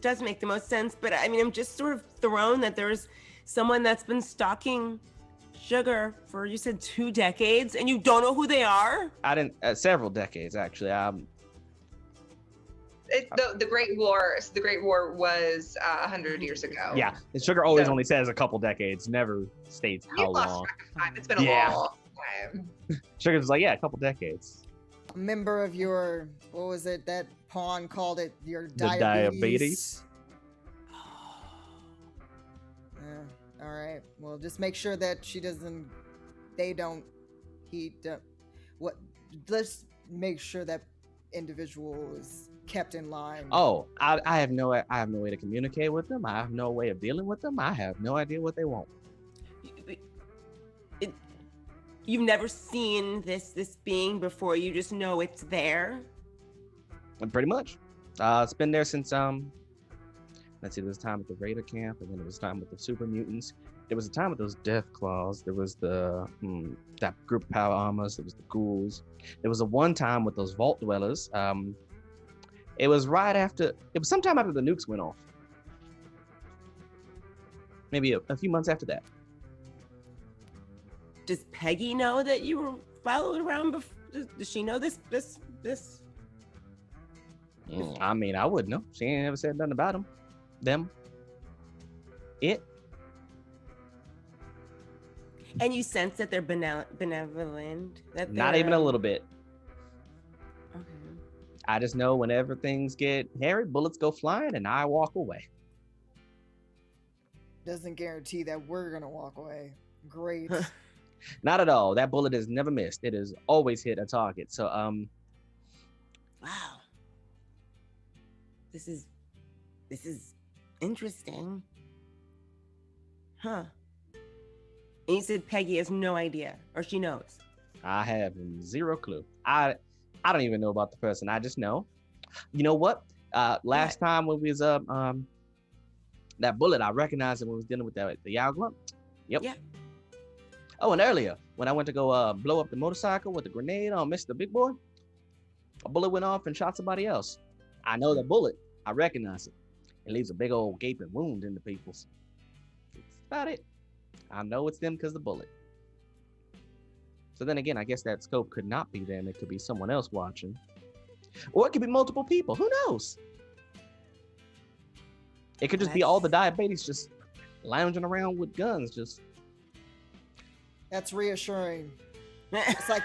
does make the most sense, but I mean, I'm just sort of thrown that there's someone that's been stalking Sugar for, you said 2 decades, and you don't know who they are? I didn't several decades actually. The Great War. The Great War was 100 years ago. Yeah, and Sugar always So- only says a couple decades, never states You how lost long. track of time. It's been a Yeah. long time. Sugar's like, yeah, a couple decades. A member of your, what was it that pawn called it? Your The diabetes. Yeah. All right. Well, just make sure that let's make sure that individual is kept in line. Oh, I have no way to communicate with them. I have no way of dealing with them. I have no idea what they want. You've never seen this being before. You just know it's there. And pretty much. It's been there since let's see, there was time at the Raider camp, and then there was time with the super mutants. There was a time with those Death Claws. There was the that group of power armors. There was the ghouls. There was a one time with those vault dwellers. It was sometime after the nukes went off. Maybe a few months after that. Does Peggy know that you were followed around before? Does she know this? I mean, I wouldn't know. She ain't ever said nothing about them. It. And you sense that they're benevolent? That Not they're, even a little bit. Okay. I just know whenever things get hairy, bullets go flying, and I walk away. Doesn't guarantee that we're gonna walk away. Great. Not at all. That bullet has never missed. It has always hit a target. So, Wow. This is interesting. Huh. And you said Peggy has no idea, or she knows. I have zero clue. I don't even know about the person. I just know. You know what? Last time when we was that bullet, I recognized it when we was dealing with the Yao Glump. Yep. Yeah. Oh, and earlier when I went to go blow up the motorcycle with the grenade on Mr. Big Boy, a bullet went off and shot somebody else. I know the bullet. I recognize it. It leaves a big old gaping wound in the people's. That's about it. I know it's them because the bullet. So then again, I guess that scope could not be them. It could be someone else watching. Or it could be multiple people. Who knows? It could just be all the diabetes just lounging around with guns. Just That's reassuring. It's like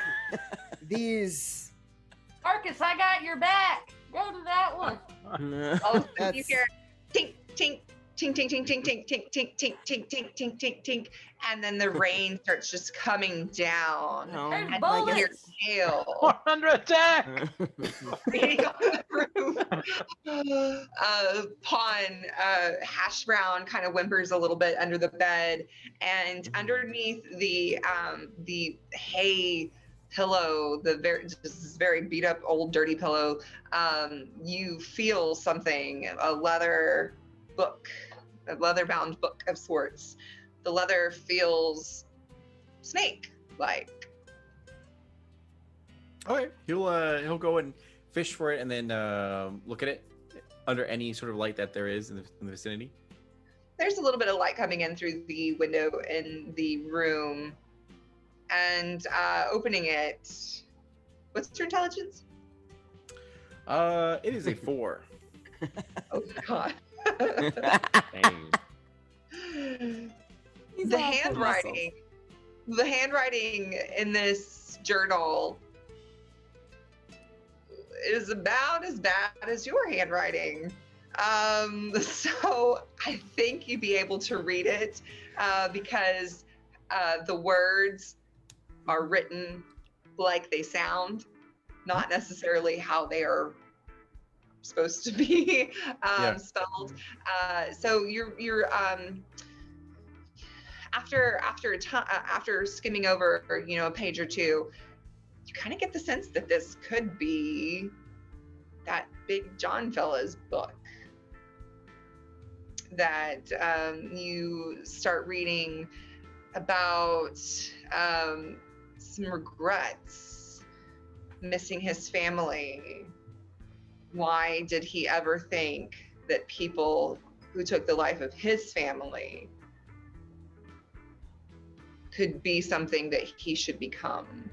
these. Marcus, I got your back. Go to that one. Oh, you That's- hear tink, tink, tink, tink, tink, tink, tink, tink, tink, tink, tink, tink, tink, tink, tink, and then the rain starts just coming down. There's And bullets. your tail 400 attack. beating on the roof. Pawn, hash brown, kind of whimpers a little bit under the bed, and underneath the hay pillow, this very beat up old dirty pillow, you feel something, a leather book, a leather bound book of sorts. The leather feels snake like. Okay, he'll go and fish for it, and then look at it under any sort of light that there is in the vicinity. there's a little bit of light coming in through the window in the room, and opening it. What's your intelligence? It is a 4. Oh God. Dang. The handwriting in this journal is about as bad as your handwriting. So I think you'd be able to read it because the words are written like they sound, not necessarily how they are supposed to be spelled. So you're after skimming over, a page or two, you kind of get the sense that this could be that Big John fella's book. That you start reading about some regrets, missing his family. Why did he ever think that people who took the life of his family could be something that he should become?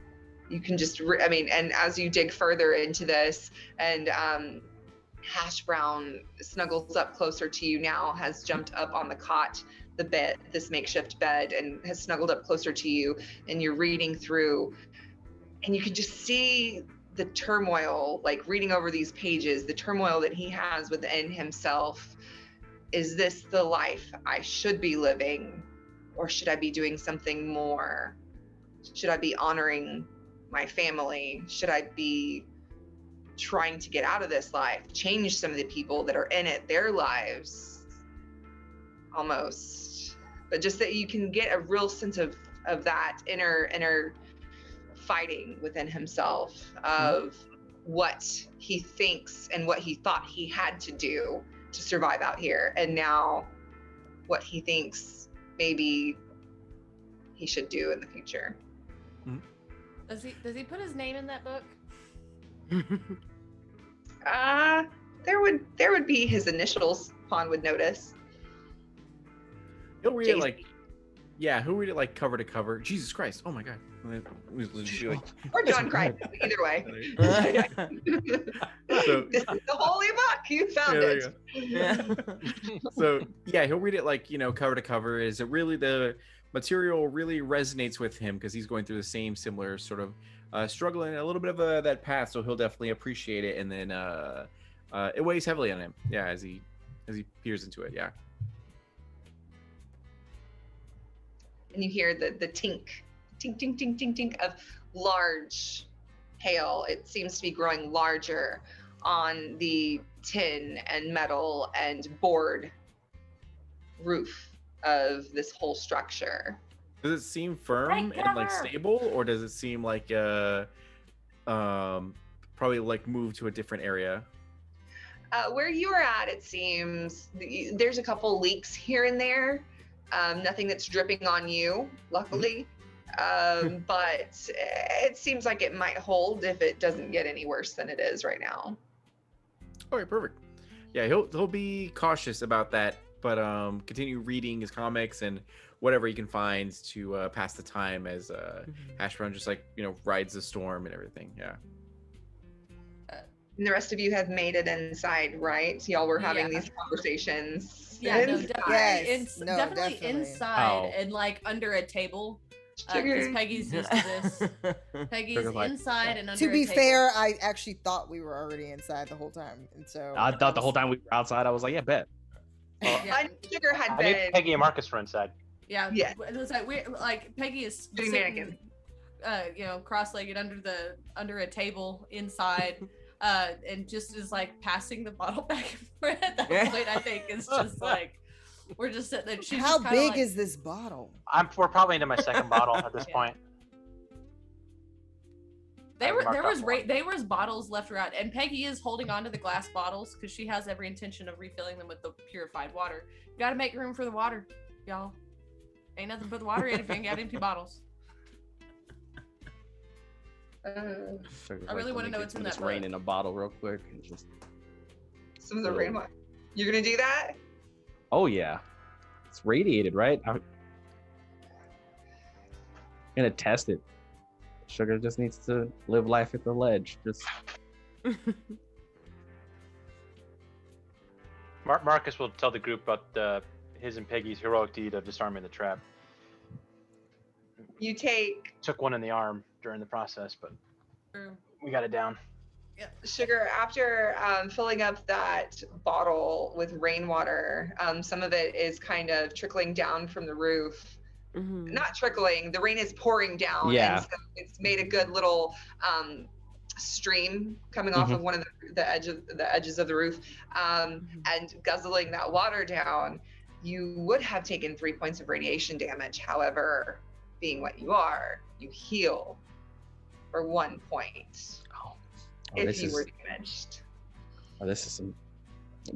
You can just, and as you dig further into this, and Hash Brown snuggles up closer to you now, has jumped up on the cot, the bed, this makeshift bed, and has snuggled up closer to you, and you're reading through, and you can just see the turmoil, like reading over these pages, the turmoil that he has within himself. Is this the life I should be living, or should I be doing something more? Should I be honoring my family? Should I be trying to get out of this life, change some of the people that are in it, their lives almost? But just that you can get a real sense of that inner fighting within himself of what he thinks and what he thought he had to do to survive out here, and now what he thinks maybe he should do in the future. Does he put his name in that book? There would be his initials. Pawn would notice. He'll read it he'll read it cover to cover. Jesus Christ! Oh my God! Or John Christ. Either way. So, this is the holy book. You found it. So he'll read it cover to cover. Is it really the material really resonates with him because he's going through the same similar sort of struggle and a little bit of that path, so he'll definitely appreciate it, and then it weighs heavily on him as he peers into it. And you hear the tink of large hail. It seems to be growing larger on the tin and metal and board roof of this whole structure. Does it seem firm and stable, or does it seem like probably move to a different area? Where you are at, it seems there's a couple leaks here and there. Nothing that's dripping on you, luckily. But it seems like it might hold if it doesn't get any worse than it is right now. Okay, perfect. Yeah, he'll be cautious about that, but continue reading his comics and whatever he can find to pass the time as Hash Brown just rides the storm and everything. Yeah. And the rest of you have made it inside, right? Y'all were having these conversations. Yeah, no, definitely inside and under a table. Because Peggy's used to this. Peggy's inside and under a table. To be fair, I actually thought we were already inside the whole time, and so I thought the whole time we were outside. I was like, yeah, bet. Sugar had I been. think Peggy and Marcus were inside. Yeah. It was Peggy is sitting, cross-legged under a table inside. And just is passing the bottle back and forth at that point. I think it's just we're just sitting there. How big is this bottle? We're probably into my second bottle at this point. There was bottles left around, and Peggy is holding on to the glass bottles because she has every intention of refilling them with the purified water. You got to make room for the water, y'all. Ain't nothing but the water in if you ain't got empty bottles. I really want to know what's in that book. Rain in a bottle real quick. Some of the rain. You're gonna do that? Oh yeah. It's radiated, right? I'm gonna test it. Sugar just needs to live life at the ledge. Just Marcus will tell the group about his and Peggy's heroic deed of disarming the trap. You take Took one in the arm during the process, but we got it down. Sugar, after filling up that bottle with rainwater, some of it is kind of trickling down from the roof. Mhm. Not trickling, the rain is pouring down. Yeah. And so it's made a good little stream coming off of one of the edges of the roof, and guzzling that water down. You would have taken 3 points of radiation damage. However, being what you are, you heal for 1 point if you were damaged. This is some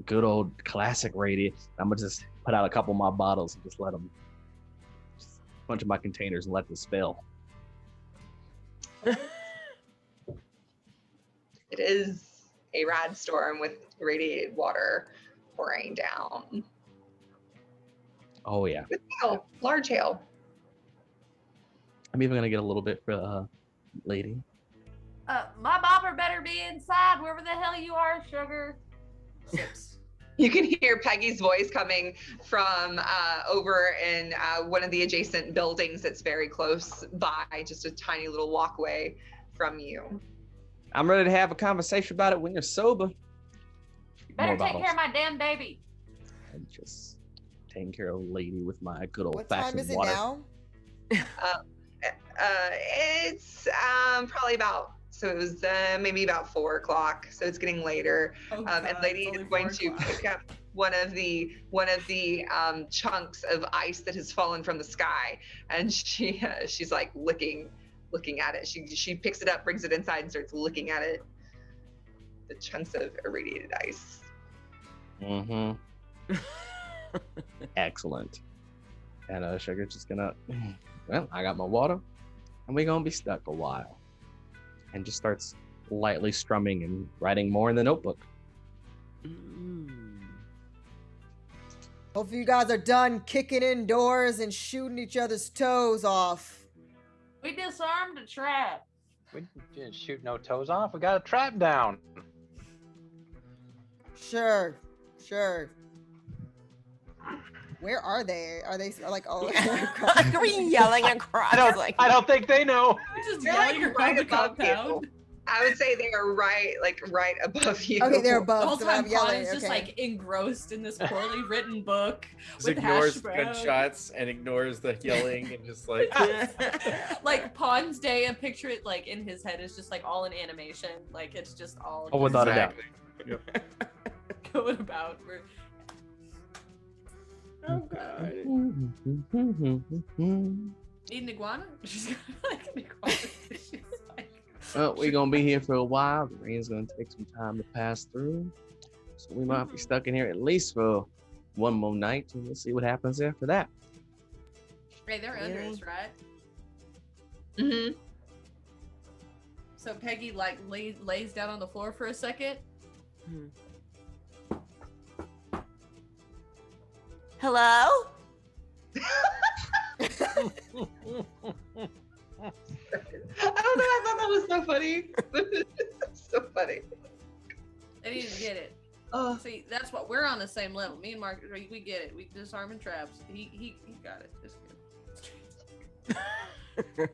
good old classic radiant. I'm gonna just put out a couple of my bottles and just let them, just a bunch of my containers and let this spill. It is a Rad Storm with radiated water pouring down. Oh yeah. With hail, large hail. I'm even gonna get a little bit for lady. My bopper better be inside, wherever the hell you are, Sugar. Sips. You can hear Peggy's voice coming from over in one of the adjacent buildings that's very close by, just a tiny little walkway from you. I'm ready to have a conversation about it when you're sober. Better take care of my damn baby. I'm just taking care of a lady with my good old What time fashioned is it water. now? It's probably about, so it was maybe about 4 o'clock, so it's getting later. Oh, And God, lady it's is only going 4 to o'clock. pick up one of the chunks of ice that has fallen from the sky, and she's like looking at it. She picks it up, brings it inside, and starts looking at it. The chunks of irradiated ice. Mm-hmm. Excellent. And Sugar's just gonna, well, I got my water, and we're gonna be stuck a while. And just starts lightly strumming and writing more in the notebook. Hopefully you guys are done kicking in doors and shooting each other's toes off. We disarmed a trap. We didn't shoot no toes off. We got a trap down. Sure. Where are they? Are they like all Are we yelling across? I don't think they know. We're just They're yelling like around right the above you. compound. I would say they are right above you. Okay, they're The above. whole So time I'm yelling. Pawn is just okay. like engrossed in this poorly written book Just with ignores hash brown. gunshots and ignores the yelling and just like Like Pawn's day, and picture it like in his head is just like all in animation. Like it's just all Oh, without a doubt. Exactly. going about. Oh god. Need an iguana? She's got like an iguana. She's like, Well, we're gonna be here for a while. The rain's gonna take some time to pass through, so we might be stuck in here at least for one more night, and we'll see what happens after that. hey, they're under Really? us, right? Mm-hmm. So Peggy like lays down on the floor for a second. Hello? I don't know. I thought that was so funny. So funny. I didn't even get it. Oh, See, that's what we're on the same level. Me and Mark, we get it. We disarming traps. He got it. It's good.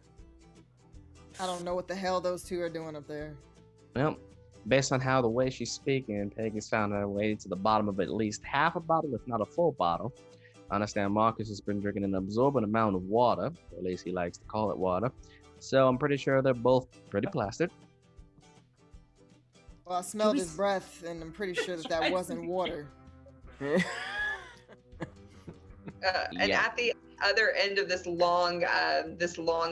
I don't know what the hell those two are doing up there. Well, based on how the way she's speaking, Peggy's found her way to the bottom of at least half a bottle, if not a full bottle. I understand Marcus has been drinking an absorbent amount of water, or at least he likes to call it water. So I'm pretty sure they're both pretty plastered. Well, I smelled his breath, and I'm pretty sure that wasn't water. and Yeah. at the other end of this long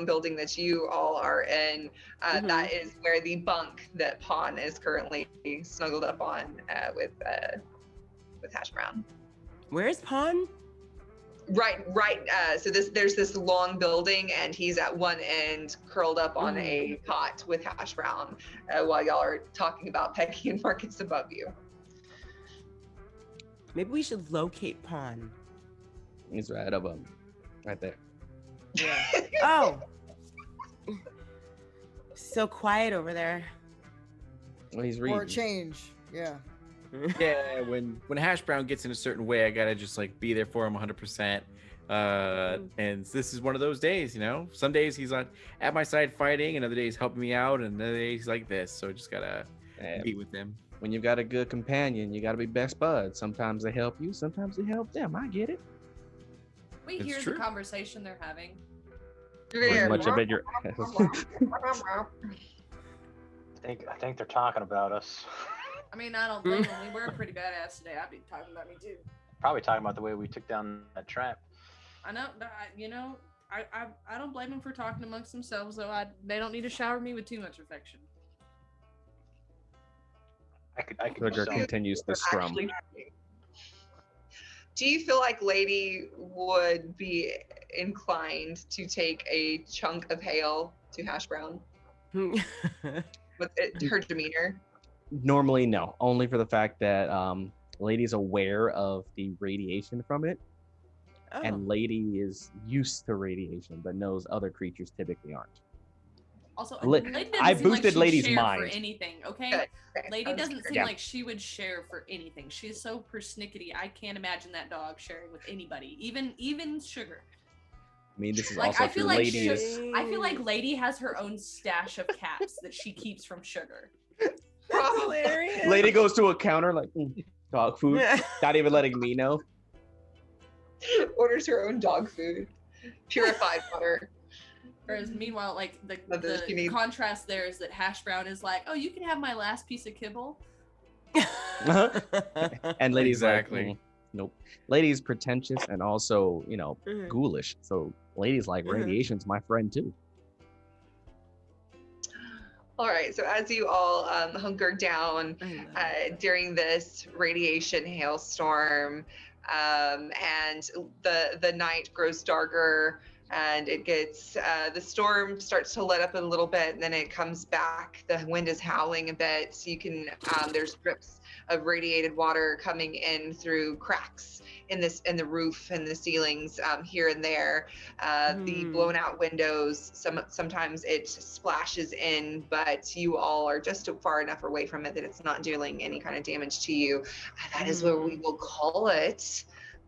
building that you all are in, that is where the bunk that Pawn is currently snuggled up on with Hash Brown. Where's Pawn? Right. So there's this long building, and he's at one end, curled up on a cot with Hash Brown, while y'all are talking about Peggy and Marcus above you. Maybe we should locate Pawn. He's right above him. Right there. Yeah. Oh. So quiet over there. Well, he's For reading. a change. Yeah. Yeah, when Hash Brown gets in a certain way, I gotta just like be there for him 100%. And this is one of those days, you know. Some days he's at my side fighting, and other days helping me out, and other days he's like this. So just gotta be with him. When you've got a good companion, you gotta be best buds. Sometimes they help you, sometimes they help them. I get it. We It's hear true. the conversation they're having. Pretty much of it, you're- I think they're talking about us. I mean, I don't blame them. We were pretty badass today. I'd be talking about me too. Probably talking about the way we took down that trap. I know. I don't blame them for talking amongst themselves, though. They don't need to shower me with too much affection. I could Roger sell- continues to strum. Actually, do you feel like Lady would be inclined to take a chunk of hail to Hash Brown with her demeanor? Normally, no. Only for the fact that Lady's aware of the radiation from it, Oh. and Lady is used to radiation, but knows other creatures typically aren't. Also, Li- Lady doesn't I seem like boosted she'd Lady's share mind. for anything. Okay, Okay, I Lady was doesn't seem Yeah. like she would share for anything. She's so persnickety. I can't imagine that dog sharing with anybody, even Sugar. I mean, this is Like also I feel true. like Lady is I feel like Lady has her own stash of cats that she keeps from Sugar. That's hilarious. Lady goes to a counter like dog food, not even letting me know. Orders her own dog food, purified water. Whereas meanwhile, like Others she the needs. contrast there is that Hash Brown is like, oh, you can have my last piece of kibble. And Lady's Exactly. like, nope. Lady's pretentious and also, Mhm. ghoulish. So Lady's like, Mhm. radiation's my friend too. All right, so as you all hunker down during this radiation hailstorm, and the night grows darker, and it gets the storm starts to let up a little bit, and then it comes back. The wind is howling a bit. So you can there's drips of radiated water coming in through cracks in the roof and the ceilings here and there. The blown out windows. Sometimes it splashes in, but you all are just far enough away from it that it's not doing any kind of damage to you. That is where we will call it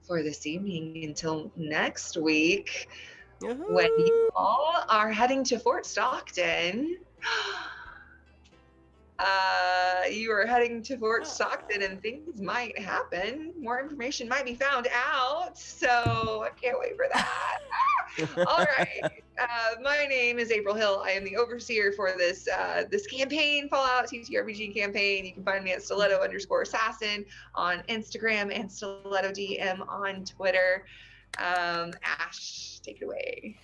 for this evening until next week, when you all are heading to Fort Stockton. You are heading to Fort Stockton, and things might happen. More information might be found out, so I can't wait for that. All right. My name is April Hill. I am the overseer for this campaign, Fallout TTRPG campaign. You can find me at stiletto_assassin on Instagram and stiletto_DM on Twitter. Ash, take it away.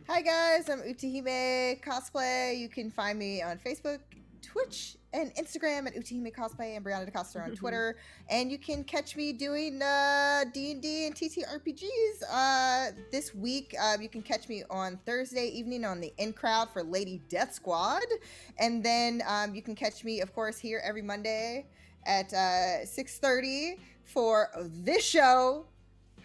Hi guys, I'm Utahime Cosplay. You can find me on Facebook, Twitch, and Instagram at Utahime Cosplay, and Brianna DeCosta on Twitter. And you can catch me doing D&D and TTRPGs this week. You can catch me on Thursday evening on the In Crowd for Lady Death Squad. And then you can catch me, of course, here every Monday at 6:30 for this show.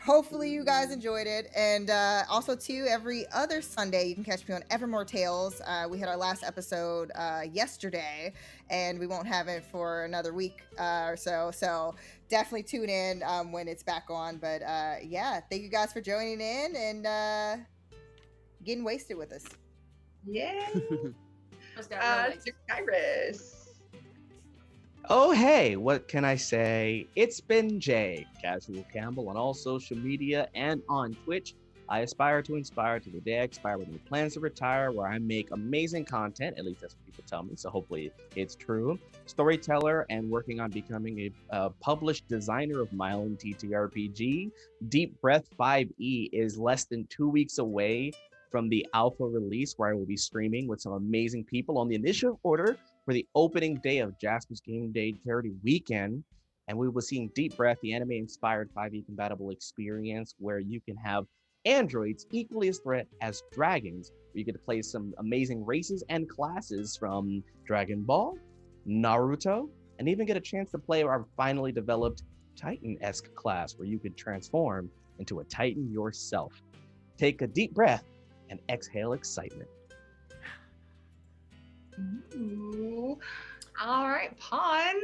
Hopefully you guys enjoyed it. And also too, every other Sunday you can catch me on Evermore Tales. We had our last episode yesterday, and we won't have it for another week or so. So definitely tune in when it's back on. But yeah, thank you guys for joining in and getting wasted with us. Yay. Just got real Cyrus. Oh, hey, what can I say? It's been Jay, Casual Campbell, on all social media and on Twitch. I aspire to inspire to the day I expire with no plans to retire, where I make amazing content, at least that's what people tell me, so hopefully it's true. Storyteller and working on becoming a published designer of my own TTRPG. Deep Breath 5e is less than 2 weeks away from the alpha release, where I will be streaming with some amazing people on the initiative order for the opening day of Jaspers Game Day Charity Weekend. And we will be seeing Deep Breath, the anime-inspired 5e compatible experience where you can have androids equally as threat as dragons, where you get to play some amazing races and classes from Dragon Ball, Naruto, and even get a chance to play our finally developed Titan-esque class where you could transform into a titan yourself. Take a deep breath and exhale excitement. Ooh. All right, Pawn.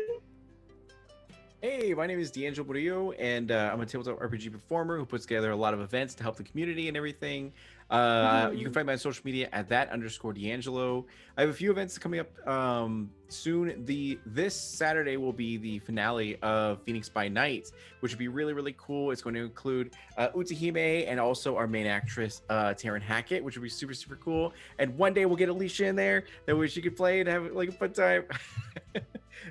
Hey, my name is DeAngelo, and I'm a tabletop RPG performer who puts together a lot of events to help the community and everything. You can find me on social media at @_DeAngelo. I have a few events coming up soon. This Saturday will be the finale of Phoenix by Night, which would be really, really cool. It's going to include Utahime and also our main actress, Taryn Hackett, which would be super, super cool. And one day we'll get Alicia in there. That way she could play and have like a fun time.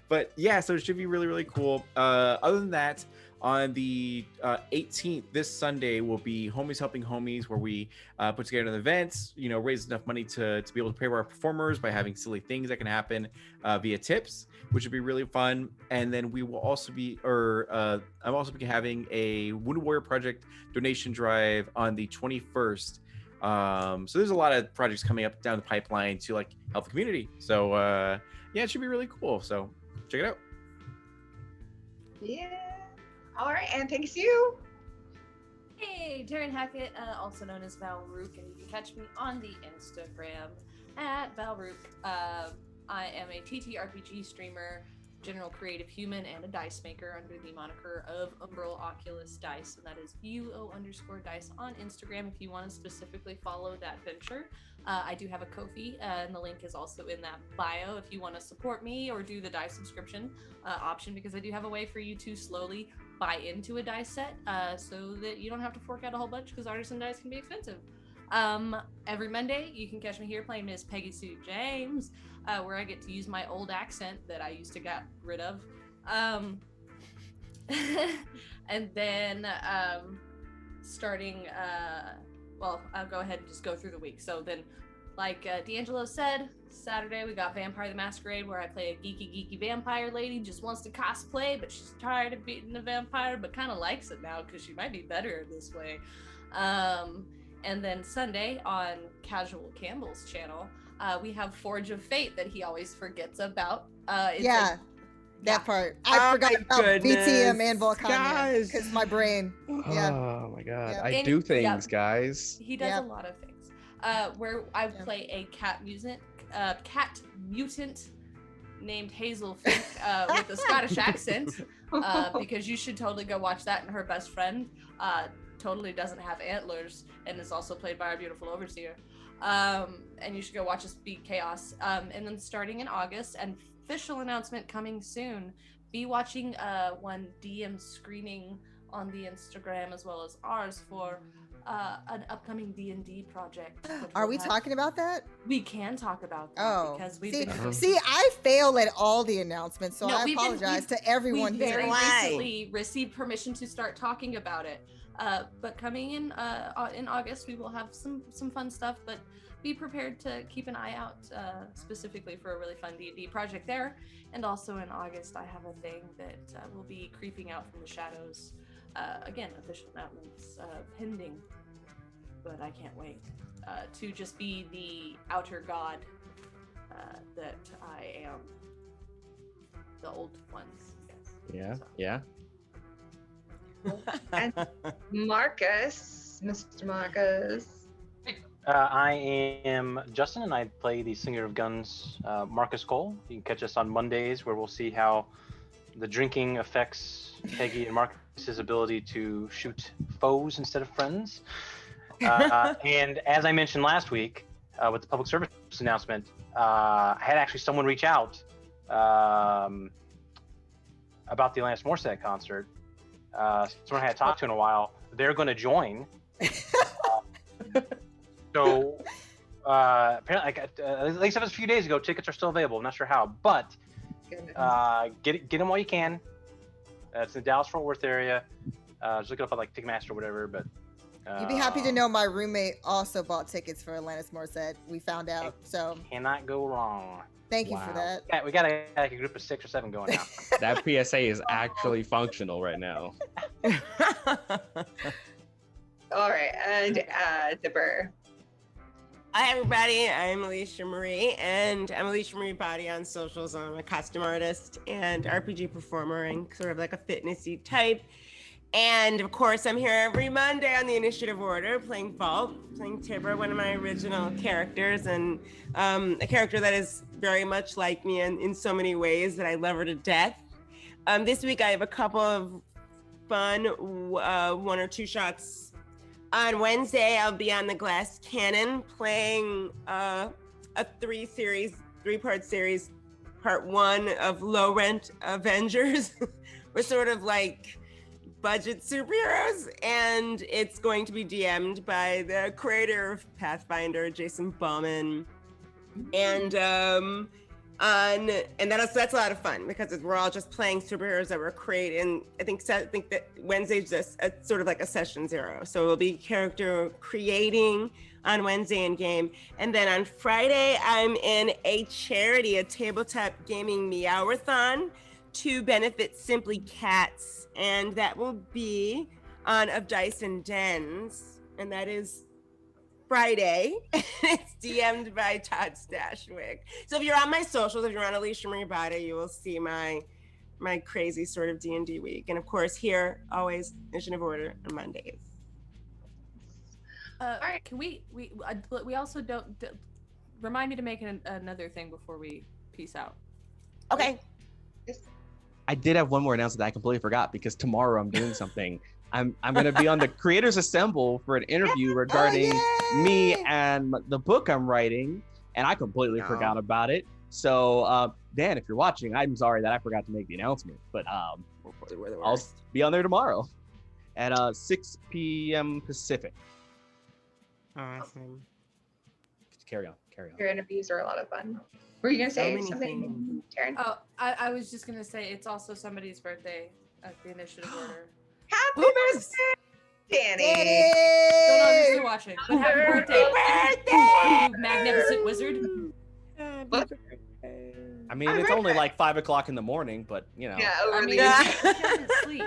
But yeah, so it should be really, really cool. Other than that, on the 18th, this Sunday, will be Homies Helping Homies, where we put together an event, raise enough money to be able to pay for our performers by having silly things that can happen via tips, which would be really fun. And then we will also be, I'm also be having a Wounded Warrior Project donation drive on the 21st. So there's a lot of projects coming up down the pipeline to like help the community. So yeah, it should be really cool. So check it out. Yeah. All right, and thanks you. Hey, Taryn Hackett, also known as Val Rook, and you can catch me on the Instagram at Val Rook. I am a TTRPG streamer, general creative human, and a dice maker under the moniker of Umbral Oculus Dice, and that is UO_dice on Instagram if you want to specifically follow that venture. I do have a Ko-fi, and the link is also in that bio if you want to support me or do the dice subscription option, because I do have a way for you to slowly buy into a dice set so that you don't have to fork out a whole bunch, because artisan dice can be expensive. Every Monday, you can catch me here playing Miss Peggy Sue James, where I get to use my old accent that I used to get rid of. And then starting, well, I'll go ahead and just go through the week. So then, like DeAngelo said, Saturday we got Vampire the Masquerade, where I play a geeky vampire lady, just wants to cosplay, but she's tired of being a vampire, but kind of likes it now because she might be better this way. And then Sunday on Casual Campbell's channel, we have Forge of Fate that he always forgets about. That part. I forgot about BTM and Volcania because my brain. Yeah. Oh my god. Yeah. I do things, guys. He does a lot of things. Where I play a cat mutant named Hazel Fink with a Scottish accent, because you should totally go watch that. And her best friend totally doesn't have antlers and is also played by our beautiful overseer. And you should go watch us beat chaos. And then starting in August, and official announcement coming soon, be watching one DM screening on the Instagram as well as ours for an upcoming D&D project. Are we talking about that? We can talk about that because we've been... See, I fail at all the announcements, so I apologize to everyone. We very recently received permission to start talking about it. But coming in August, we will have some fun stuff, but be prepared to keep an eye out specifically for a really fun D&D project there. And also in August, I have a thing that will be creeping out from the shadows. Again, official announcements pending, but I can't wait to just be the outer god that I am. The old ones, yes. Yeah. And Marcus, Mr. Marcus. I am Justin, and I play the Slinger of Guns, Marcus Cole. You can catch us on Mondays, where we'll see how the drinking affects Peggy and Marcus's ability to shoot foes instead of friends. And as I mentioned last week with the public service announcement, I had actually someone reach out about the Alanis Morissette concert. Someone I had talked to in a while. They're going to join. So apparently, at least it was a few days ago, tickets are still available. I'm not sure how, but get them while you can. It's in the Dallas-Fort Worth area. Just look it up on like Ticketmaster or whatever. But you'd be happy to know my roommate also bought tickets for Alanis Morissette. We found out, so cannot go wrong. Thank you for that. Yeah, we got like a group of 6 or 7 going now. That PSA is actually functional right now. All right, and Dipper. Hi everybody, I'm Alicia Marie, and I'm Alicia Marie Body on socials. I'm a costume artist and RPG performer and sort of like a fitnessy type. And of course, I'm here every Monday on the Initiative Order playing Vault, playing Tibber, one of my original characters, and a character that is very much like me in so many ways that I love her to death. This week, I have a couple of fun one or two shots. On Wednesday, I'll be on the Glass Cannon playing a three-part series, part one of Low Rent Avengers. We're sort of like budget superheroes, and it's going to be DM'd by the creator of Pathfinder, Jason Bauman, and that's a lot of fun because we're all just playing superheroes that were created. And I think that Wednesday's just sort of like a session 0, so we'll be character creating on Wednesday in game, and then on Friday I'm in a charity, a tabletop gaming meowathon to benefit Simply Cats, and that will be on Of Dice and Dens, and that is Friday. It's DM'd by Todd Stashwick. So if you're on my socials, if you're on Alicia Marie Bada, you will see my crazy sort of D&D week, and of course here always Initiative Order on Mondays. All right. Can we also don't remind me to make another thing before we peace out. Okay. I did have one more announcement that I completely forgot because tomorrow I'm doing something. I'm going to be on the Creators Assemble for an interview regarding me and the book I'm writing, and I completely forgot about it. So, Dan, if you're watching, I'm sorry that I forgot to make the announcement, but I'll be on there tomorrow at 6 p.m. Pacific. Awesome. Carry on. Your interviews are a lot of fun. Were you gonna say something, Taryn? Oh, I was just gonna say it's also somebody's birthday at the Initiative Order. Happy birthday, Danny! Don't know if you're still watching, but happy birthday, you magnificent wizard. What? I mean, it's only like 5 o'clock in the morning, but you know. Yeah, over the Sleep.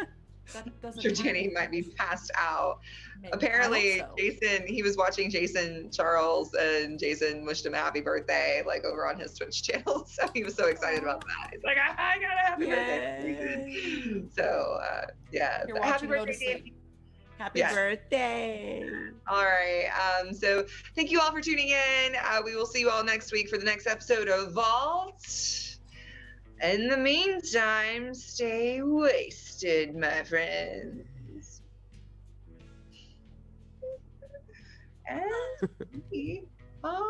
Sure, Jenny might be passed out. Maybe. Apparently, I hope so. Jason, he was watching Jason Charles, and Jason wished him a happy birthday, like over on his Twitch channel. So he was so excited about that. He's like, I got a happy birthday. So, yeah. You're Happy watching, go to birthday, sleep. Danny. Happy birthday. All right. So thank you all for tuning in. We will see you all next week for the next episode of Vault. In the meantime, stay wasted, my friends. And we are